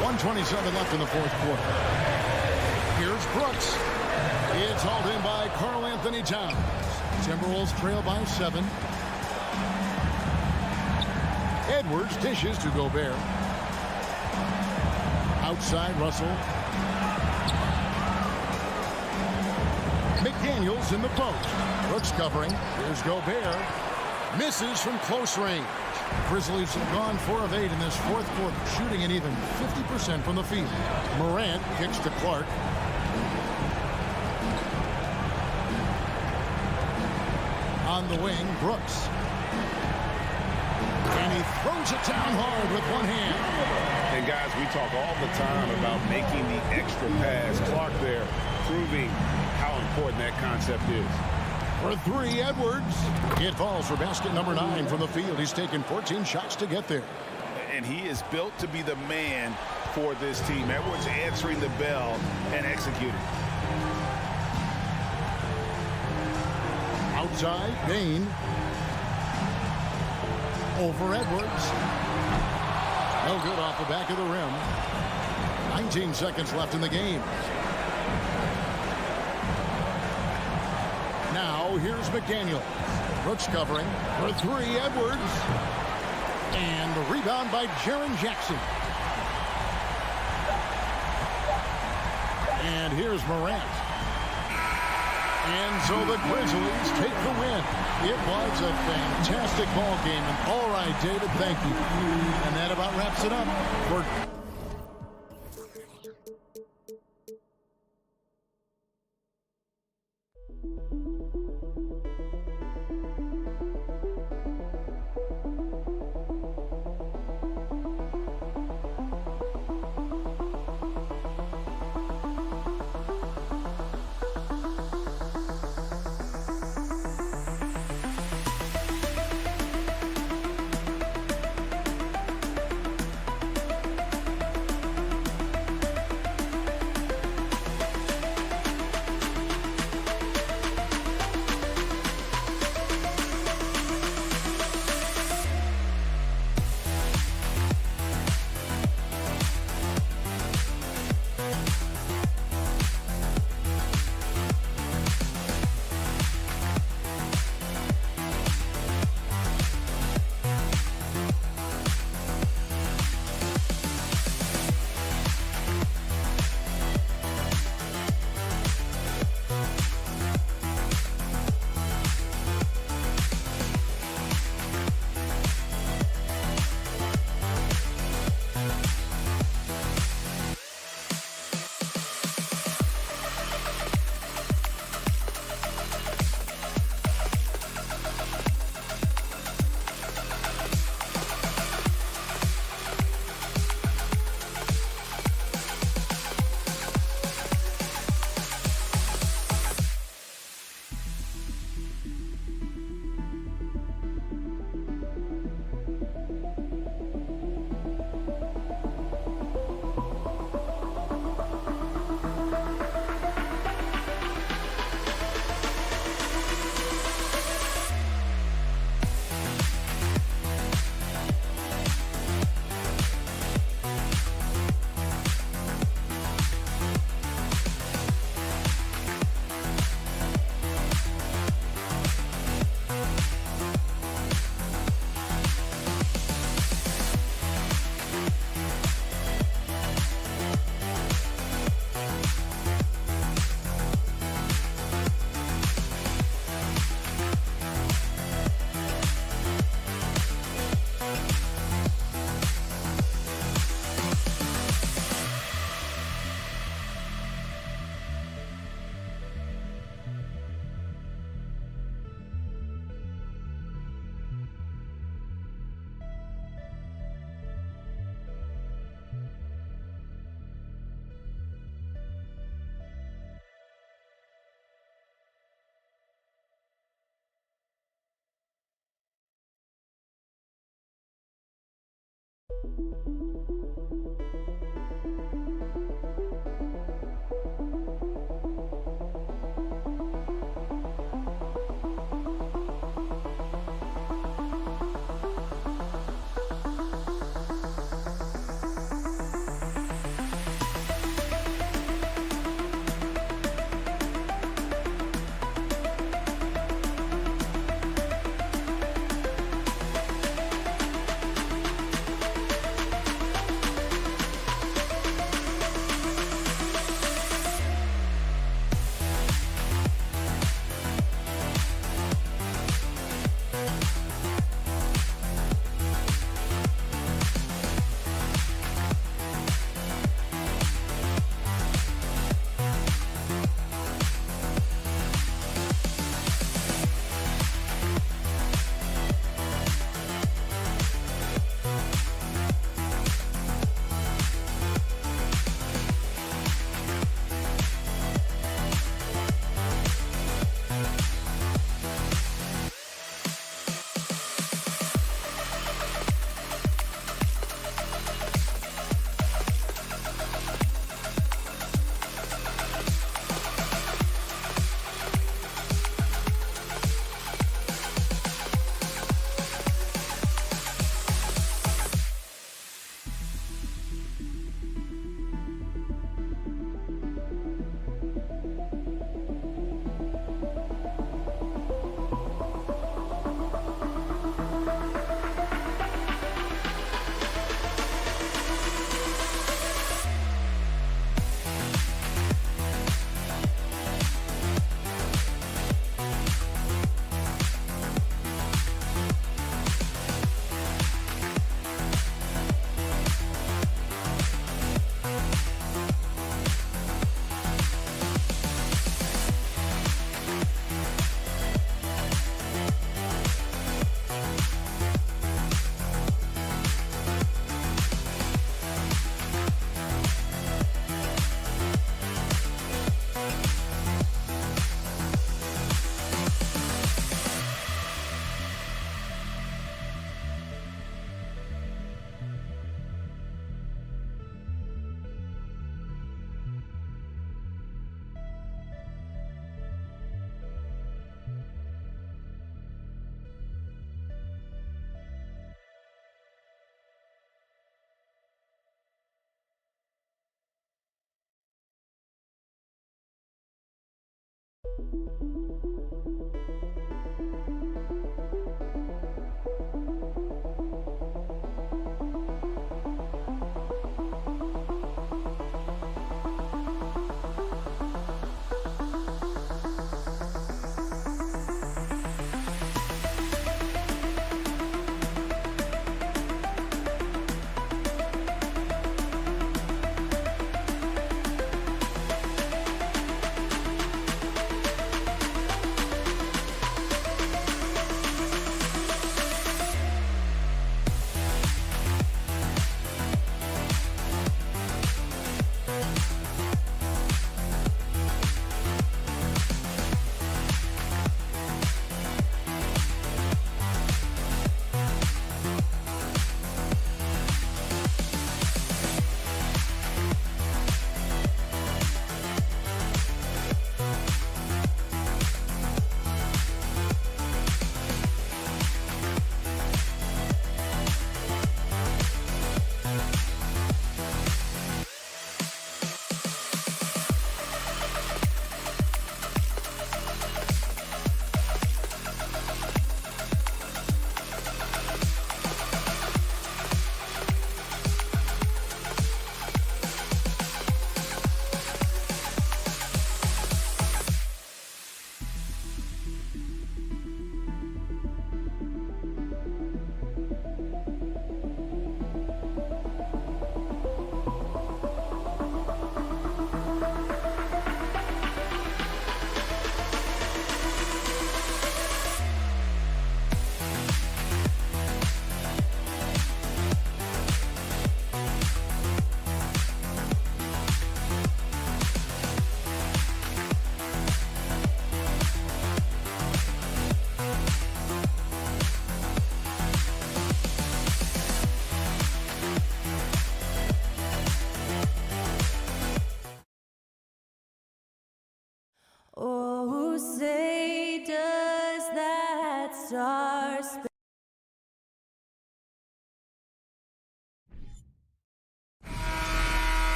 Speaker 6: 1:27 left in the fourth quarter. Here's Brooks. It's hauled in by Karl Anthony Towns. Timberwolves trail by 7. Edwards dishes to Gobert. Outside, Russell. McDaniels in the post. Brooks covering. Here's Gobert. Misses from close range. Grizzlies have gone 4 of 8 in this fourth quarter, shooting an even 50% from the field. Morant kicks to Clark. On the wing, Brooks. And he throws it down hard with one hand.
Speaker 8: And guys, we talk all the time about making the extra pass. Clark there proving how important that concept is.
Speaker 6: For 3, Edwards. It falls for basket number 9 from the field. He's taken 14 shots to get there.
Speaker 8: And he is built to be the man for this team. Edwards answering the bell and executing.
Speaker 6: Outside, Bain. Over Edwards. No good off the back of the rim. 19 seconds left in the game. Now, here's McDaniel. Brooks covering for 3, Edwards. And the rebound by Jaren Jackson. And here's Morant. And so the Grizzlies take the win. It was a fantastic ball game. And all right, David, thank you. And that about wraps it up for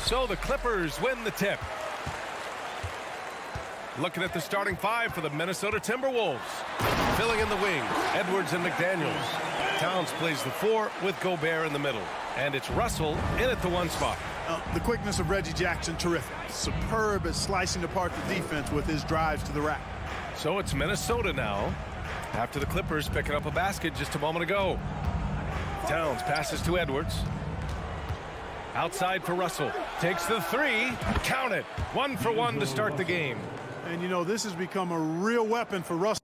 Speaker 2: So the Clippers win the tip. Looking at the starting five for the Minnesota Timberwolves. Filling in the wing, Edwards and McDaniels. Towns plays the 4 with Gobert in the middle. And it's Russell in at the 1 spot.
Speaker 12: The quickness of Reggie Jackson, terrific. Superb at slicing apart the defense with his drives to the rack.
Speaker 2: So it's Minnesota now, after the Clippers picking up a basket just a moment ago. Towns passes to Edwards. Outside for Russell. Takes the 3. Count it. 1 for 1 to start the game.
Speaker 12: And, you know, this has become a real weapon for Russell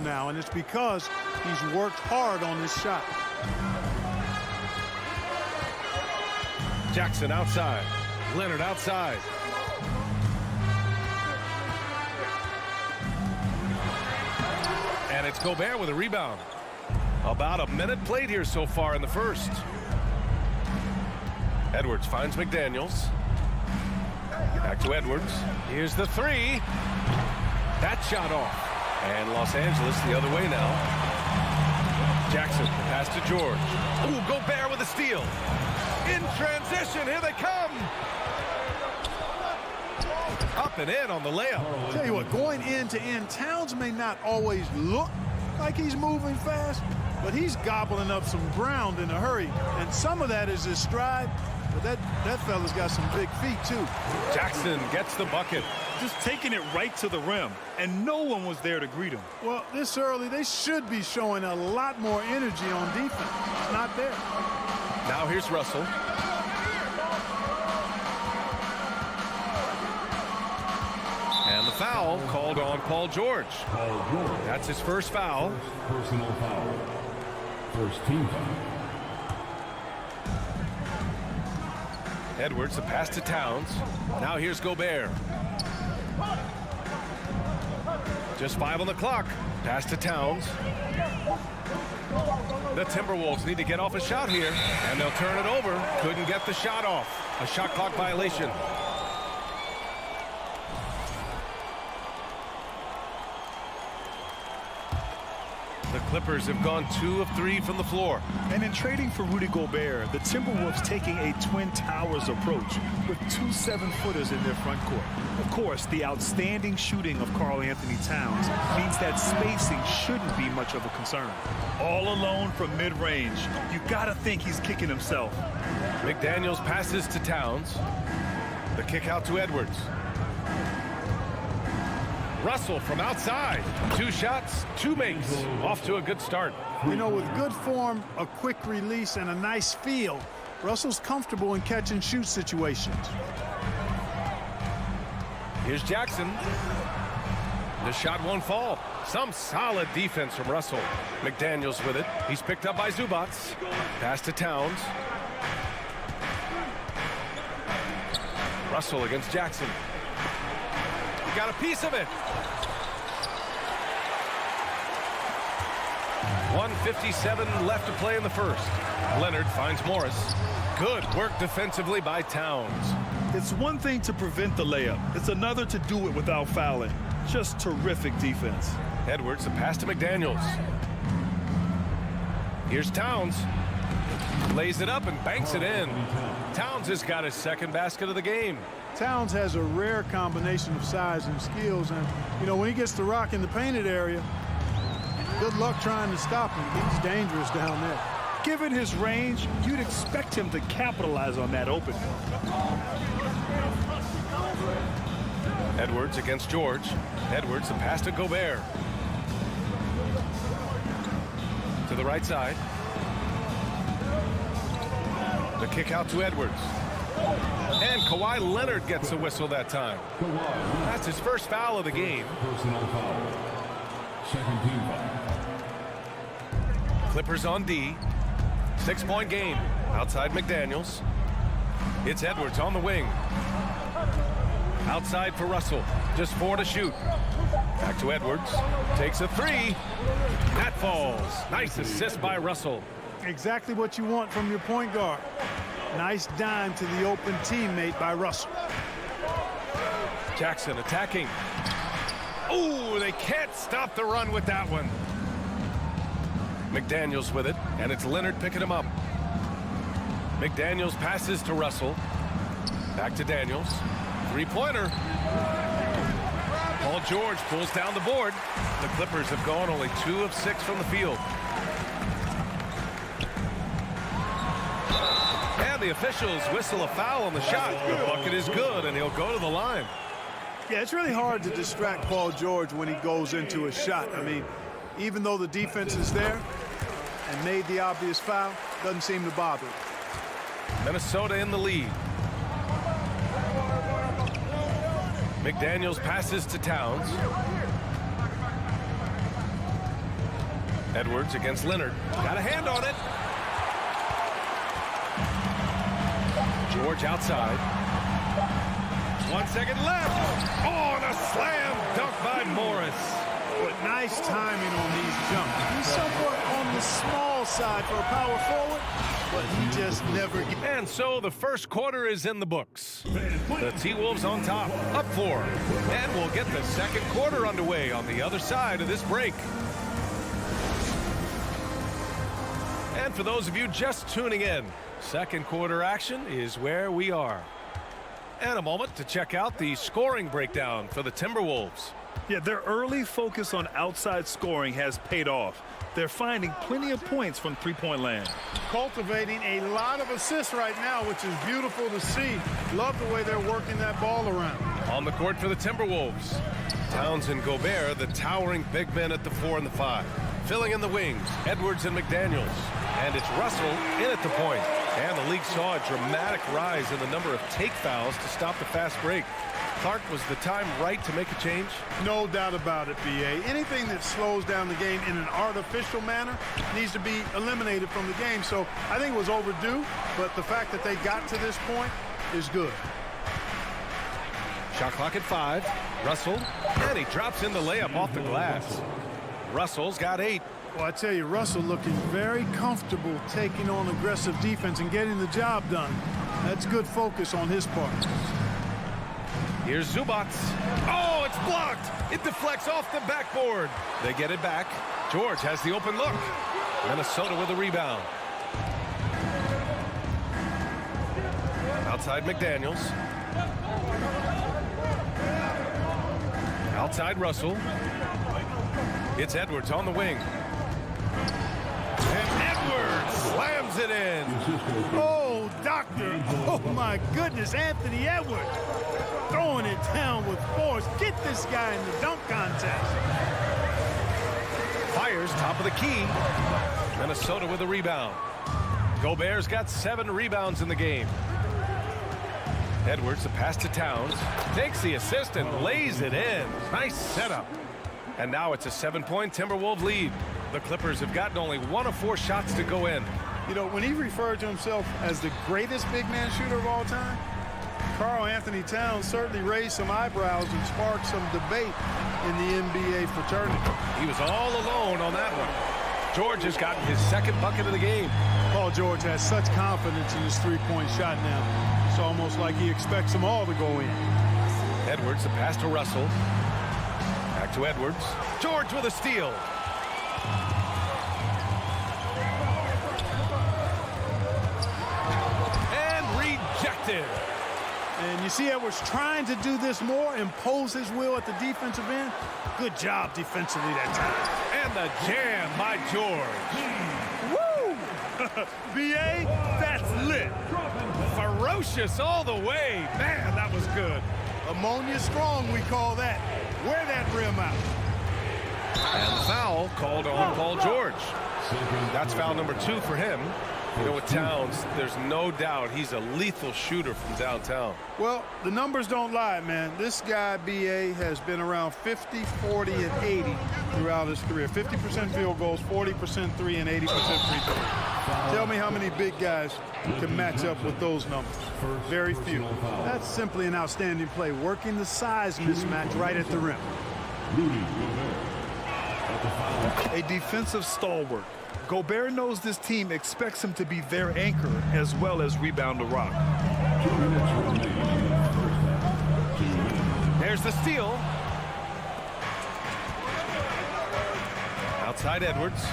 Speaker 12: now, and it's because he's worked hard on his shot.
Speaker 2: Jackson outside. Leonard outside. And it's Gobert with a rebound. About a minute played here so far in the first. Edwards finds McDaniels. Back to Edwards. Here's the 3. That shot off. And Los Angeles the other way now. Jackson pass to George. Ooh, Gobert with a steal. In transition, here they come. Up and in on the layup.
Speaker 12: Tell you what, going end to end, Towns may not always look like he's moving fast, but he's gobbling up some ground in a hurry. And some of that is his stride, but that fella's got some big feet too.
Speaker 2: Jackson gets the bucket.
Speaker 3: Just taking it right to the rim, and no one was there to greet him.
Speaker 12: Well, this early, they should be showing a lot more energy on defense. It's not there.
Speaker 2: Now here's Russell. And the foul called on Paul George. That's his first foul.
Speaker 1: Personal foul. First team foul.
Speaker 2: Edwards, the pass to Towns. Now here's Gobert. Just 5 on the clock. Pass to Towns. The Timberwolves need to get off a shot here, and they'll turn it over. Couldn't get the shot off. A shot clock violation. The Clippers have gone 2 of 3 from the floor.
Speaker 3: And in trading for Rudy Gobert, the Timberwolves taking a Twin Towers approach with 2 7-footers in their front court. Of course, the outstanding shooting of Karl Anthony Towns means that spacing shouldn't be much of a concern. All alone from mid-range, you gotta think he's kicking himself.
Speaker 2: McDaniels passes to Towns. The kick out to Edwards. Russell from outside. 2 shots, 2 makes. Off to a good start.
Speaker 12: You know, with good form, a quick release, and a nice feel, Russell's comfortable in catch and shoot situations.
Speaker 2: Here's Jackson. The shot won't fall. Some solid defense from Russell. McDaniels with it. He's picked up by Zubac. Pass to Towns. Russell against Jackson. Got a piece of it. 1:57 left to play in the first. Leonard finds Morris. Good work defensively by Towns.
Speaker 3: It's one thing to prevent the layup. It's another to do it without fouling. Just terrific defense.
Speaker 2: Edwards, the pass to McDaniels. Here's Towns. Lays it up and banks it in. Towns has got his second basket of the game.
Speaker 12: Towns has a rare combination of size and skills, and, you know, when he gets to rock in the painted area, good luck trying to stop him. He's dangerous down there.
Speaker 3: Given his range, you'd expect him to capitalize on that opening.
Speaker 2: Edwards against George. Edwards, the pass to Gobert. To the right side. The kick out to Edwards. And Kawhi Leonard gets a whistle that time. That's his first foul of the game.
Speaker 1: Personal foul. Second team foul.
Speaker 2: Clippers on D. 6-point game. Outside McDaniels. It's Edwards on the wing. Outside for Russell. Just 4 to shoot. Back to Edwards. Takes a 3. That falls. Nice assist by Russell.
Speaker 12: Exactly what you want from your point guard. Nice dime to the open teammate by Russell.
Speaker 2: Jackson attacking. Ooh, they can't stop the run with that one. McDaniels with it, and it's Leonard picking him up. McDaniels passes to Russell. Back to Daniels. Three-pointer. Paul George pulls down the board. The Clippers have gone only 2 of 6 from the field. And the officials whistle a foul on the shot. The bucket is good, and he'll go to the line.
Speaker 12: Yeah, it's really hard to distract Paul George when he goes into a shot. I mean, even though the defense is there and made the obvious foul, doesn't seem to bother.
Speaker 2: Minnesota in the lead. McDaniels passes to Towns. Edwards against Leonard. Got a hand on it. George outside. 1 second left. Oh, and a slam dunk by Morris.
Speaker 12: But nice timing on these jumps. He's somewhat on the small side for a power forward, but he just never gets.
Speaker 2: And so the first quarter is in the books. The T-Wolves on top, up 4. And we'll get the second quarter underway on the other side of this break. And for those of you just tuning in, second quarter action is where we are. And a moment to check out the scoring breakdown for the Timberwolves.
Speaker 3: Yeah, their early focus on outside scoring has paid off. They're finding plenty of points from three-point land.
Speaker 12: Cultivating a lot of assists right now, which is beautiful to see. Love the way they're working that ball around.
Speaker 2: On the court for the Timberwolves, Towns and Gobert, the towering big men at the 4 and the 5. Filling in the wings, Edwards and McDaniels. And it's Russell in at the point. And the league saw a dramatic rise in the number of take fouls to stop the fast break. Clark, was the time right to make a change?
Speaker 12: No doubt about it, B.A. Anything that slows down the game in an artificial manner needs to be eliminated from the game. So I think it was overdue, but the fact that they got to this point is good.
Speaker 2: Shot clock at 5. Russell, and he drops in the layup off the glass. Russell's got 8.
Speaker 12: Well, I tell you, Russell looking very comfortable taking on aggressive defense and getting the job done. That's good focus on his part.
Speaker 2: Here's Zubac. Oh, it's blocked. It deflects off the backboard. They get it back. George has the open look. Minnesota with a rebound. Outside McDaniels. Outside Russell. It's Edwards on the wing. And Edwards slams it in.
Speaker 12: Oh, doctor. Oh, my goodness, Anthony Edwards. Throwing it down with force. Get this guy in the dunk contest.
Speaker 2: Fires top of the key. Minnesota with a rebound. Gobert's got 7 rebounds in the game. Edwards, the pass to Towns. Takes the assist and lays it in. Nice setup. And now it's a 7-point Timberwolves lead. The Clippers have gotten only 1 of 4 shots to go in.
Speaker 12: You know, when he referred to himself as the greatest big man shooter of all time, Karl Anthony Towns certainly raised some eyebrows and sparked some debate in the NBA fraternity.
Speaker 2: He was all alone on that one. George has gotten his 2nd bucket of the game.
Speaker 12: Paul George has such confidence in his three-point shot now. It's almost like he expects them all to go in.
Speaker 2: Edwards, the pass to Russell. Back to Edwards. George with a steal. And rejected.
Speaker 12: And you see Edwards trying to do this more, impose his will at the defensive end. Good job defensively that time.
Speaker 2: And the jam by George.
Speaker 12: Woo! B.A., that's lit.
Speaker 2: Ferocious all the way. Man, that was good.
Speaker 12: Ammonia strong, we call that. Wear that rim out.
Speaker 2: And the foul called on Paul George. That's foul number 2 for him. You know, with Towns, there's no doubt he's a lethal shooter from downtown.
Speaker 12: Well, the numbers don't lie, man. This guy, B.A., has been around 50, 40, and 80 throughout his career. 50% field goals, 40% 3, and 80% free throw. Tell me how many big guys can match up with those numbers. Very few. That's simply an outstanding play, working the size mismatch right at the rim.
Speaker 3: A defensive stalwart. Gobert knows this team expects him to be their anchor as well as rebound the rock.
Speaker 2: There's the steal. Outside Edwards.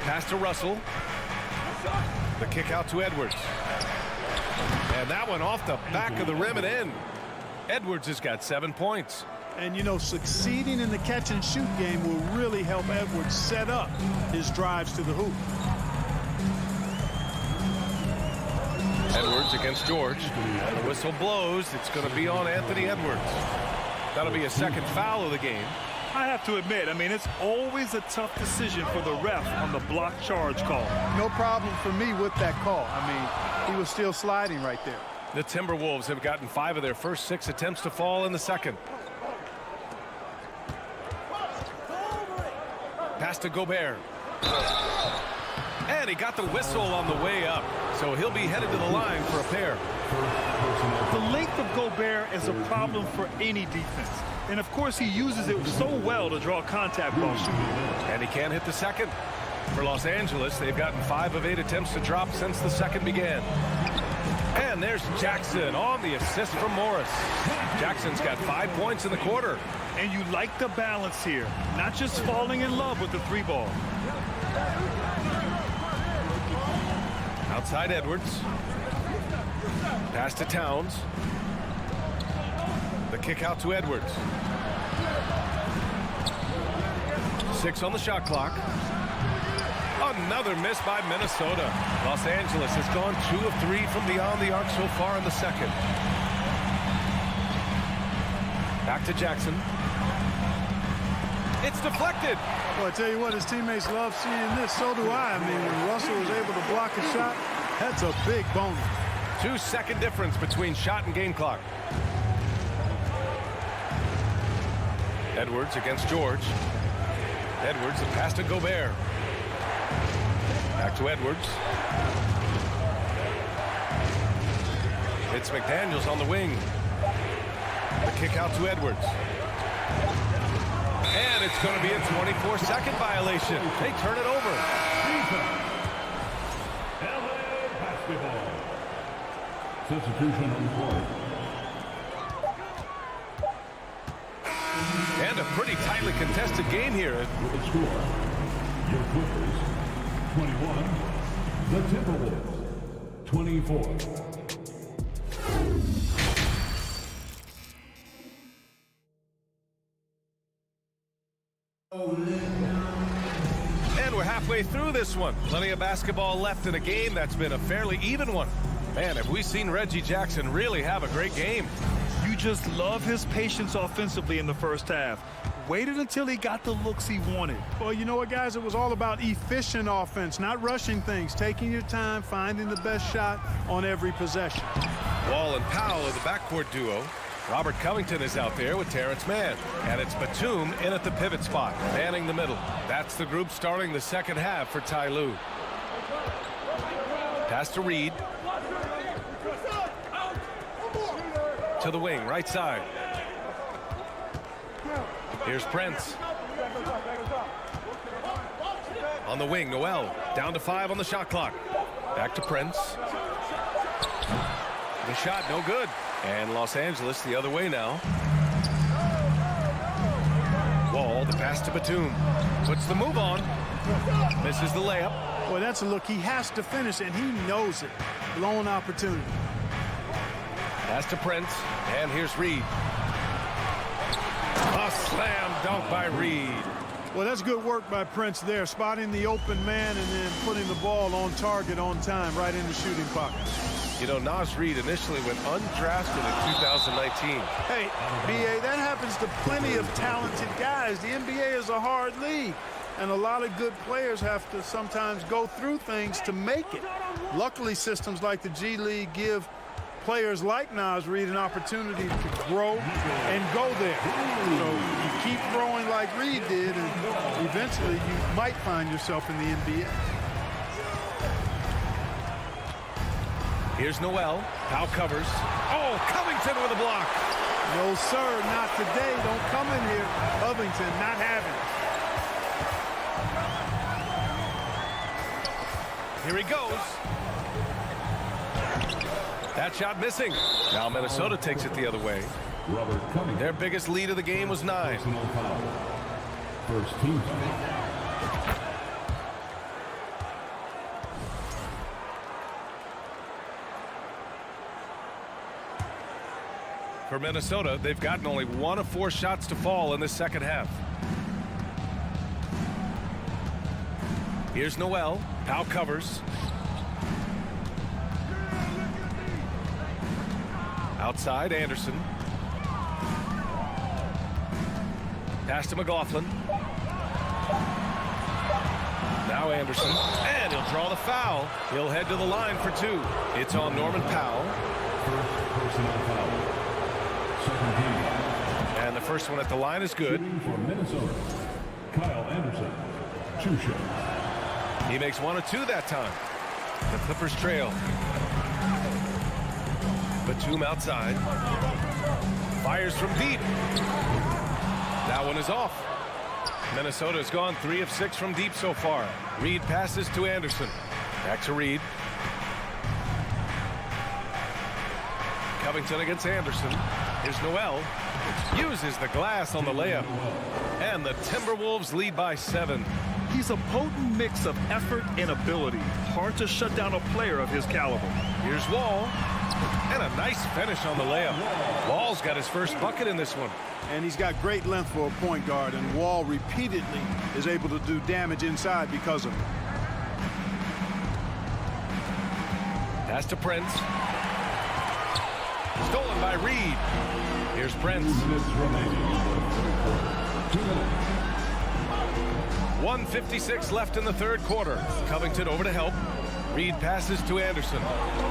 Speaker 2: Pass to Russell. The kick out to Edwards. And that one off the back of the rim and in. Edwards has got 7 points.
Speaker 12: And, you know, succeeding in the catch-and-shoot game will really help Edwards set up his drives to the hoop.
Speaker 2: Edwards against George. And the whistle blows. It's going to be on Anthony Edwards. That'll be a second foul of the game.
Speaker 3: I have to admit, I mean, it's always a tough decision for the ref on the block charge call.
Speaker 12: No problem for me with that call. I mean, he was still sliding right there.
Speaker 2: The Timberwolves have gotten 5 of their first 6 attempts to fall in the second. Pass to Gobert. And he got the whistle on the way up. So he'll be headed to the line for a pair.
Speaker 3: The length of Gobert is a problem for any defense. And, of course, he uses it so well to draw contact while shooting.
Speaker 2: And he can't hit the second. For Los Angeles, they've gotten 5 of 8 attempts to drop since the second began. And there's Jackson on the assist from Morris. Jackson's got 5 points in the quarter.
Speaker 3: And you like the balance here, not just falling in love with the 3-ball.
Speaker 2: Outside Edwards. Pass to Towns. The kick out to Edwards. 6 on the shot clock. Another miss by Minnesota. Los Angeles has gone 2 of 3 from beyond the arc so far in the second. Back to Jackson. It's deflected.
Speaker 12: Well, I tell you what, his teammates love seeing this. So do I. I mean, when Russell was able to block a shot, that's a big bonus.
Speaker 2: 2-second difference between shot and game clock. Edwards against George. Edwards, a pass to Gobert. Back to Edwards. It's McDaniels on the wing. The kick out to Edwards. And it's going to be a 24-second violation. They turn it over.
Speaker 1: Basketball. Substitution on the court.
Speaker 2: And a pretty tightly contested game here.
Speaker 1: With the score, your Clippers, 21. The Timberwolves, 24.
Speaker 2: And we're halfway through this one. Plenty of basketball left in a game that's been a fairly even one. Man, have we seen Reggie Jackson really have a great game.
Speaker 3: You just love his patience offensively in the first half. Waited until he got the looks he wanted.
Speaker 12: Well, you know what, guys? It was all about efficient offense, not rushing things, taking your time, finding the best shot on every possession.
Speaker 2: Wall and Powell are the backcourt duo. Robert Covington is out there with Terrence Mann. And it's Batum in at the pivot spot, manning the middle. That's the group starting the second half for Ty Lue. Pass to Reed. To the wing, right side. Here's Prince. On the wing, Noel. Down to 5 on the shot clock. Back to Prince. The shot, no good. And Los Angeles the other way now. Wall, the pass to Batum. Puts the move on. Misses the layup.
Speaker 12: Boy, that's a look he has to finish, and he knows it. Blown opportunity.
Speaker 2: Pass to Prince. And here's Reed. A slam dunk by Reed.
Speaker 12: Well, that's good work by Prince there, spotting the open man and then putting the ball on target on time right in the shooting pocket.
Speaker 2: You know, Naz Reid initially went undrafted in 2019.
Speaker 12: Hey, B.A., that happens to plenty of talented guys. The NBA is a hard league, and a lot of good players have to sometimes go through things to make it. Luckily, systems like the G League give players like Naz Reid an opportunity to grow and go there. So you keep growing like Reid did, and eventually you might find yourself in the NBA.
Speaker 2: Here's Noel. Powell covers. Oh, Covington with a block.
Speaker 12: No, sir, not today. Don't come in here. Covington not having it.
Speaker 2: Here he goes. That shot missing. Now Minnesota takes it the other way.
Speaker 1: Robert Covington.
Speaker 2: Their biggest lead of the game was 9.
Speaker 1: First team.
Speaker 2: For Minnesota, they've gotten only 1 of 4 shots to fall in the second half. Here's Noel. Powell covers. Outside, Anderson. Pass to McLaughlin. Now Anderson. And he'll draw the foul. He'll head to the line for 2. It's on Norman Powell.
Speaker 1: First personal foul. Second team.
Speaker 2: And the first one at the line is good.
Speaker 1: Shooting for Minnesota, Kyle Anderson. 2 shots.
Speaker 2: He makes 1 of 2 that time. The Clippers trail. Batum outside. Fires from deep. That one is off. Minnesota's gone 3 of 6 from deep so far. Reed passes to Anderson. Back to Reed. Covington against Anderson. Here's Noel. Uses the glass on the layup. And the Timberwolves lead by 7.
Speaker 3: He's a potent mix of effort and ability. Hard to shut down a player of his caliber.
Speaker 2: Here's Wall. And a nice finish on the layup. Wall's got his first bucket in this one.
Speaker 12: And he's got great length for a point guard, and Wall repeatedly is able to do damage inside because of it.
Speaker 2: Pass to Prince. Stolen by Reed. Here's Prince. 1:56 left in the third quarter. Covington over to help. Reed passes to Anderson.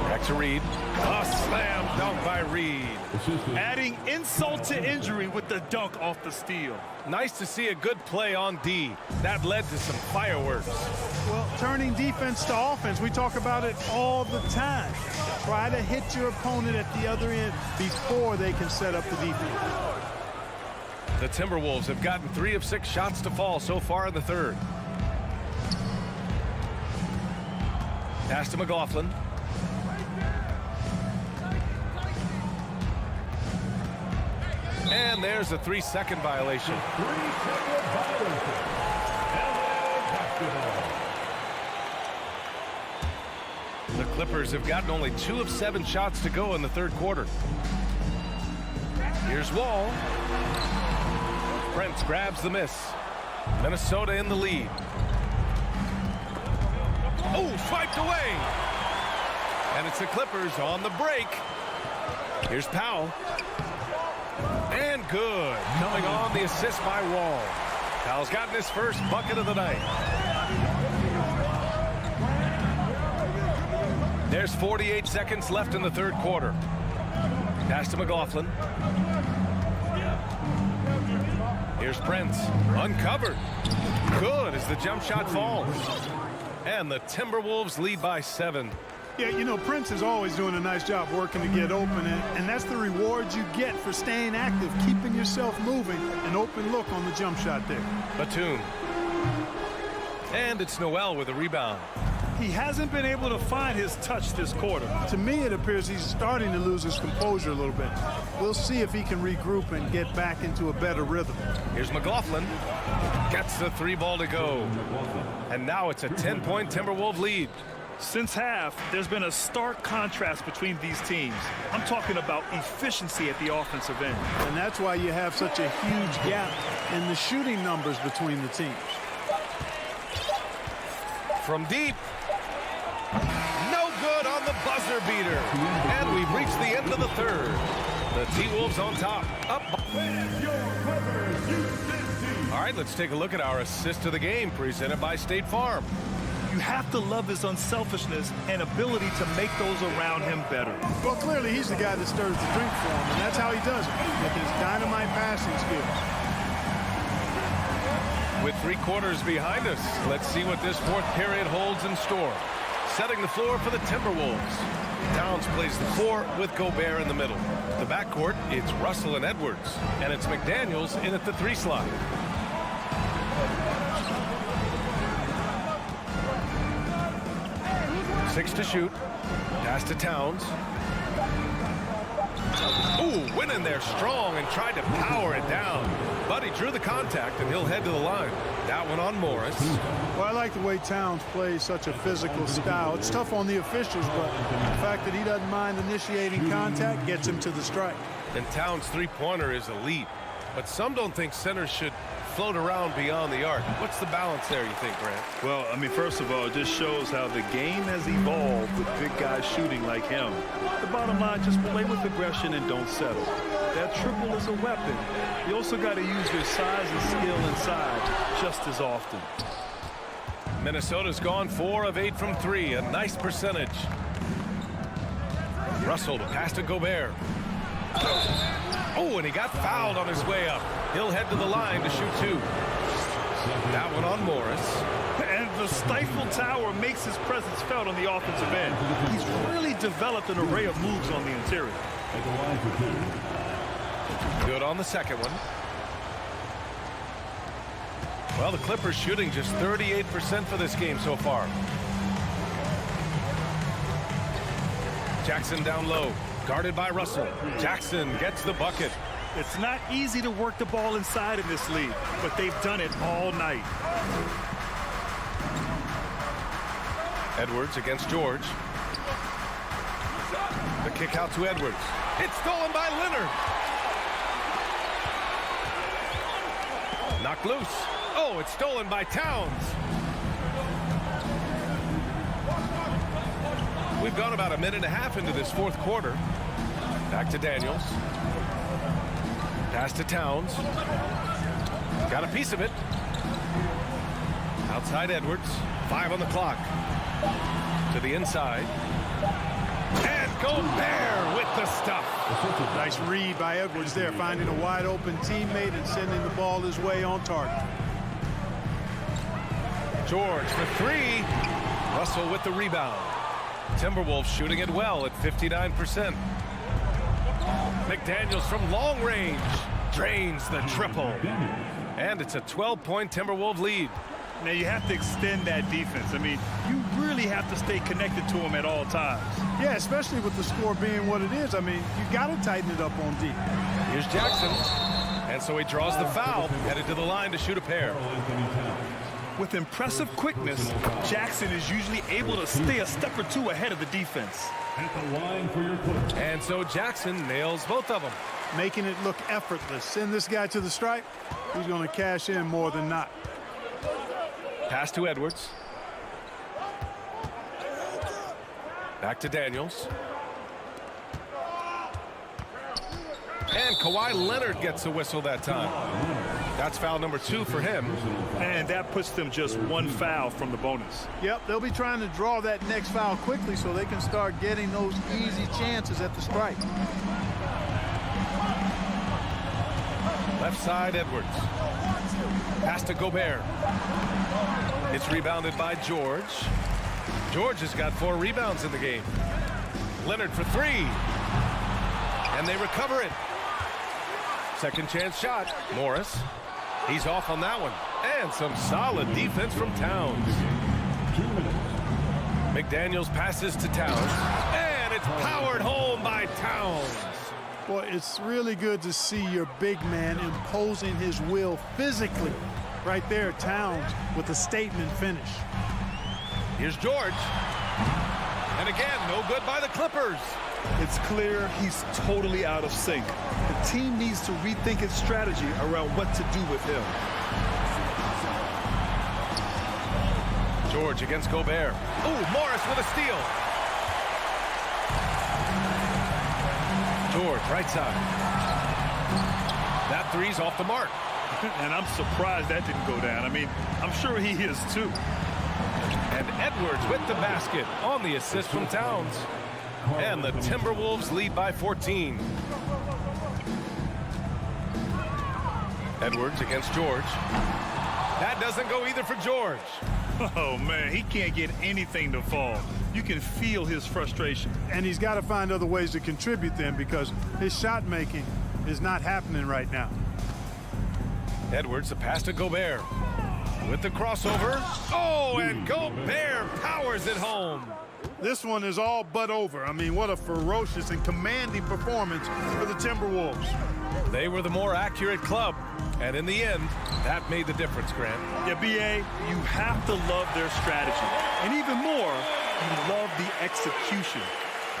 Speaker 2: Back to Reed. A slam dunk by Reed.
Speaker 3: Adding insult to injury with the dunk off the steal.
Speaker 2: Nice to see a good play on D. That led to some fireworks.
Speaker 12: Well, turning defense to offense, we talk about it all the time. Try to hit your opponent at the other end before they can set up the defense.
Speaker 2: The Timberwolves have gotten 3 of 6 shots to fall so far in the third. Pass to McLaughlin. And there's a 3-second violation.
Speaker 1: 3-second violation.
Speaker 2: The Clippers have gotten only 2 of 7 shots to go in the third quarter. Here's Wall. Prince grabs the miss. Minnesota in the lead. Oh, swiped away. And it's the Clippers on the break. Here's Powell. And good. Coming on the assist by Wall. Powell's gotten his first bucket of the night. There's 48 seconds left in the third quarter. Pass to McLaughlin. Here's Prince. Uncovered. Good as the jump shot falls. And the Timberwolves lead by 7.
Speaker 12: Yeah, you know, Prince is always doing a nice job working to get open, and that's the reward you get for staying active, keeping yourself moving, an open look on the jump shot there.
Speaker 2: Batum. And it's Noel with a rebound.
Speaker 3: He hasn't been able to find his touch this quarter.
Speaker 12: To me, it appears he's starting to lose his composure a little bit. We'll see if he can regroup and get back into a better rhythm.
Speaker 2: Here's McLaughlin. Gets the 3 ball to go. And now it's a 10-point Timberwolves lead.
Speaker 3: Since half, there's been a stark contrast between these teams. I'm talking about efficiency at the offensive end.
Speaker 12: And that's why you have such a huge gap in the shooting numbers between the teams.
Speaker 2: From deep. No good on the buzzer beater. And we've reached the end of the third. The T-Wolves on top. Up. All right, let's take a look at our assist of the game presented by State Farm.
Speaker 3: You have to love his unselfishness and ability to make those around him better.
Speaker 12: Well, clearly he's the guy that stirs the drink for him, and that's how he does it, with his dynamite passing skills.
Speaker 2: With 3 quarters behind us, let's see what this fourth period holds in store. Setting the floor for the Timberwolves. Towns plays the 4 with Gobert in the middle. The backcourt, it's Russell and Edwards, and it's McDaniels in at the 3 slot. Six to shoot. Pass to Towns. Ooh, went in there strong and tried to power it down. But he drew the contact, and he'll head to the line. That one on Morris.
Speaker 12: Well, I like the way Towns plays such a physical style. It's tough on the officials, but the fact that he doesn't mind initiating contact gets him to the strike.
Speaker 2: And Towns' three-pointer is elite. But some don't think centers should float around beyond the arc. What's the balance there, you think, Grant?
Speaker 3: Well, I mean, first of all, it just shows how the game has evolved with big guys shooting like him. The bottom line, just play with aggression and don't settle. That triple is a weapon. You also got to use your size and skill inside just as often.
Speaker 2: Minnesota's gone 4 of 8 from 3, a nice percentage. Russell to pass to Gobert. Oh, and he got fouled on his way up. He'll head to the line to shoot 2. That one on Morris.
Speaker 3: And the stifle tower makes his presence felt on the offensive end. He's really developed an array of moves on the interior.
Speaker 2: Good on the second one. Well, the Clippers shooting just 38% for this game so far. Jackson down low, guarded by Russell. Jackson gets the bucket.
Speaker 3: It's not easy to work the ball inside in this league, but they've done it all night.
Speaker 2: Edwards against George. The kick out to Edwards. It's stolen by Leonard. Knocked loose. Oh, it's stolen by Towns. We've gone about a minute and a half into this fourth quarter. Back to Daniels. Pass to Towns. Got a piece of it. Outside Edwards. 5 on the clock. To the inside. And Gobert with the stuff.
Speaker 12: Nice read by Edwards there, finding a wide open teammate and sending the ball his way on target.
Speaker 2: George for 3. Russell with the rebound. Timberwolves shooting it well at 59%. McDaniels from long range drains the triple. And it's a 12-point Timberwolves lead.
Speaker 3: Now you have to extend that defense. I mean, you really have to stay connected to him at all times.
Speaker 12: Yeah, especially with the score being what it is. I mean, you got to tighten it up on D.
Speaker 2: Here's Jackson. And so he draws the foul, headed to the line to shoot a pair.
Speaker 3: With impressive quickness, Jackson is usually able to stay a step or two ahead of the defense.
Speaker 2: And so Jackson nails both of them.
Speaker 12: Making it look effortless. Send this guy to the stripe. He's going to cash in more than not.
Speaker 2: Pass to Edwards. Back to Daniels. And Kawhi Leonard gets a whistle that time. That's foul number 2 for him.
Speaker 3: And that puts them just 1 foul from the bonus.
Speaker 12: Yep, they'll be trying to draw that next foul quickly so they can start getting those easy chances at the stripe.
Speaker 2: Left side, Edwards. Pass to Gobert. It's rebounded by George. George has got 4 rebounds in the game. Leonard for 3. And they recover it. Second chance shot. Morris. He's off on that one. And some solid defense from Towns. McDaniels passes to Towns. And it's powered home by Towns.
Speaker 12: Boy, it's really good to see your big man imposing his will physically. Right there, Towns with a statement finish.
Speaker 2: Here's George. And again, no good by the Clippers.
Speaker 3: It's clear he's totally out of sync. The team needs to rethink its strategy around what to do with him.
Speaker 2: George against Gobert. Oh, Morris with a steal. George, right side. That three's off the mark.
Speaker 3: And I'm surprised that didn't go down. I mean, I'm sure he is too.
Speaker 2: And Edwards with the basket on the assist from Towns. And the Timberwolves lead by 14. Edwards against George. That doesn't go either for George.
Speaker 3: Oh, man, he can't get anything to fall. You can feel his frustration.
Speaker 12: And he's got to find other ways to contribute then because his shot making is not happening right now.
Speaker 2: Edwards, a pass to Gobert. With the crossover. Oh, and Gobert powers it home.
Speaker 12: This one is all but over. I mean, what a ferocious and commanding performance for the Timberwolves.
Speaker 2: They were the more accurate club, and in the end, that made the difference, Grant.
Speaker 3: Yeah, B.A., you have to love their strategy. And even more, you love the execution.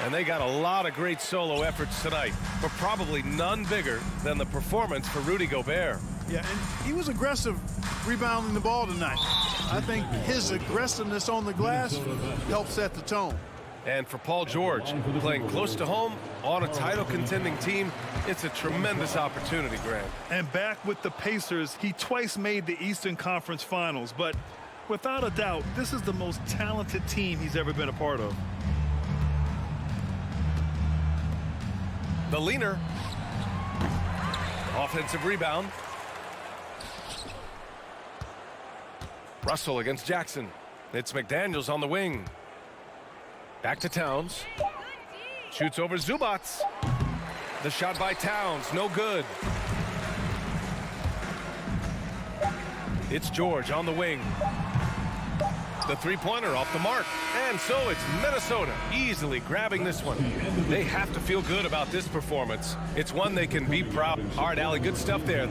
Speaker 2: And they got a lot of great solo efforts tonight, but probably none bigger than the performance for Rudy Gobert.
Speaker 12: Yeah, and he was aggressive rebounding the ball tonight. I think his aggressiveness on the glass helped set the tone.
Speaker 2: And for Paul George, playing close to home on a title-contending team, it's a tremendous opportunity, Grant.
Speaker 3: And back with the Pacers, he twice made the Eastern Conference Finals, but without a doubt, this is the most talented team he's ever been a part of.
Speaker 2: The leaner. Offensive rebound. Russell against Jackson. It's McDaniels on the wing. Back to Towns. Shoots over Zubats. The shot by Towns, no good. It's George on the wing. The three-pointer off the mark. And so it's Minnesota easily grabbing this one. They have to feel good about this performance. It's one they can be proud of. All right, Allie, good stuff there.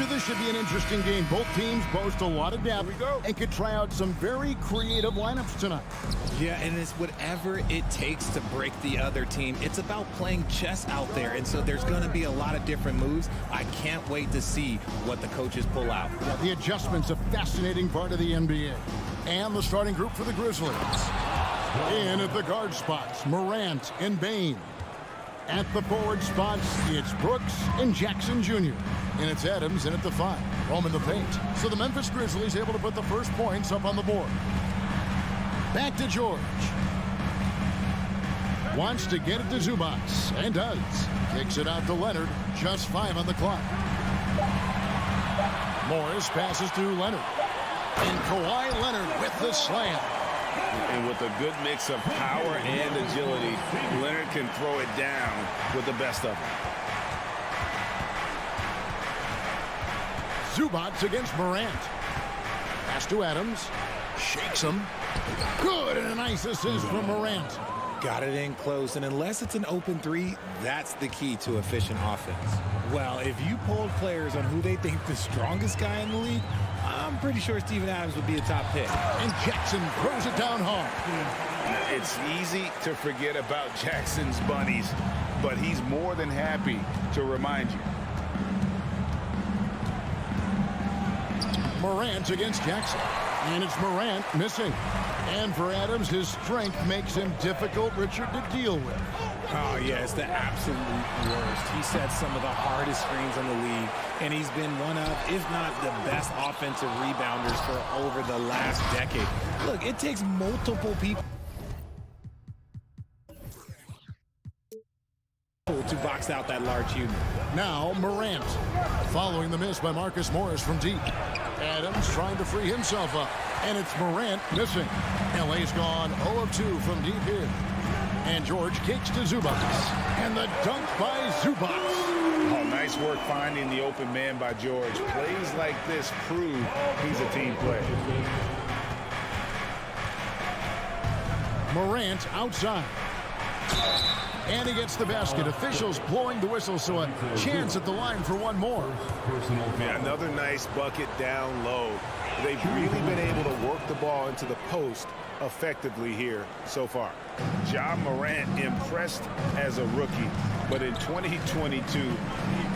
Speaker 6: This should be an interesting game. Both teams boast a lot of depth and could try out some very creative lineups tonight.
Speaker 4: Yeah, and it's whatever it takes to break the other team. It's about playing chess out there, and so there's going to be a lot of different moves. I can't wait to see what the coaches pull out.
Speaker 6: Yeah, the adjustment's a fascinating part of the NBA. And the starting group for the Grizzlies. In at the guard spots, Morant and Bane. At the forward spots, it's Brooks and Jackson Jr. And it's Adams in at the 5. Home in the paint. So the Memphis Grizzlies able to put the first points up on the board. Back to George. Wants to get it to Zubac, and does. Kicks it out to Leonard. Just 5 on the clock. Morris passes to Leonard. And Kawhi Leonard with the slam.
Speaker 8: And with a good mix of power and agility, Leonard can throw it down with the best of them.
Speaker 6: Zubac against Morant. Pass to Adams. Shakes him. Good, and a nice assist from Morant.
Speaker 4: Got it in close, and unless it's an open 3, that's the key to efficient offense. Well, if you polled players on who they think the strongest guy in the league, I'm pretty sure Steven Adams would be a top pick.
Speaker 6: And Jackson throws it down hard.
Speaker 8: It's easy to forget about Jackson's bunnies, but he's more than happy to remind you.
Speaker 6: Morant against Jackson. And it's Morant missing. And for Adams, his strength makes him difficult, Richard, to deal with.
Speaker 4: Oh, yeah, it's the absolute worst. He sets some of the hardest screens in the league, and he's been one of, if not the best offensive rebounders for over the last decade. Look, it takes multiple people to box out that large unit.
Speaker 6: Now Morant, following the miss by Marcus Morris from deep. Adams trying to free himself up, and it's Morant missing. LA's gone 0 of 2 from deep here. And George kicks to Zubac, and the dunk by Zubac.
Speaker 8: Oh, nice work finding the open man by George. Plays like this prove he's a team player.
Speaker 6: Morant outside. And he gets the basket. Officials blowing the whistle, so a chance at the line for one more.
Speaker 8: Man, another nice bucket down low. They've really been able to work the ball into the post effectively here so far. Ja Morant impressed as a rookie, but in 2022,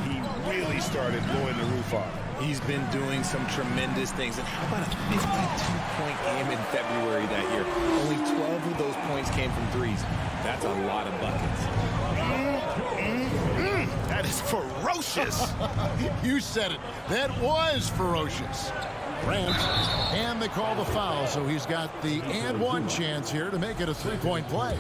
Speaker 8: he really started blowing the roof off.
Speaker 4: He's been doing some tremendous things. And how about a 52-point game in February that year? Only 12 of those points came from threes. That's a lot of buckets.
Speaker 8: That is ferocious.
Speaker 6: You said it. That was ferocious. Morant, and they call the foul, so he's got the and one chance here to make it a three-point play.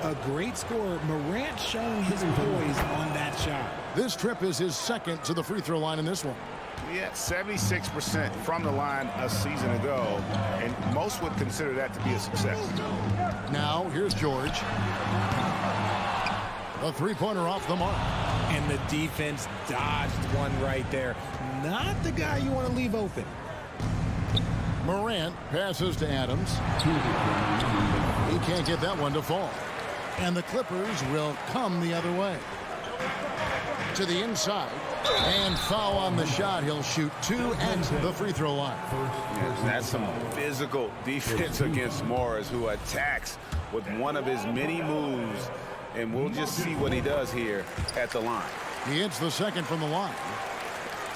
Speaker 4: A great scorer. Morant showing his poise on that shot.
Speaker 6: This trip is his second to the free throw line in this one.
Speaker 8: Yeah, 76% from the line a season ago, and most would consider that to be a success.
Speaker 6: Now, here's George. A three-pointer off the mark.
Speaker 4: And the defense dodged one right there. Not the guy you want to leave open.
Speaker 6: Morant passes to Adams. He can't get that one to fall. And the Clippers will come the other way. To the inside. And foul on the shot. He'll shoot two at the free throw line.
Speaker 8: Yes, that's some physical defense against Morris, who attacks with one of his many moves. And we'll just see what he does here at the line.
Speaker 6: He hits the second from the line.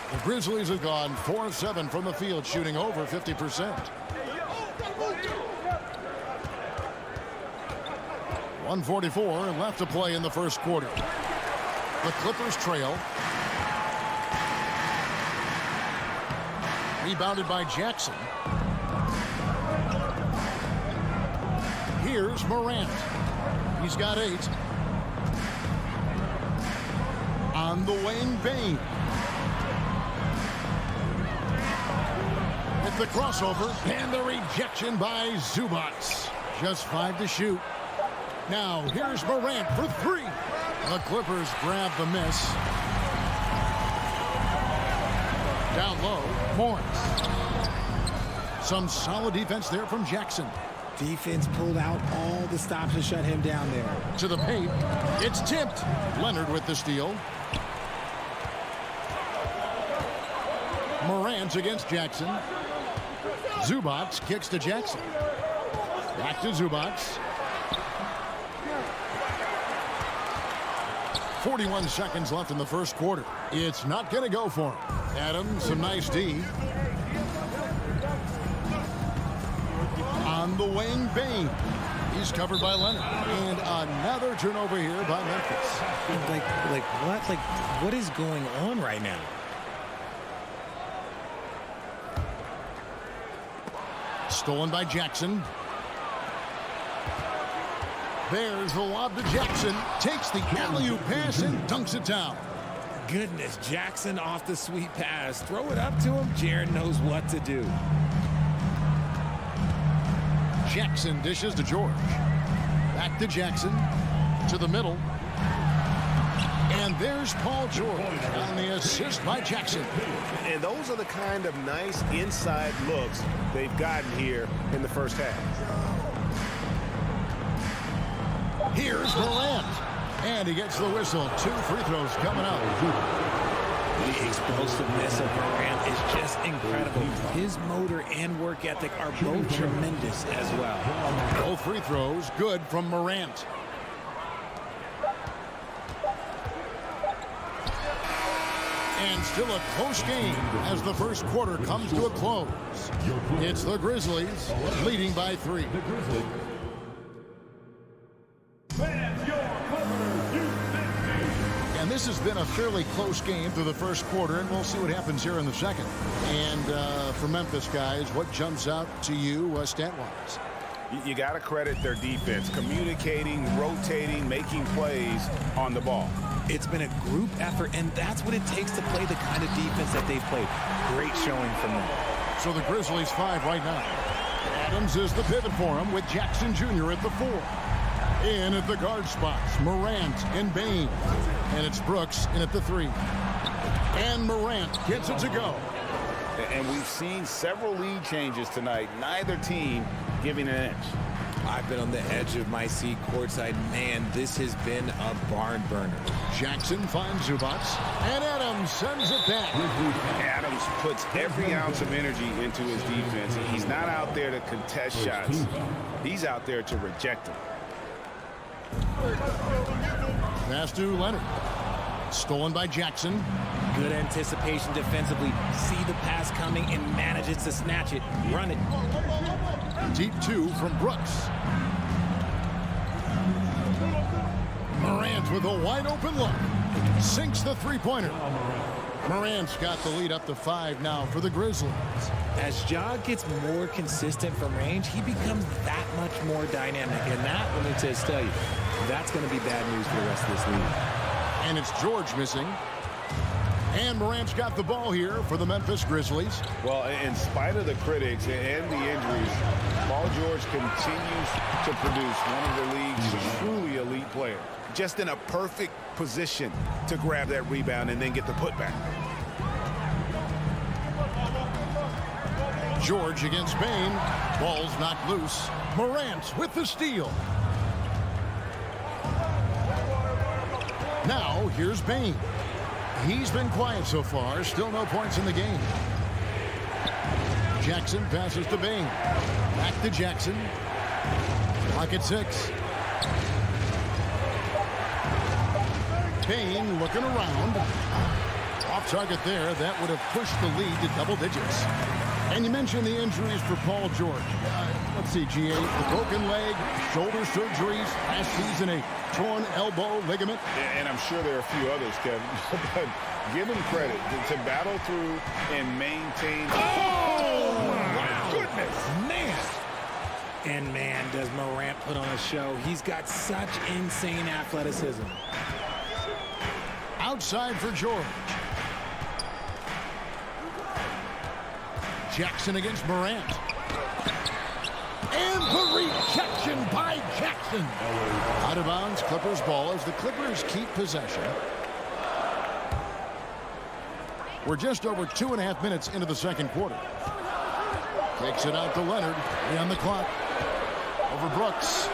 Speaker 6: The Grizzlies have gone 4 of 7 from the field, shooting over 50%. 1:44 left to play in the first quarter. The Clippers trail. Rebounded by Jackson. Here's Morant. He's got 8. On the wing, Bain. At the crossover, and the rejection by Zubac. Just 5 to shoot. Now, here's Morant for 3. The Clippers grab the miss. Down low, Morris. Some solid defense there from Jackson.
Speaker 4: Defense pulled out all the stops to shut him down there.
Speaker 6: To the paint. It's tipped. Leonard with the steal. Morant against Jackson. Zubac kicks to Jackson. Back to Zubac. 41 seconds left in the first quarter. It's not going to go for him. Adams, some nice D. On the wing, Bain. He's covered by Leonard. And another turnover here by Memphis.
Speaker 4: Like what? Like, what is going on right now?
Speaker 6: Stolen by Jackson. There's the lob to Jackson. Takes the alley-oop pass and dunks it down.
Speaker 4: Goodness, Jackson off the sweet pass. Throw it up to him. Jared knows what to do.
Speaker 6: Jackson dishes to George. Back to Jackson. To the middle. And there's Paul George on the assist by Jackson.
Speaker 8: And those are the kind of nice inside looks they've gotten here in the first half.
Speaker 6: Here's Morant. And he gets the whistle. 2 free throws coming up.
Speaker 4: The explosiveness of Morant is just incredible. His motor and work ethic are both tremendous as well.
Speaker 6: Both free throws good from Morant. And still a close game as the first quarter comes to a close. It's the Grizzlies leading by 3. And this has been a fairly close game through the first quarter, and we'll see what happens here in the second. And for Memphis, guys, what jumps out to you stat-wise?
Speaker 8: You got to credit their defense, communicating, rotating, making plays on the ball.
Speaker 4: It's been a group effort, and that's what it takes to play the kind of defense that they've played. Great showing from them.
Speaker 6: So the Grizzlies 5 right now. Adams is the pivot for him with Jackson Jr. at the 4. In at the guard spots, Morant and Bain. And it's Brooks in at the 3. And Morant gets it to go.
Speaker 9: And we've seen several lead changes tonight. Neither team giving an inch.
Speaker 4: I've been on the edge of my seat courtside. Man, this has been a barn burner.
Speaker 6: Jackson finds Zubac, and Adams sends it back.
Speaker 8: Adams puts every ounce of energy into his defense. He's not out there to contest shots. He's out there to reject them.
Speaker 6: Pass to Leonard. Stolen by Jackson.
Speaker 4: Good anticipation defensively. See the pass coming and manages to snatch it. Run it.
Speaker 6: Deep 2 from Brooks. Morant with a wide open look. Sinks the three-pointer. Morant's got the lead up to 5 now for the Grizzlies.
Speaker 4: As Ja gets more consistent from range, he becomes that much more dynamic. And that, let me just tell you, that's going to be bad news for the rest of this league.
Speaker 6: And it's George missing. And Morant's got the ball here for the Memphis Grizzlies.
Speaker 8: Well, in spite of the critics and the injuries, Paul George continues to produce one of the league's truly elite players. Just in a perfect position to grab that rebound and then get the putback.
Speaker 6: George against Bain. Ball's knocked loose. Morant with the steal. Now, here's Bain. He's been quiet so far. Still no points in the game. Jackson passes to Bain. Back to Jackson. Clock at 6. Bain looking around. Off target there. That would have pushed the lead to double digits. And you mentioned the injuries for Paul George. Let's see, GA, the broken leg, shoulder surgeries, last season a torn elbow ligament.
Speaker 8: And I'm sure there are a few others, Kevin. But give him credit to battle through and maintain.
Speaker 4: Oh, my goodness, man. And man, does Morant put on a show. He's got such insane athleticism.
Speaker 6: Outside for George. Jackson against Morant. And the rejection by Jackson. Out of bounds, Clippers ball as the Clippers keep possession. We're just over 2.5 minutes into the second quarter. Takes it out to Leonard. On the clock. Over Brooks.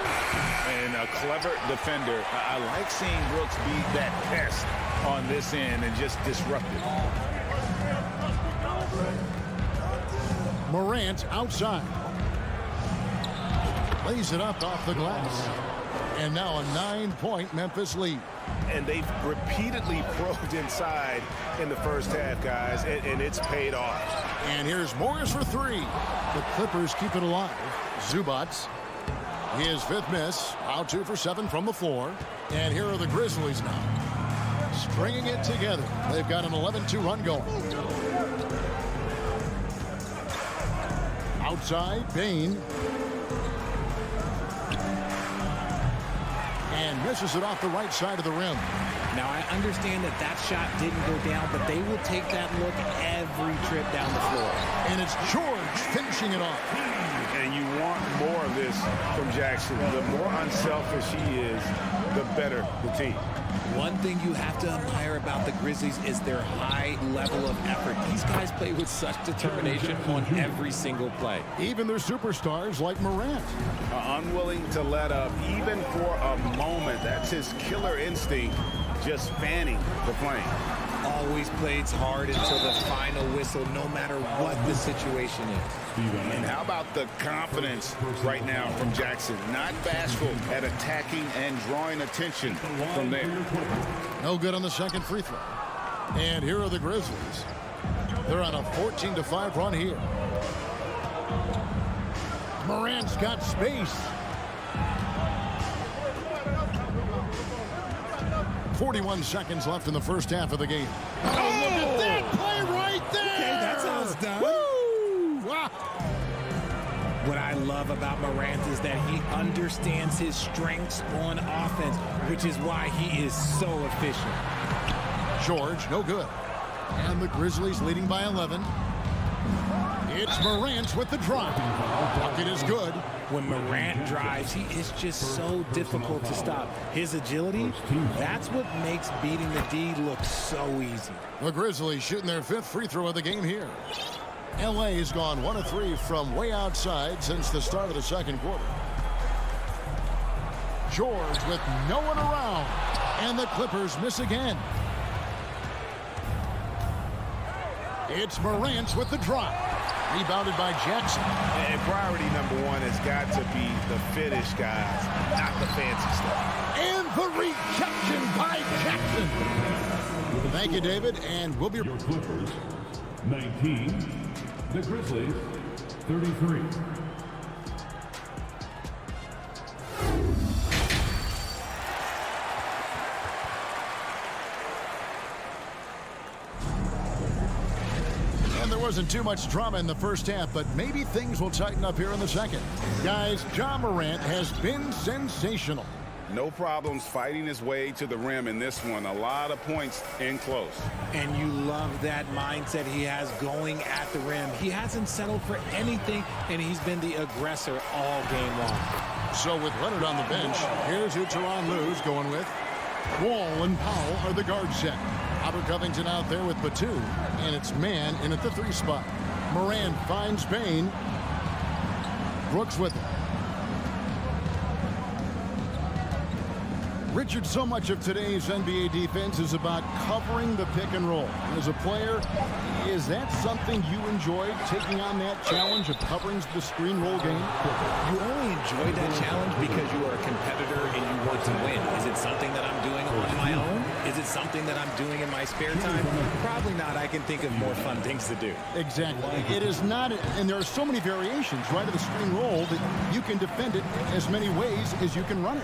Speaker 8: And a clever defender. I like seeing Brooks be that pest on this end and just disrupt it.
Speaker 6: Morant outside. Lays it up off the glass. And now a 9-point Memphis lead.
Speaker 8: And they've repeatedly probed inside in the first half, guys, and it's paid off.
Speaker 6: And here's Morris for 3. The Clippers keep it alive. Zubac. His 5th miss. Out 2 for 7 from the floor. And here are the Grizzlies now. Stringing it together. They've got an 11-2 run going. Outside, Bain. And misses it off the right side of the rim.
Speaker 4: Now, I understand that that shot didn't go down, but they will take that look every trip down the floor.
Speaker 6: And it's George finishing it off.
Speaker 8: And you want more of this from Jackson. The more unselfish he is, the better the team.
Speaker 4: One thing you have to admire about the Grizzlies is their high level of effort. These guys play with such determination on every single play.
Speaker 6: Even their superstars like Morant.
Speaker 8: Unwilling to let up even for a moment. That's his killer instinct. just fanning the flame.
Speaker 4: Always plays hard until the final whistle, no matter what the situation is.
Speaker 8: And how about the confidence right now from Jackson? Not bashful at attacking and drawing attention from there.
Speaker 6: No good on the second free throw. And here are the Grizzlies. They're on a 14-5 run here. Morant's got space. 41 seconds left in the first half of the game. Oh, look at that play right there!
Speaker 4: Okay, that's how it's done.
Speaker 6: Woo! Ah.
Speaker 4: What I love about Morant is that he understands his strengths on offense, which is why he is so efficient.
Speaker 6: George, no good. And the Grizzlies leading by 11. It's Morant with the drive. Bucket is good.
Speaker 4: When Morant drives, he is just so difficult to stop. His agility, that's what makes beating the D look so easy.
Speaker 6: The Grizzlies shooting their 5th free throw of the game here. LA has gone 1 of 3 from way outside since the start of the second quarter. George with no one around. And the Clippers miss again. It's Morant with the drop. Rebounded by Jackson.
Speaker 8: And priority number 1 has got to be the finish, guys, not the fancy stuff.
Speaker 6: And the rejection by Jackson. Thank you, David, and we'll be...
Speaker 1: Your Clippers, 19. The Grizzlies, 33.
Speaker 6: And there wasn't too much drama in the first half, but maybe things will tighten up here in the second. Guys, Ja Morant has been sensational.
Speaker 8: No problems fighting his way to the rim in this one. A lot of points in close.
Speaker 4: And you love that mindset he has going at the rim. He hasn't settled for anything, and he's been the aggressor all game long.
Speaker 6: So with Leonard on the bench, here's who Tyronn Lue's going with. Wall and Powell are the guard set. Robert Covington out there with Batum, and it's man in at the 3 spot. Morant finds Bain. Brooks with him. Richard, so much of today's NBA defense is about covering the pick and roll. As a player, is that something you enjoyed, taking on that challenge of covering the screen roll game?
Speaker 4: You only enjoy that challenge because you are a competitor and you want to win. Is it something that I'm doing on my own? Is it something that I'm doing in my spare time? Probably not. I can think of more fun things to do.
Speaker 6: Exactly. It is not, and there are so many variations, right, of the screen roll that you can defend it as many ways as you can run it.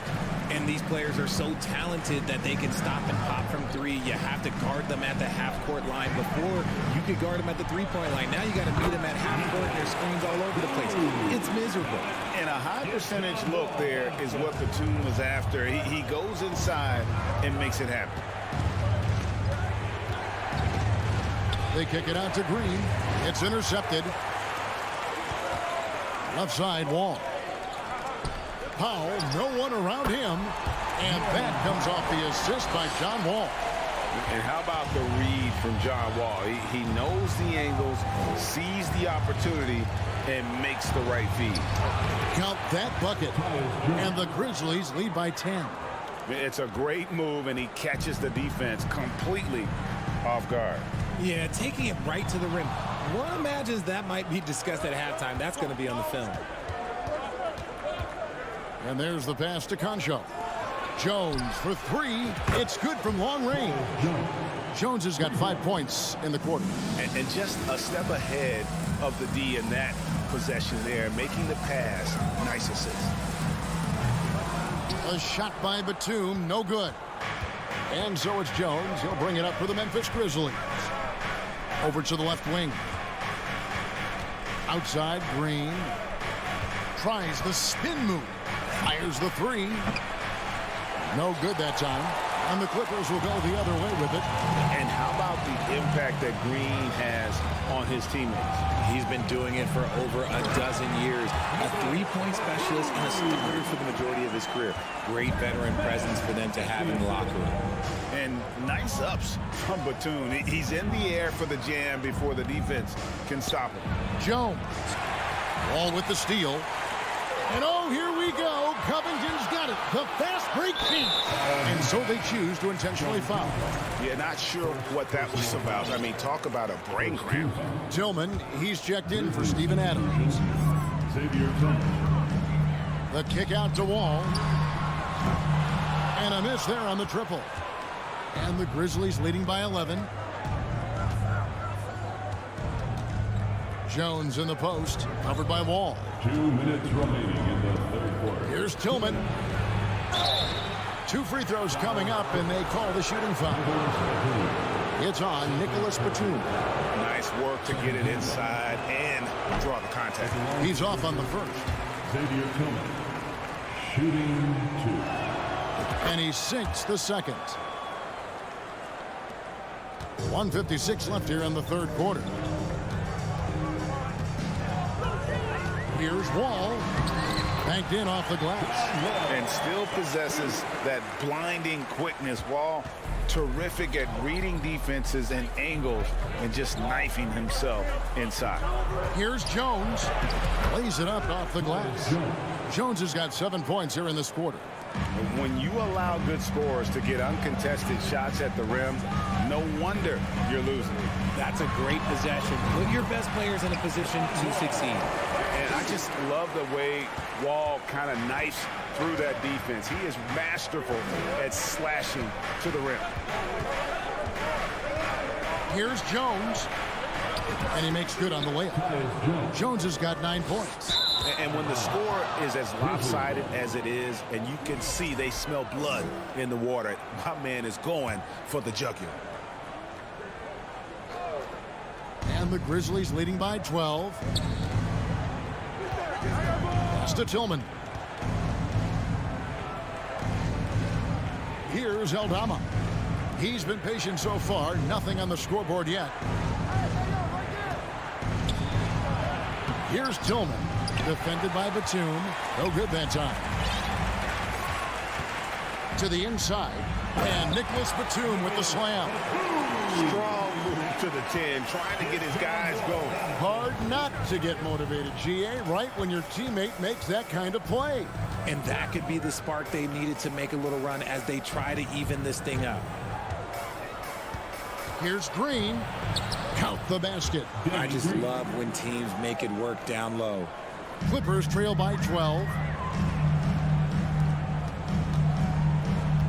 Speaker 4: And these players are so talented that they can stop and pop from 3. You have to guard them at the half-court line. Before, you could guard them at the 3-point line. Now you got to meet them at half-court, and there's screens all over the place. It's miserable.
Speaker 8: And a high-percentage look there is what Batum was after. He goes inside and makes it happen.
Speaker 6: They kick it out to Green. It's intercepted. Left side, Wall. Powell, no one around him. And that comes off the assist by John Wall.
Speaker 8: And how about the read from John Wall? He knows the angles, sees the opportunity, and makes the right feed.
Speaker 6: Count that bucket. And the Grizzlies lead by 10.
Speaker 8: It's a great move, and he catches the defense completely off guard.
Speaker 4: Yeah, taking it right to the rim. One imagines that might be discussed at halftime. That's going to be on the film.
Speaker 6: And there's the pass to Concho. Jones for 3. It's good from long range. Jones has got 5 points in the quarter.
Speaker 8: And just a step ahead of the D in that possession there, making the pass. Nice assist.
Speaker 6: A shot by Batum, no good. And so it's Jones. He'll bring it up for the Memphis Grizzlies. Over to the left wing. Outside, Green. Tries the spin move. Fires the 3. No good that time. And the Clippers will go the other way with it.
Speaker 8: And how about the impact that Green has on his teammates?
Speaker 4: He's been doing it for over a dozen years. A 3-point specialist and a starter for the majority of his career. Great veteran presence for them to have in the locker room.
Speaker 8: And nice ups from Batum. He's in the air for the jam before the defense can stop him.
Speaker 6: Jones. Wall with the steal. And oh, here we go. Covington's got it. The fast break feet. And so they choose to intentionally foul.
Speaker 8: Yeah, not sure what that was about. I mean, talk about a brain cramp.
Speaker 6: Tillman, he's checked in for Steven Adams. The kick out to Wall. And a miss there on the triple. And the Grizzlies leading by 11. Jones in the post, covered by Wall.
Speaker 1: 2 minutes remaining in the third quarter.
Speaker 6: Here's Tillman. 2 free throws coming up, and they call the shooting foul. It's on Nicholas Batum.
Speaker 8: Nice work to get it inside and draw the contact.
Speaker 6: He's off on the first.
Speaker 1: Xavier Tillman, shooting 2.
Speaker 6: And he sinks the second. 1:56 left here in the third quarter. Here's Wall. Banked in off the glass.
Speaker 8: And still possesses that blinding quickness. Wall, terrific at reading defenses and angles and just knifing himself inside.
Speaker 6: Here's Jones. Lays it up off the glass. Jones has got 7 points here in this quarter.
Speaker 8: When you allow good scorers to get uncontested shots at the rim, no wonder you're losing.
Speaker 4: That's a great possession. Put your best players in a position to succeed.
Speaker 8: And I just love the way Wall kind of knifes through that defense. He is masterful at slashing to the rim.
Speaker 6: Here's Jones. And he makes good on the layup. Jones has got 9 points.
Speaker 8: And when the score is as lopsided as it is, and you can see they smell blood in the water, my man is going for the jugular.
Speaker 6: And the Grizzlies leading by 12. Pass to Tillman. Here's Aldama. He's been patient so far. Nothing on the scoreboard yet. Here's Tillman. Defended by Batum. No good that time. To the inside. And Nicholas Batum with the slam.
Speaker 8: Strong move to the 10, trying to get his guys going.
Speaker 6: Hard not to get motivated, GA, right when your teammate makes that kind of play.
Speaker 4: And that could be the spark they needed to make a little run as they try to even this thing up.
Speaker 6: Here's Green. Count the basket.
Speaker 4: I just love when teams make it work down low.
Speaker 6: Clippers trail by 12.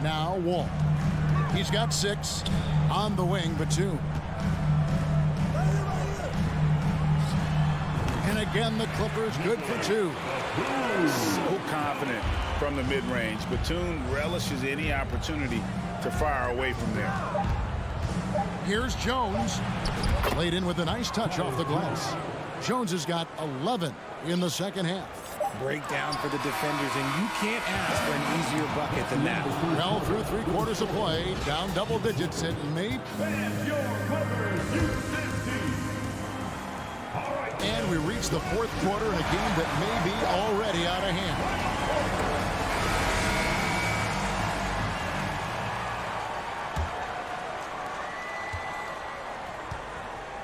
Speaker 6: Now Wall. He's got 6. On the wing, Batum. And again, the Clippers good for 2.
Speaker 8: So confident from the mid-range. Batum relishes any opportunity to fire away from there.
Speaker 6: Here's Jones. Laid in with a nice touch off the glass. Jones has got 11 in the second half.
Speaker 4: Breakdown for the defenders, and you can't ask for an easier bucket than that.
Speaker 6: Well, through 3 quarters of play, down double digits, and made. And we reach the 4th quarter in a game that may be already out of hand.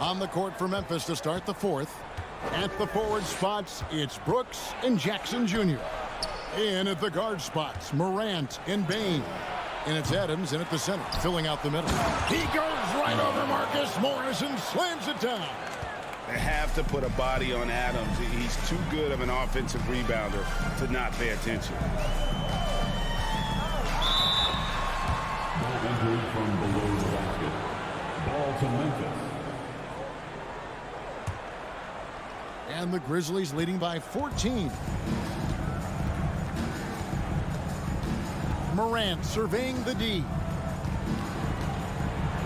Speaker 6: On the court for Memphis to start the 4th. At the forward spots, it's Brooks and Jackson Jr. In at the guard spots, Morant and Bain. And it's Adams in at the center, filling out the middle. He goes right over Marcus Morris and slams it down.
Speaker 8: They have to put a body on Adams. He's too good of an offensive rebounder to not pay attention.
Speaker 1: Injury from below the basket. Ball to Memphis.
Speaker 6: And the Grizzlies leading by 14. Morant surveying the D.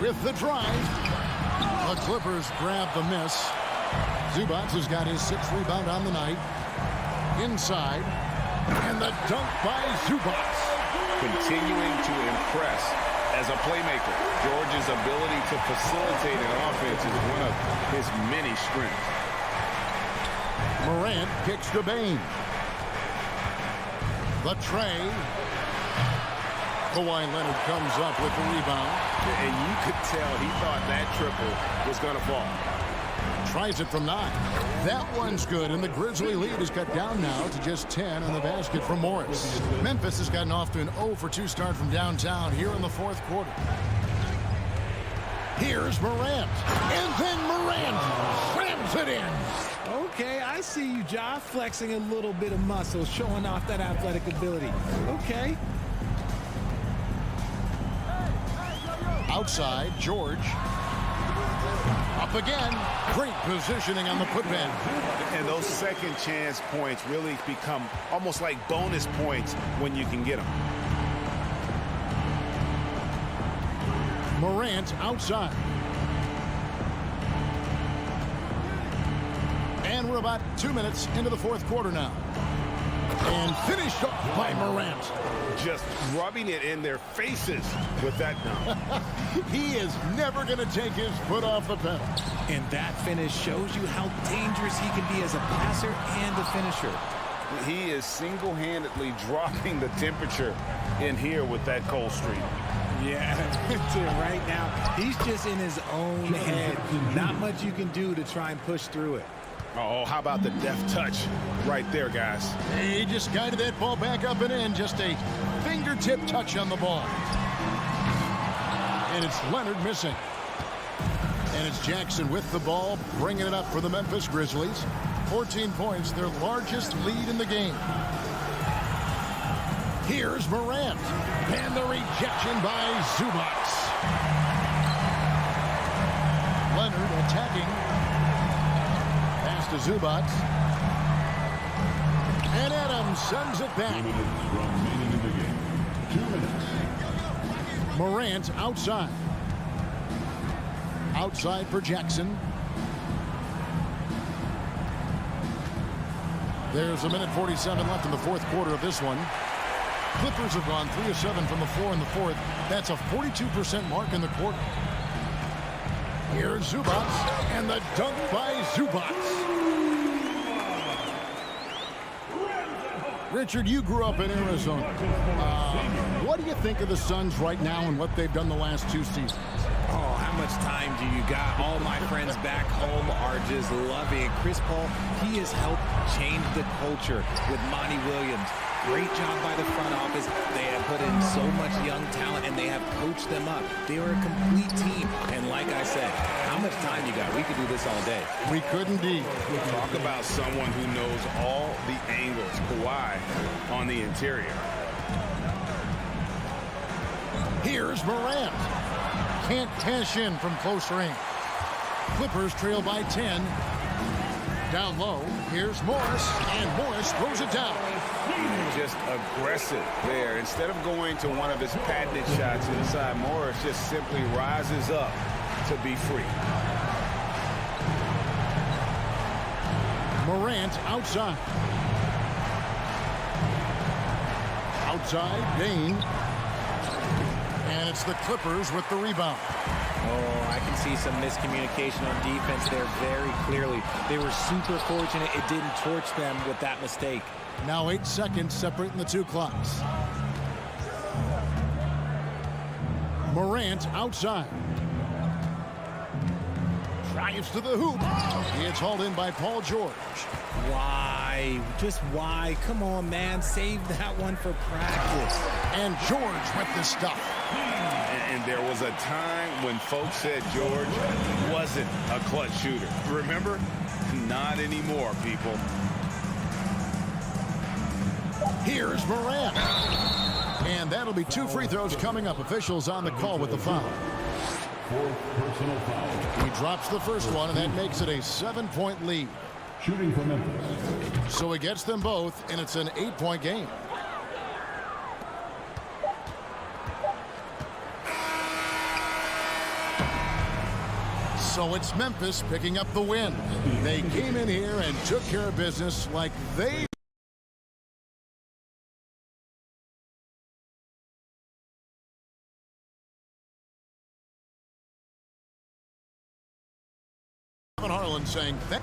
Speaker 6: With the drive. The Clippers grab the miss. Zubac has got his 6th rebound on the night. Inside. And the dunk by Zubac.
Speaker 8: Continuing to impress as a playmaker. George's ability to facilitate an offense is one of his many strengths.
Speaker 6: Morant kicks to Bain. The tray. Kawhi Leonard comes up with the rebound.
Speaker 8: And you could tell he thought that triple was going to fall.
Speaker 6: Tries it from 9. That one's good, and the Grizzly lead is cut down now to just 10 on the basket from Morris. Memphis has gotten off to an 0 for 2 start from downtown here in the fourth quarter. Here's Morant, and then Morant slams it in.
Speaker 4: Okay, I see you, Ja, flexing a little bit of muscle, showing off that athletic ability. Okay.
Speaker 6: Outside, George. Up again. Great positioning on the putback.
Speaker 8: And those second chance points really become almost like bonus points when you can get them.
Speaker 6: Morant outside. And we're about 2 minutes into the fourth quarter now. And finished off by Morant.
Speaker 8: Just rubbing it in their faces with that dunk.
Speaker 6: He is never going to take his foot off the pedal.
Speaker 4: And that finish shows you how dangerous he can be as a passer and a finisher.
Speaker 8: He is single-handedly dropping the temperature in here with that cold streak.
Speaker 4: Yeah, right now, he's just in his own head. Not much you can do to try and push through it.
Speaker 8: Oh, how about the deft touch right there, guys?
Speaker 6: He just guided that ball back up and in. Just a fingertip touch on the ball. And it's Leonard missing. And it's Jackson with the ball, bringing it up for the Memphis Grizzlies. 14 points, their largest lead in the game. Here's Morant. And the rejection by Zubac. Leonard attacking. Pass to Zubac. And Adams sends it back.
Speaker 1: 2 minutes remaining in the game. 2 minutes.
Speaker 6: Morant outside. Outside for Jackson. There's 1:47 left in the fourth quarter of this one. Clippers have gone 3 of 7 from the floor in the fourth. That's a 42% mark in the quarter. Here's Zubac, and the dunk by Zubac. Richard, you grew up in Arizona. What do you think of the Suns right now and what they've done the last 2 seasons?
Speaker 4: Oh, how much time do you got? All my friends back home are just loving it. Chris Paul, he has helped change the culture with Monty Williams. Great job by the front office. They have put in so much young talent, and they have coached them up. They are a complete team. And like I said, how much time you got? We could do this all day.
Speaker 6: We could indeed.
Speaker 8: Talk about someone who knows all the angles. Kawhi on the interior.
Speaker 6: Here's Morant. Can't cash in from close range. Clippers trail by 10. Down low, here's Morris, and Morris throws it down.
Speaker 8: Just aggressive there. Instead of going to one of his patented shots inside, Morris just simply rises up to be free.
Speaker 6: Morant outside. Outside, Dane. And it's the Clippers with the rebound.
Speaker 4: Oh, I can see some miscommunication on defense there very clearly. They were super fortunate it didn't torch them with that mistake.
Speaker 6: Now 8 seconds separating the 2 clocks. Morant outside. Drives to the hoop. It's hauled in by Paul George.
Speaker 4: Why? Just why? Come on, man. Save that one for practice.
Speaker 6: And George with the stuff.
Speaker 8: And there was a time when folks said George wasn't a clutch shooter. Remember? Not anymore, people.
Speaker 6: Here's Morant. And that'll be 2 free throws coming up. Officials on the call with the foul.
Speaker 1: 4th personal foul.
Speaker 6: He drops the first one, and that makes it a 7-point lead.
Speaker 1: Shooting for Memphis.
Speaker 6: So he gets them both, and it's an 8-point game. So it's Memphis picking up the win. They came in here and took care of business like they Harlan saying thank